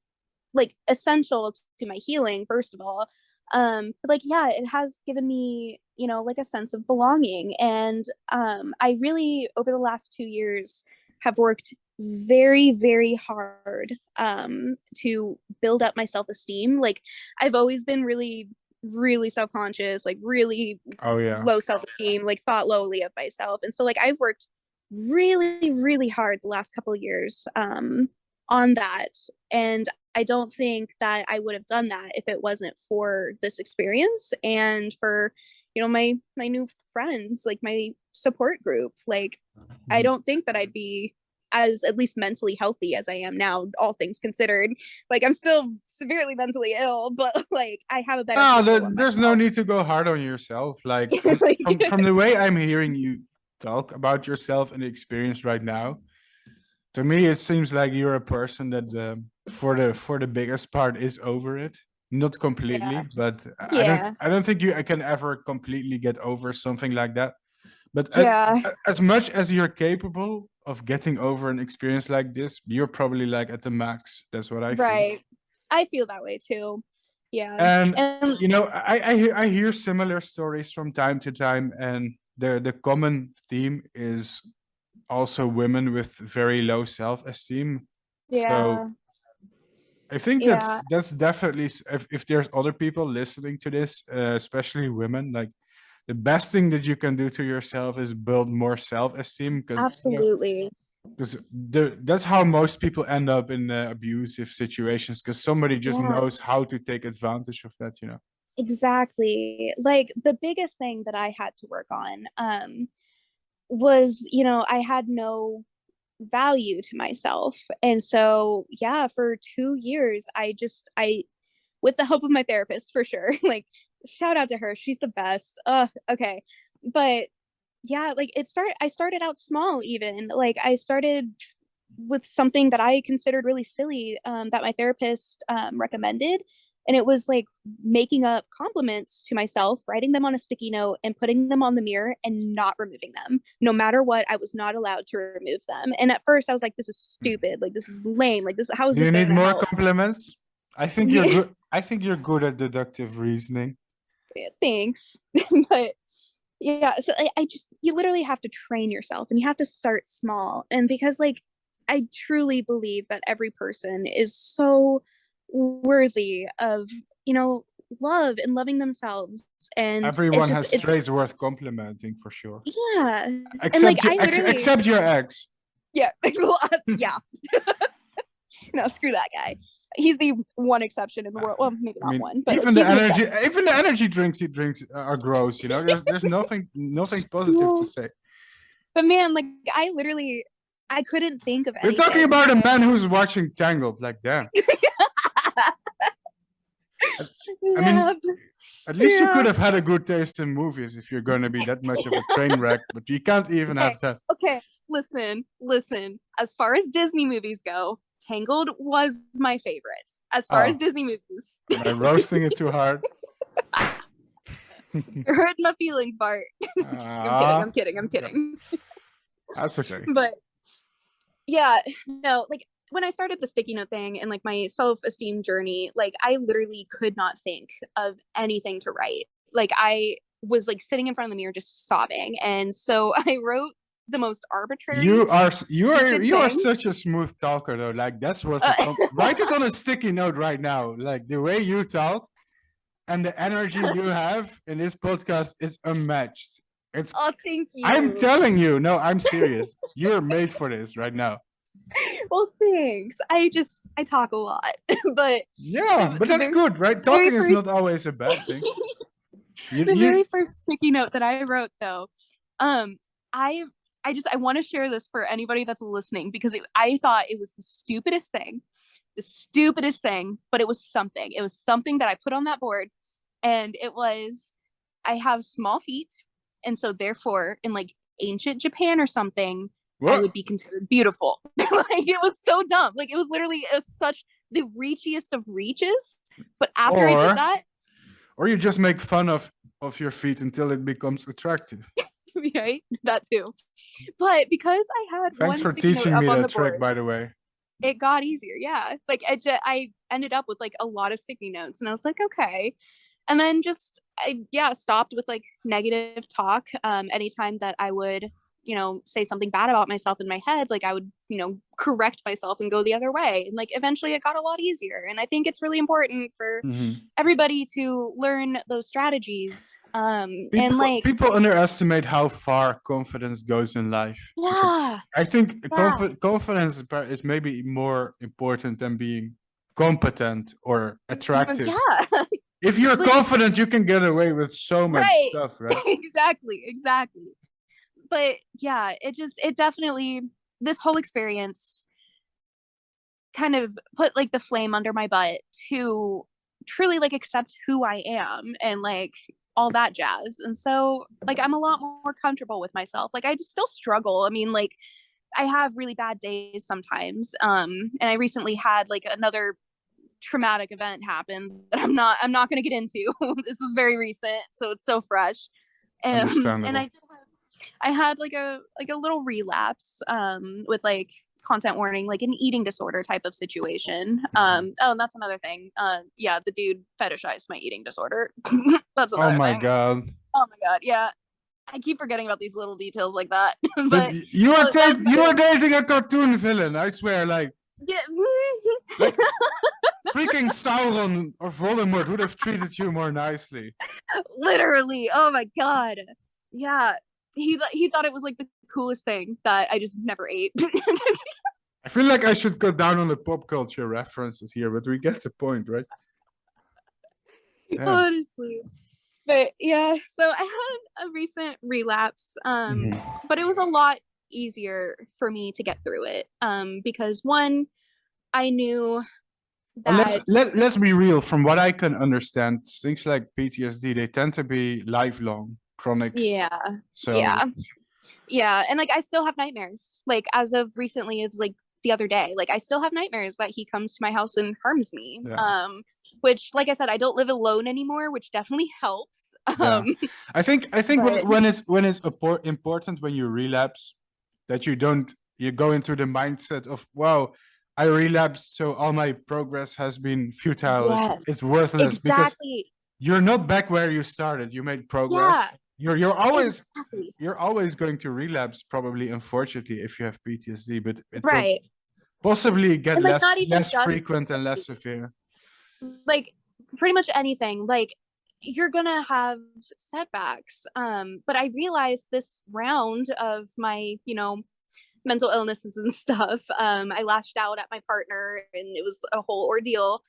like essential to my healing, first of all. But like yeah, it has given me, you know, like a sense of belonging. And I really over the last 2 years have worked very, very hard to build up my self-esteem. Like I've always been really, really self-conscious, like really Oh yeah. low self-esteem, like thought lowly of myself. And so like I've worked really, really hard the last couple of years on that. And I don't think that I would have done that if it wasn't for this experience and for, you know, my new friends, like my support group. Like I don't think that I'd be as at least mentally healthy as I am now, all things considered. Like I'm still severely mentally ill, but like I have a better No, handle on there's no myself. need to go hard on yourself. Like Like, from the way I'm hearing you talk about yourself and the experience right now, to me it seems like you're a person that for the biggest part is over it. Not yeah. completely, but Yeah. I don't think I can ever completely get over something like that. But Yeah. as much as you're capable of getting over an experience like this, you're probably like at the max. That's what I think. Right. I feel that way too. Yeah. And And you know, I hear similar stories from time to time, and the common theme is also women with very low self-esteem. So yeah. I think Yeah. that's definitely if there's other people listening to this, especially women, like the best thing that you can do to yourself is build more self-esteem because Absolutely. that's how most people end up in abusive situations because somebody just Yeah. knows how to take advantage of that, you know. Exactly. Like the biggest thing that I had to work on was, you know, I had no value to myself. And so, yeah, for 2 years I with the help of my therapist for sure. Like shout out to her. She's the best. Okay. But yeah, like I started out small even. Like I started with something that I considered really silly that my therapist recommended. And it was like making up compliments to myself, writing them on a sticky note and putting them on the mirror and not removing them. No matter what, I was not allowed to remove them. And at first I was like, this is stupid. Like, this is lame. Like, how is Do this you need going to more help? compliments? I think you're good. I think you're good at deductive reasoning. Thanks. But yeah, so I just, you literally have to train yourself and you have to start small. And because, like, I truly believe that every person is so worthy of, you know, love and loving themselves. And it's Everyone just, has it's, traits worth complimenting for sure. yeah. And like, I literally, Except your ex. yeah, yeah, no, screw that guy. He's the one exception in the world. Well, maybe I not mean, one, but he's an exception. even the energy drinks he drinks are gross. You know, there's nothing positive to Yeah. say. But man, like, I literally, I couldn't think of We're talking anything. about a man who's watching Tangled. Like, damn. I Yeah, mean, at least you could yeah. have had a good taste in movies if you're going to be that much of a train wreck. But you can't even Okay, have that. okay. Listen. As far as Disney movies go, Tangled was my favorite. As far as Oh, Disney movies. am I roasting it too hard? You're hurting my feelings, Bart. I'm kidding. That's okay. But yeah, no, like when I started the sticky note thing and like my self-esteem journey, like I literally could not think of anything to write. Like I was like sitting in front of the mirror just sobbing. And so I wrote the most arbitrary. You are such a smooth talker though. Like that's what write it on a sticky note right now. Like the way you talk and the energy you have in this podcast is unmatched. It's thank you. I'm telling you, no, I'm serious. You're made for this right now. Well, thanks. I talk a lot, but yeah, but that's good, right? Talking is not always a bad thing. The very first sticky note that I wrote, though, I want to share this for anybody that's listening because I thought it was the stupidest thing, but it was something. It was something that I put on that board, and it was, I have small feet, and so therefore, in like ancient Japan or something, I would be considered beautiful. Like it was so dumb. Like it was literally such the reachiest of reaches. But after I did that, or you just make fun of your feet until it becomes attractive. Right, that too. But because I had thanks for teaching me that trick, by the way. It got easier, yeah. Like I ended up with like a lot of sticky notes, and I was like, okay. And then I stopped with like negative talk. Anytime that I would, say something bad about myself in my head, like I would, correct myself and go the other way. And like eventually it got a lot easier. And I think it's really important for everybody to learn those strategies. People underestimate how far confidence goes in life. Yeah. I think confidence is maybe more important than being competent or attractive. Yeah. If you're confident, you can get away with so much stuff, right? Exactly. But yeah, it definitely, this whole experience kind of put like the flame under my butt to truly like accept who I am and like all that jazz. And so like I'm a lot more comfortable with myself. Like I just still struggle. I mean, like I have really bad days sometimes. And I recently had like another traumatic event happen that I'm not going to get into. This is very recent, so it's so fresh. And I had like a little relapse with like content warning, like an eating disorder type of situation. And that's another thing. The dude fetishized my eating disorder. That's another thing. Oh my god, yeah. I keep forgetting about these little details like that. but you are dating a cartoon villain, I swear, like freaking Sauron or Voldemort would have treated you more nicely. Literally. Oh my god. Yeah. He thought it was like the coolest thing that I just never ate. I feel like I should cut down on the pop culture references here, but we get the point, right? Yeah. Honestly. But yeah, so I had a recent relapse, but it was a lot easier for me to get through it because one, I knew that let's be real. From what I can understand, things like PTSD, they tend to be lifelong, chronic. Yeah. And like I still have nightmares. Like as of recently, it's like the other day, like I still have nightmares that he comes to my house and harms me. Which, like I said, I don't live alone anymore, which definitely helps. I think when it's important when you relapse, that you go into the mindset of, wow, I relapsed, so all my progress has been futile. Yes, it's worthless because you're not back where you started. You made progress. You're always going to relapse, probably, unfortunately, if you have PTSD, but it will possibly get less frequent and less severe. Like pretty much anything, like you're gonna have setbacks. But I realized this round of my, mental illnesses and stuff, I lashed out at my partner and it was a whole ordeal.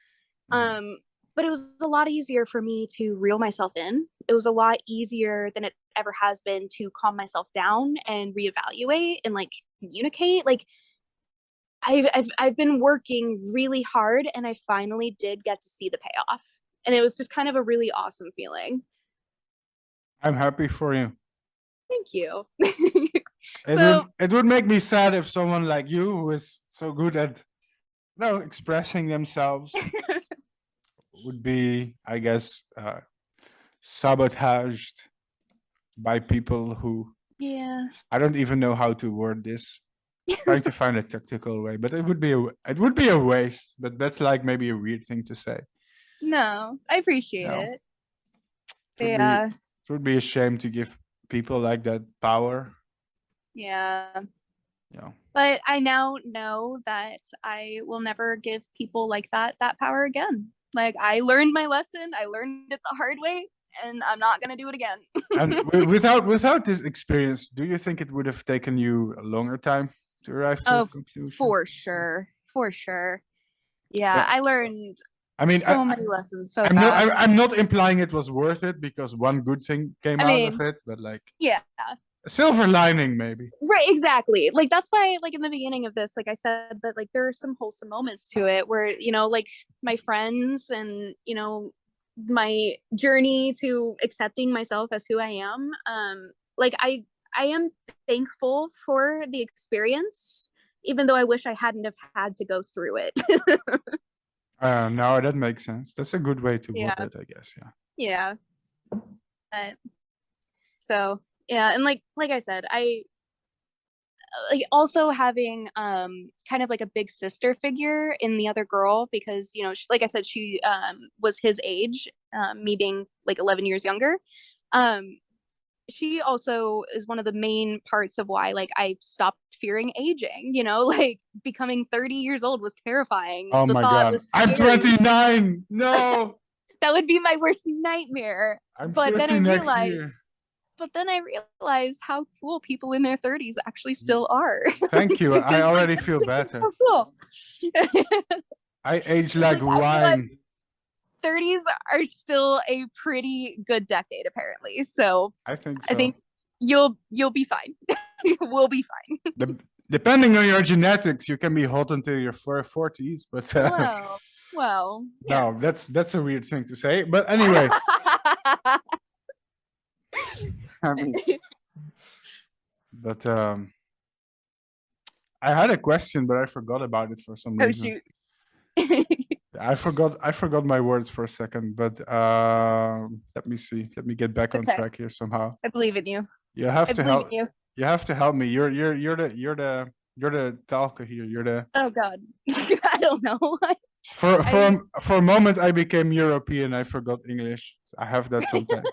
But it was a lot easier for me to reel myself in. It was a lot easier than it ever has been to calm myself down and reevaluate and like communicate. Like I've been working really hard and I finally did get to see the payoff. And it was just kind of a really awesome feeling. I'm happy for you. Thank you. It would make me sad if someone like you, who is so good at expressing themselves, would be, I guess, sabotaged by people who, Yeah. I don't even know how to word this. Trying to find a tactical way, but it would be a waste. But that's like maybe a weird thing to say. No, I appreciate No. it. It would Yeah. it would be a shame to give people like that power. Yeah. You know. But I now know that I will never give people like that power again. Like, I learned my lesson. I learned it the hard way, and I'm not gonna do it again. And without this experience, do you think it would have taken you a longer time to arrive to Oh, a conclusion? for sure. For sure. Yeah, I learned I mean, so many lessons so I'm not. fast. I'm not implying it was worth it because one good thing came I out mean, of it, but like yeah. a silver lining, maybe. Right, exactly. Like, that's why, like, in the beginning of this, like I said, that like there are some wholesome moments to it where, you know, like my friends and, you know, my journey to accepting myself as who I am. Like I am thankful for the experience, even though I wish I hadn't have had to go through it. No, that makes sense. That's a good way to word Yeah. it, I guess. Yeah. Yeah. So yeah, and like I said, I like also having kind of like a big sister figure in the other girl, because, you know, she, like I said, she was his age, me being like 11 years younger. She also is one of the main parts of why like I stopped fearing aging, you know, like becoming 30 years old was terrifying. Oh The my thought God, was I'm scary. 29. No, That would be my worst nightmare. I'm But 30 then I next year. realized how cool people in their 30s actually still are. Thank you. Because, I already like, feel it's better. so cool. I age like I wine. realized 30s are still a pretty good decade, apparently. So I think I so. think you'll be fine. We'll be fine. Depending on your genetics, you can be hot until your 40s, but Well, yeah. no, that's a weird thing to say. But anyway, I mean, but I had a question, but I forgot about it for some Oh reason. shoot. I forgot my words for a second, but let me see. Let me get back on Okay. track here somehow. I believe in you. You have I to believe help. in you. You have to help me. You're the talker here. You're the Oh God. I don't know. for a moment I became European. I forgot English. I have that sometimes.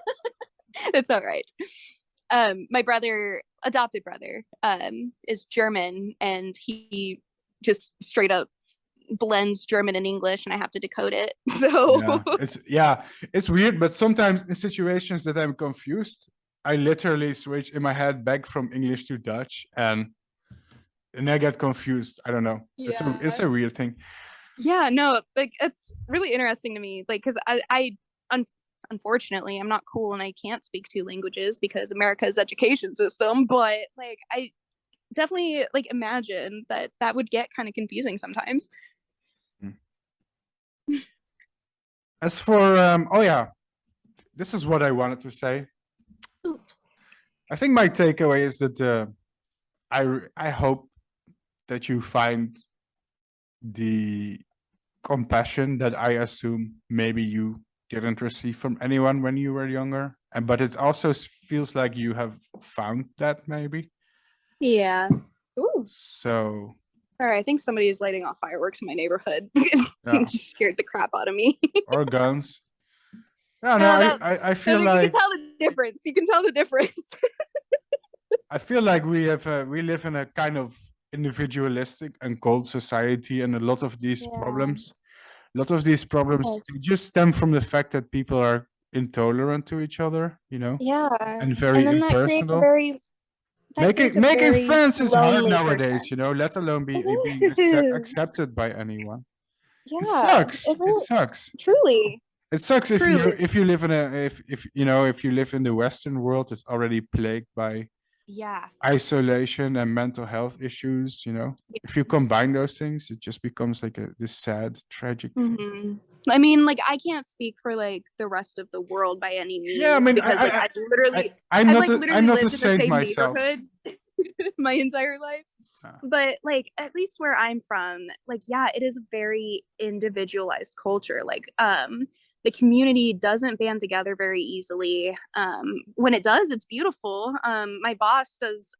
It's all right. My adopted brother, is German, and he just straight up blends German and English, and I have to decode it. So It's weird, but sometimes in situations that I'm confused, I literally switch in my head back from English to Dutch, and I get confused. I don't know. It's a weird thing. Yeah, no, like it's really interesting to me, like because unfortunately I'm not cool and I can't speak two languages because America's education system, but like I definitely like imagine that would get kind of confusing sometimes. As for this is what I wanted to say. I think my takeaway is that I hope that you find the compassion that I assume maybe you didn't receive from anyone when you were younger, and but it also feels like you have found that maybe. Yeah. Ooh. So. Sorry, I think somebody is lighting off fireworks in my neighborhood. Yeah. Just scared the crap out of me. Or guns. No, I feel like you can tell the difference. You can tell the difference. I feel like we live in a kind of individualistic and cold society, and a lot of these problems just stem from the fact that people are intolerant to each other, you know. Yeah, and very then impersonal. Making friends is hard nowadays, you know, let alone being accepted by anyone. Yeah, it sucks. It sucks. Truly. It sucks if you live in if you live in the Western world, it's already plagued by isolation and mental health issues, you know. If you combine those things, it just becomes like this sad, tragic thing. I mean, like, I can't speak for like the rest of the world by any means. Yeah, I mean, because I'm not a saint myself. My entire life. But like, at least where I'm from, like, yeah, it is a very individualized culture. Like, the community doesn't band together very easily. When it does, it's beautiful. My boss does,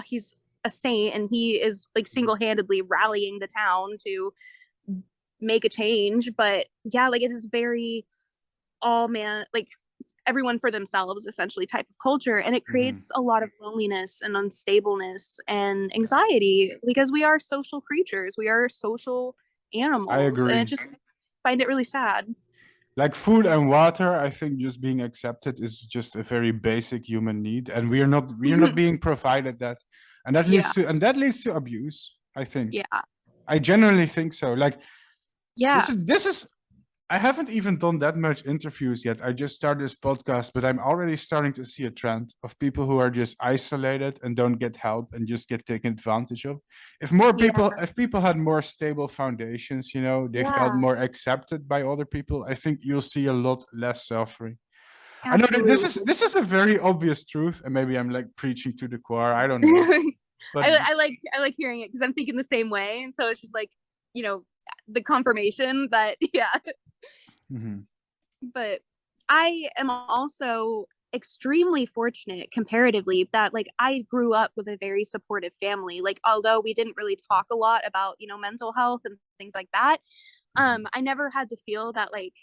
he's a saint, and he is like single-handedly rallying the town to make a change. But yeah, like it is very all man, like everyone for themselves essentially type of culture, and it creates a lot of loneliness and unstableness and anxiety because we are social creatures, we are social animals. I agree. And I just find it really sad. Like food and water, I think just being accepted is just a very basic human need, and we are not being provided that, and that leads to abuse, I think. Yeah. I genuinely think so. Like, Yeah. this is I haven't even done that much interviews yet. I just started this podcast, but I'm already starting to see a trend of people who are just isolated and don't get help and just get taken advantage of. If people had more stable foundations, they felt more accepted by other people, I think you'll see a lot less suffering. Absolutely. I know that this is a very obvious truth, and maybe I'm like preaching to the choir. I don't know. But I like hearing it because I'm thinking the same way, and so it's just like, the confirmation that But I am also extremely fortunate comparatively that like I grew up with a very supportive family. Like, although we didn't really talk a lot about mental health and things like that, I never had to feel that like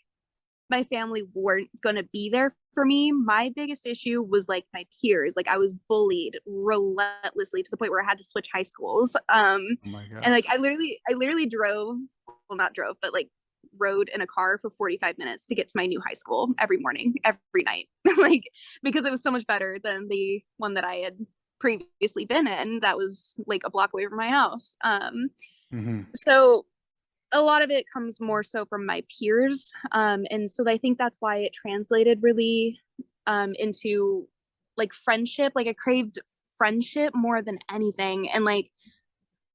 my family weren't gonna be there for me. My biggest issue was like my peers. Like I was bullied relentlessly to the point where I had to switch high schools. oh my God. And like I literally drove, well, not drove, but like rode in a car for 45 minutes to get to my new high school every morning, every night, like because it was so much better than the one that I had previously been in that was like a block away from my house. So a lot of it comes more so from my peers, and so I think that's why it translated really into like friendship. Like I craved friendship more than anything, and like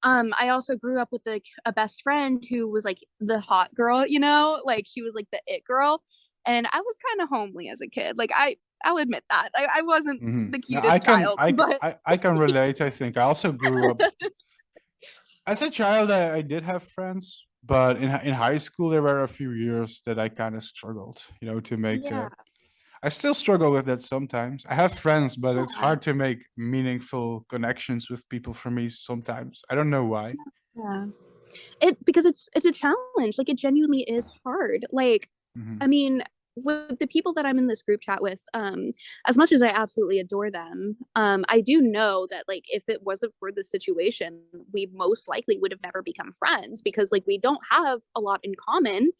I also grew up with like a best friend who was like the hot girl, like she was like the it girl, and I was kind of homely as a kid. Like I'll admit that I wasn't the cutest child. I can relate. I think I also grew up as a child. I did have friends, but in high school there were a few years that I kind of struggled, to make. I still struggle with that sometimes. I have friends, but it's hard to make meaningful connections with people for me sometimes. I don't know why. Yeah. Because it's a challenge. Like it genuinely is hard. Like, I mean, with the people that I'm in this group chat with, as much as I absolutely adore them, I do know that like if it wasn't for the situation, we most likely would have never become friends because like we don't have a lot in common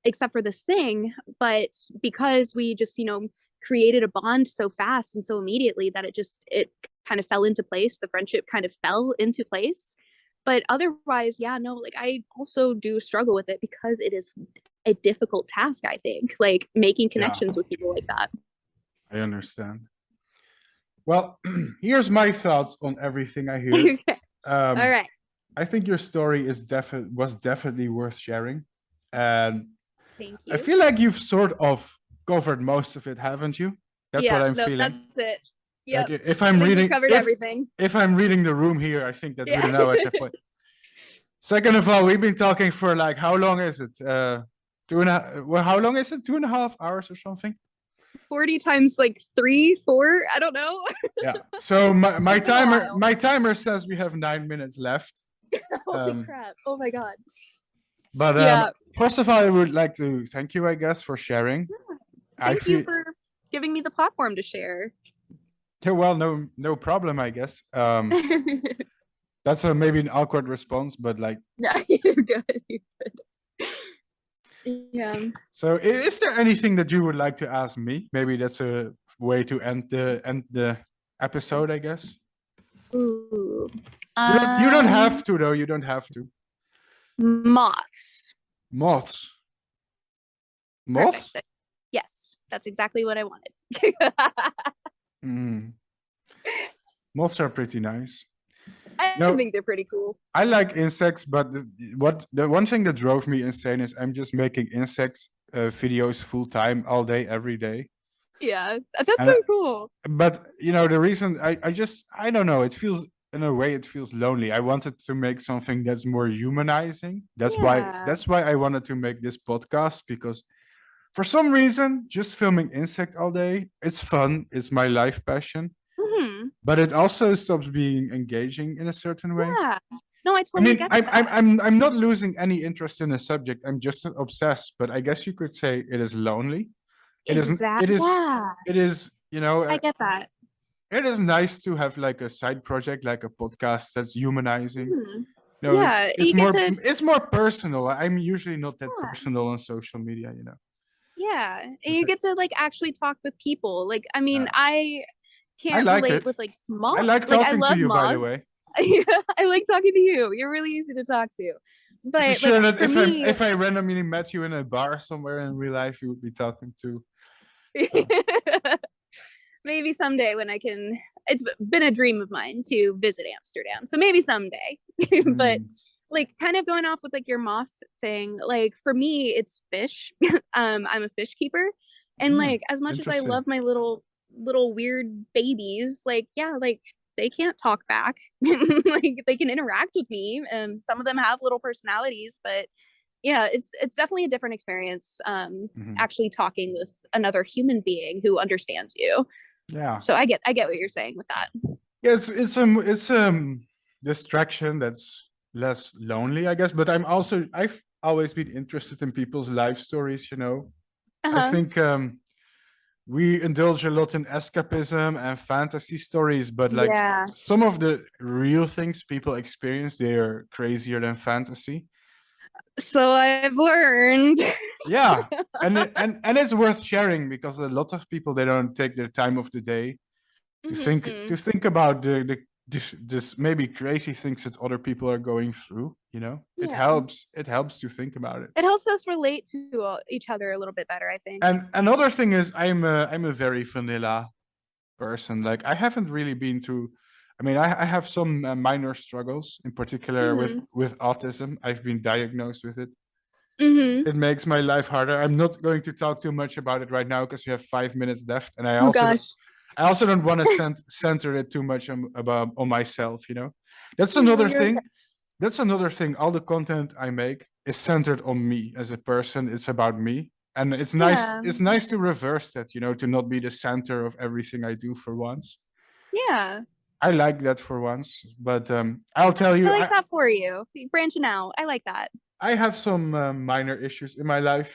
except for this thing, but because we just created a bond so fast and so immediately that it kind of fell into place, the friendship kind of fell into place. But otherwise, like I also do struggle with it because it is a difficult task, I think, like making connections with people like that. I understand. Well, here's my thoughts on everything I hear. Okay. All right. I think your story was definitely worth sharing, and thank you. I feel like you've sort of covered most of it, haven't you? That's what I'm feeling. That's it. Yeah. Like if I'm reading, covered everything. If I'm reading the room here, I think that we know at that point. Second of all, we've been talking for like, how long is it? 2.5. Well, how long is it? 2.5 hours or something? 40 times like 3, 4. I don't know. Yeah. So my timer says we have 9 minutes left. Holy crap! Oh my God. But first of all, I would like to thank you, I guess, for sharing. Thank you for giving me the platform to share. Yeah, well, no problem, I guess. That's maybe an awkward response, but like. Yeah, you're good. You're good. Yeah. So, is there anything that you would like to ask me? Maybe that's a way to end the episode, I guess. Ooh. You don't have to, though. You don't have to. Moths. Moths. Moths? Perfect. Yes, that's exactly what I wanted. Moths are pretty nice. I think they're pretty cool. I like insects, but the one thing that drove me insane is I'm just making insects videos full time, all day, every day. Yeah, that's so cool. But the reason I don't know, it feels in a way it feels lonely. I wanted to make something that's more humanizing. That's why I wanted to make this podcast, because For some reason, just filming insect all day, it's fun, it's my life passion, Hmm. but it also stops being engaging in a certain way. Yeah. No, I I totally mean, get I'm I'm that. I'm I'm not losing any interest in the subject. I'm just obsessed. But I guess you could say it is lonely. It isn't. It Exactly. is. Yeah, It is. I get that. It is nice to have like a side project, like a podcast that's humanizing. Mhm. No, it's Yeah, it's you get more to, it's more personal. I'm usually not that yeah, personal on social media. yeah, and But you get to like actually talk with people. Like, I mean, yeah, I I can't like relate it. with like I moths. like Like, I talking to love you, by the way. moths. I like talking to you. You're really easy to talk to. Pretty But like sure that for me, if I randomly met you in a bar somewhere in real life, you would be talking to. So. maybe someday when I can, it's been a dream of mine to visit Amsterdam. So maybe someday. But Mm, like kind of going off with like your moth thing, like for me it's fish. I'm a fish keeper. And mm, like as much as I interesting. love my little weird babies, like yeah, like they can't talk back. Like they can interact with me and some of them have little personalities, but yeah, it's definitely a different experience Mhm. actually talking with another human being who understands you. Yeah. So I get what you're saying with that. Yeah, it's distraction that's less lonely, I guess. But I've always been interested in people's life stories. I Uh-huh. think we indulge a lot in escapism and fantasy stories, but like Yeah. some of the real things people experience, they are crazier than fantasy. So I've learned. Yeah, and it's worth sharing because a lot of people they don't take their time of the day to Mhm. think about this maybe crazy things that other people are going through. It Yeah. helps to think about it. It helps us relate to each other a little bit better, I think. And another thing is I'm a very vanilla person. Like I haven't really been through. I mean, I have some minor struggles, in particular with Mhm. autism. I've been diagnosed with it. Mhm. It makes my life harder. I'm not going to talk too much about it right now because we have 5 minutes left, and Oh gosh. I also don't want to center it too much on myself. That's No, another you're okay. thing. That's another thing. All the content I make is centered on me as a person. It's about me, and it's nice. Yeah. It's nice to reverse that. To not be the center of everything I do for once. Yeah. I like that for once, but I'll tell I you, like that for you. Branching out. I like that. I have some minor issues in my life.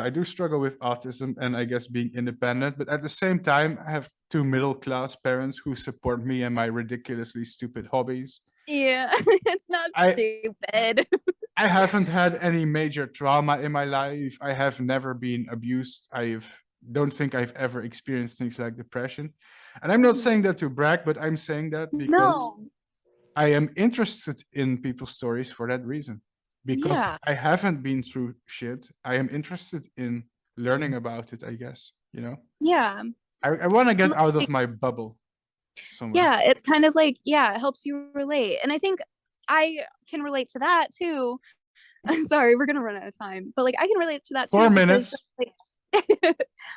I do struggle with autism and I guess being independent, but at the same time, I have two middle class parents who support me and my ridiculously stupid hobbies. Yeah. It's not I stupid. I haven't had any major trauma in my life. I have never been abused. Don't think I've ever experienced things like depression. And I'm not saying that to brag, but I'm saying that because No. I am interested in people's stories for that reason. Because Yeah. I haven't been through shit, I am interested in learning about it, I guess. Yeah. I want to And get out of like my bubble somewhere. yeah, it's kind of like, yeah, it helps you relate. And I think I can relate to that too. Sorry, we're gonna run out of time. But like I can relate to that Four too because minutes. like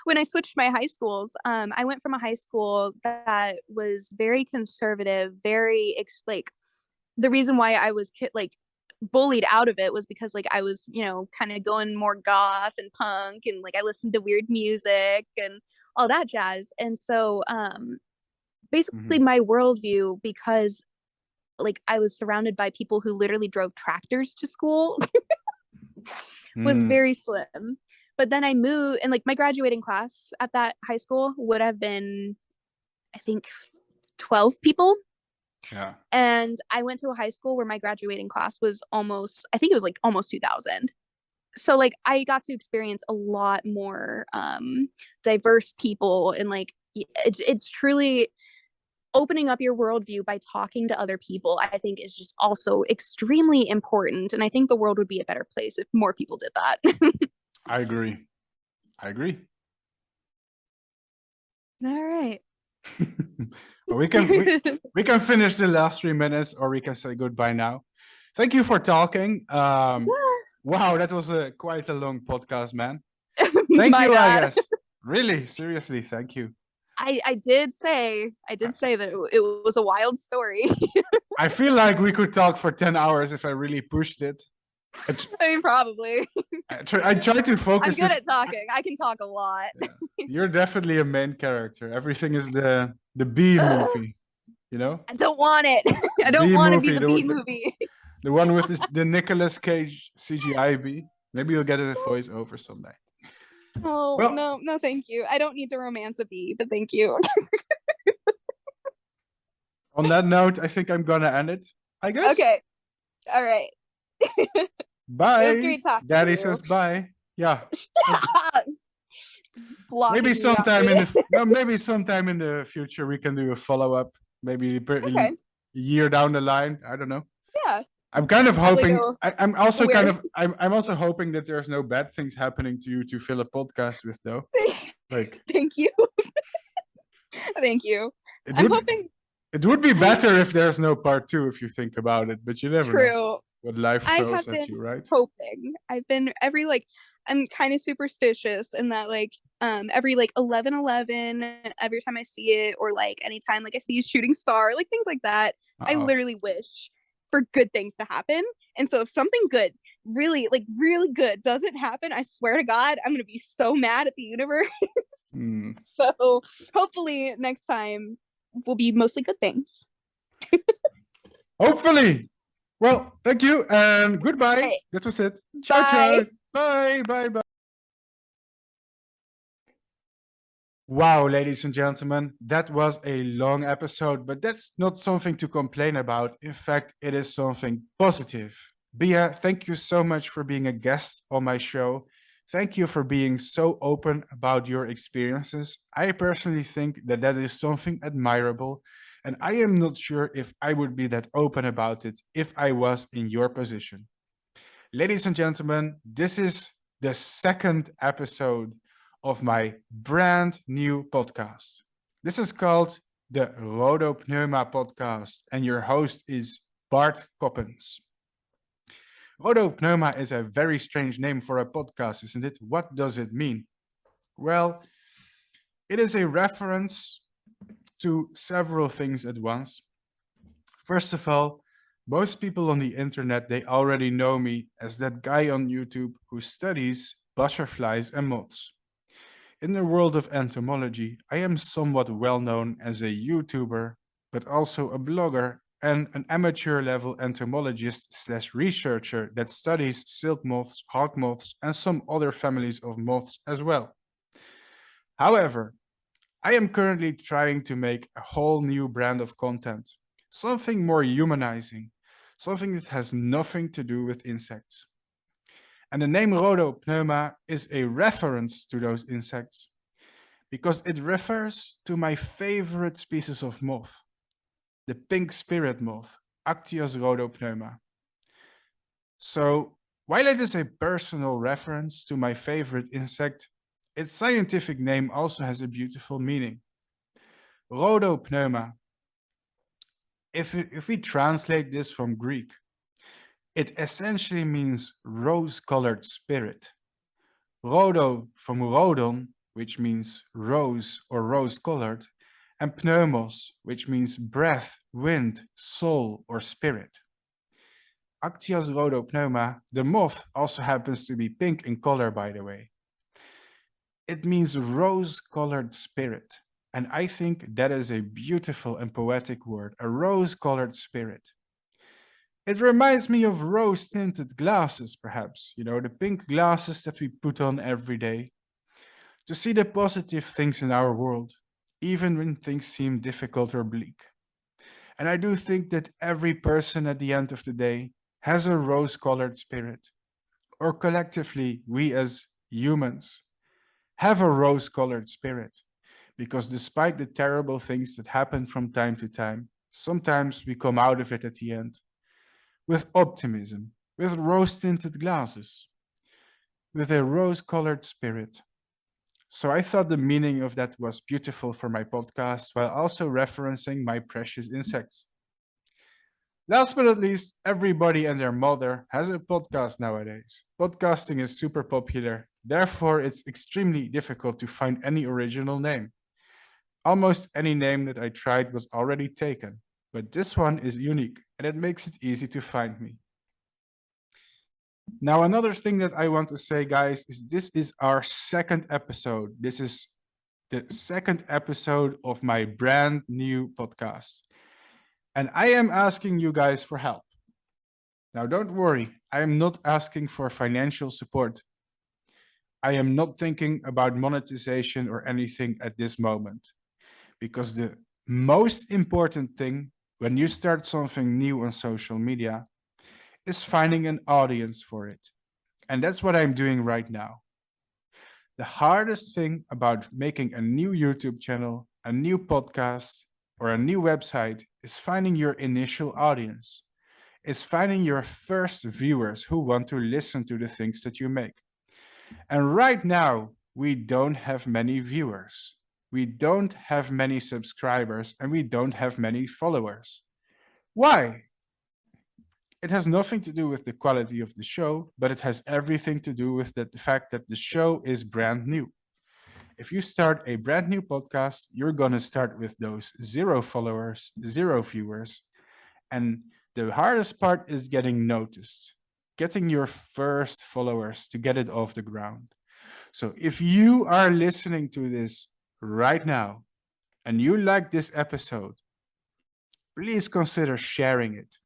when I switched my high schools, I went from a high school that was very conservative, very like the reason why I was like bullied out of it was because like I was, kind of going more goth and punk and like I listened to weird music and all that jazz. And so basically Mhm. my worldview, because like I was surrounded by people who literally drove tractors to school, was Mm, very slim. But then I moved, and like my graduating class at that high school would have been, I think, 12 people. yeah. And I went to a high school where my graduating class was almost, I think it was like almost 2000. So like I got to experience a lot more diverse people, and like it's truly opening up your worldview by talking to other people, I think is just also extremely important. And I think the world would be a better place if more people did that. I agree. I agree. All right. Well, we can finish the last 3 minutes, or we can say goodbye now. Thank you for talking. Wow, that was quite a long podcast, man. Thank My you, I bad. guess. Really, seriously, thank you. I did say that it was a wild story. I feel like we could talk for 10 hours if I really pushed it. I, tr- I mean, probably. I try to I'm focus good it. at talking. I can talk a lot. Yeah. You're definitely a main character. Everything is the B movie, you know? I don't want it. I The don't B want to be movie, the B movie. the one with the Nicolas Cage CGI B. Maybe you'll get a voiceover someday. Oh, Well, no, no, thank you. I don't need the romance of B, but thank you. on that note, I think I'm gonna end it. I guess. Okay. All right. It was Bye. great talking to Daddy you. says bye. Yeah. Blocking me after this. Maybe sometime in the future we can do a follow up. Maybe a Okay. year down the line. I don't know. Yeah. I'm kind of Have like hoping. I'm also kind where? of. I'm also hoping that there's no bad things happening to you to fill a podcast with, though. Like, Thank you. Thank you. it I'm would. hoping. It would be better if there's no part two, if you think about it. But you never know True. what life I throws have at been you, right? hoping. I've been every like I'm kind of superstitious in that like every like 11/11 every time I see it or like anytime like I see a shooting star like things like that I Uh-oh. literally wish for good things to happen. And so if something good really like really good doesn't happen, I swear to God I'm going to be so mad at the universe. Hmm. So hopefully next time will be mostly good things. Hopefully. Well, thank you and goodbye. Right. That was it. Ciao, Bye. ciao. Bye, bye, bye. Wow, ladies and gentlemen, that was a long episode, but that's not something to complain about. In fact, it is something positive. Bea, thank you so much for being a guest on my show. Thank you for being so open about your experiences. I personally think that that is something admirable, and I am not sure if I would be that open about it if I was in your position. Ladies and gentlemen, this is the second episode of my brand new podcast. This is called the Rhodopneuma podcast, and your host is Bart Coppens. Rhodopneuma is a very strange name for a podcast, isn't it? What does it mean? Well, it is a reference to several things at once. First of all, most people on the internet, they already know me as that guy on YouTube who studies butterflies and moths. In the world of entomology, I am somewhat well known as a YouTuber, but also a blogger and an amateur level entomologist slash researcher that studies silk moths, hawk moths, and some other families of moths as well. However, I am currently trying to make a whole new brand of content, something more humanizing, something that has nothing to do with insects. And the name Rhodopneuma is a reference to those insects because it refers to my favorite species of moth, the pink spirit moth, Actias rhodopneuma. So while it is a personal reference to my favorite insect, its scientific name also has a beautiful meaning. Rhodopneuma. If we translate this from Greek, it essentially means rose-colored spirit. Rhodo from rhodon, which means rose or rose-colored, and pneumos, which means breath, wind, soul, or spirit. Actias rhodopneuma, the moth, also happens to be pink in color, by the way. It means rose-colored spirit, and I think that is a beautiful and poetic word, a rose-colored spirit. It reminds me of rose-tinted glasses, perhaps, you know, the pink glasses that we put on every day, to see the positive things in our world, even when things seem difficult or bleak. And I do think that every person at the end of the day has a rose-colored spirit, or collectively, we as humans have a rose-colored spirit, because despite the terrible things that happen from time to time, sometimes we come out of it at the end with optimism, with rose-tinted glasses, with a rose-colored spirit. So I thought the meaning of that was beautiful for my podcast, while also referencing my precious insects. Last but not least, everybody and their mother has a podcast nowadays. Podcasting is super popular, therefore it's extremely difficult to find any original name. Almost any name that I tried was already taken, but this one is unique and it makes it easy to find me. Now, another thing that I want to say, guys, is this is our second episode. This is the second episode of my brand new podcast. And I am asking you guys for help. Now, don't worry, I am not asking for financial support. I am not thinking about monetization or anything at this moment, because the most important thing when you start something new on social media is finding an audience for it. And that's what I'm doing right now. The hardest thing about making a new YouTube channel, a new podcast, or a new website is finding your initial audience. It's finding your first viewers who want to listen to the things that you make. And right now, we don't have many viewers. We don't have many subscribers, and we don't have many followers. Why? It has nothing to do with the quality of the show, but it has everything to do with the fact that the show is brand new. If you start a brand new podcast, you're going to start with those 0 followers, 0 viewers. And the hardest part is getting noticed, getting your first followers to get it off the ground. So if you are listening to this right now and you like this episode, please consider sharing it.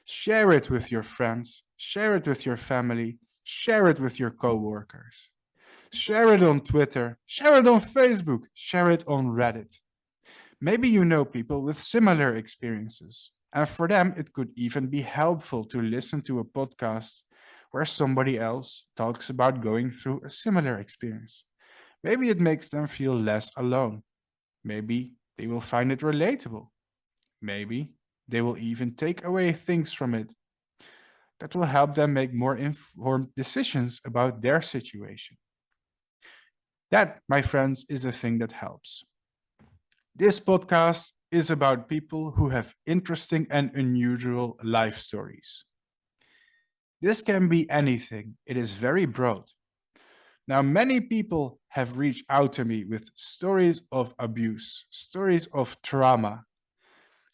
Share it with your friends, share it with your family, share it with your coworkers. Share it on Twitter, share it on Facebook, share it on Reddit. Maybe you know people with similar experiences, and for them it could even be helpful to listen to a podcast where somebody else talks about going through a similar experience. Maybe it makes them feel less alone. Maybe they will find it relatable. Maybe they will even take away things from it that will help them make more informed decisions about their situation. That, my friends, is a thing that helps. This podcast is about people who have interesting and unusual life stories. This can be anything, it is very broad. Now, many people have reached out to me with stories of abuse, stories of trauma,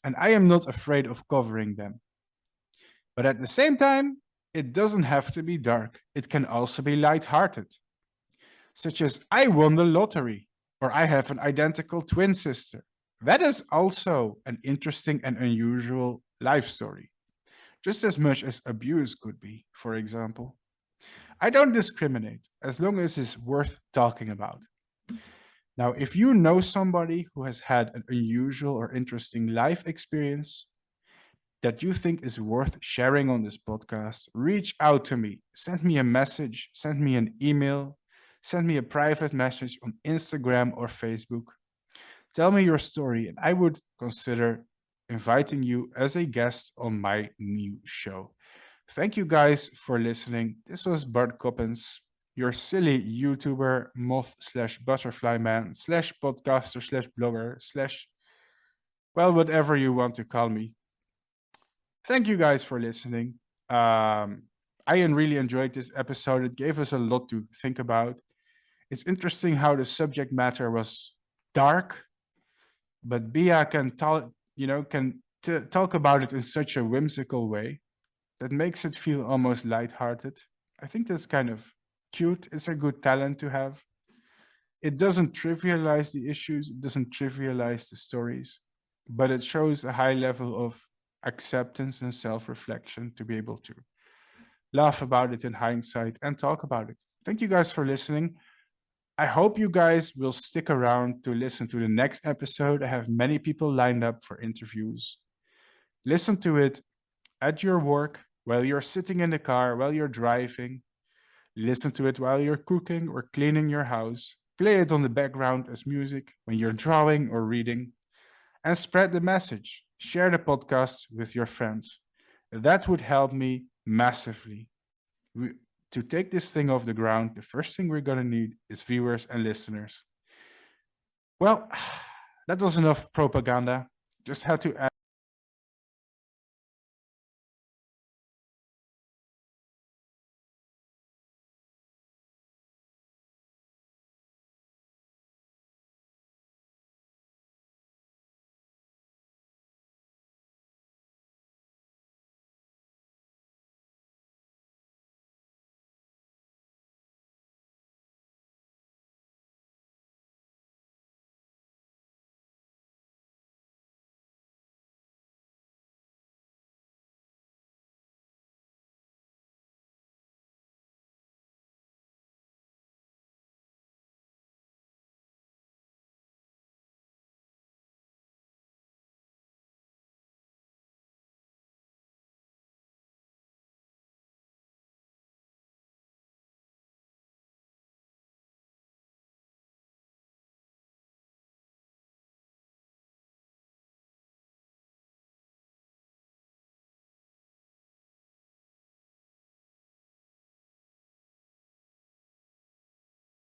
and I am not afraid of covering them. But at the same time, it doesn't have to be dark. It can also be lighthearted, such as I won the lottery, or I have an identical twin sister. That is also an interesting and unusual life story, just as much as abuse could be, for example. I don't discriminate as long as it's worth talking about. Now, if you know somebody who has had an unusual or interesting life experience that you think is worth sharing on this podcast, reach out to me. Send me a message, send me an email, send me a private message on Instagram or Facebook. Tell me your story, and I would consider inviting you as a guest on my new show. Thank you guys for listening. This was Bart Coppens, your silly YouTuber, moth slash butterfly man slash podcaster slash blogger slash, well, whatever you want to call me. Thank you guys for listening. I really enjoyed this episode. It gave us a lot to think about. It's interesting how the subject matter was dark, but Bea can talk, talk about it in such a whimsical way that makes it feel almost lighthearted. I think that's kind of cute. It's a good talent to have. It doesn't trivialize the issues, it doesn't trivialize the stories, but it shows a high level of acceptance and self-reflection to be able to laugh about it in hindsight and talk about it. Thank you guys for listening. I hope you guys will stick around to listen to the next episode. I have many people lined up for interviews. Listen to it at your work, while you're sitting in the car, while you're driving. Listen to it while you're cooking or cleaning your house. Play it on the background as music when you're drawing or reading. And spread the message. Share the podcast with your friends. That would help me massively. To take this thing off the ground, the first thing we're going to need is viewers and listeners. Well, that was enough propaganda. Just had to add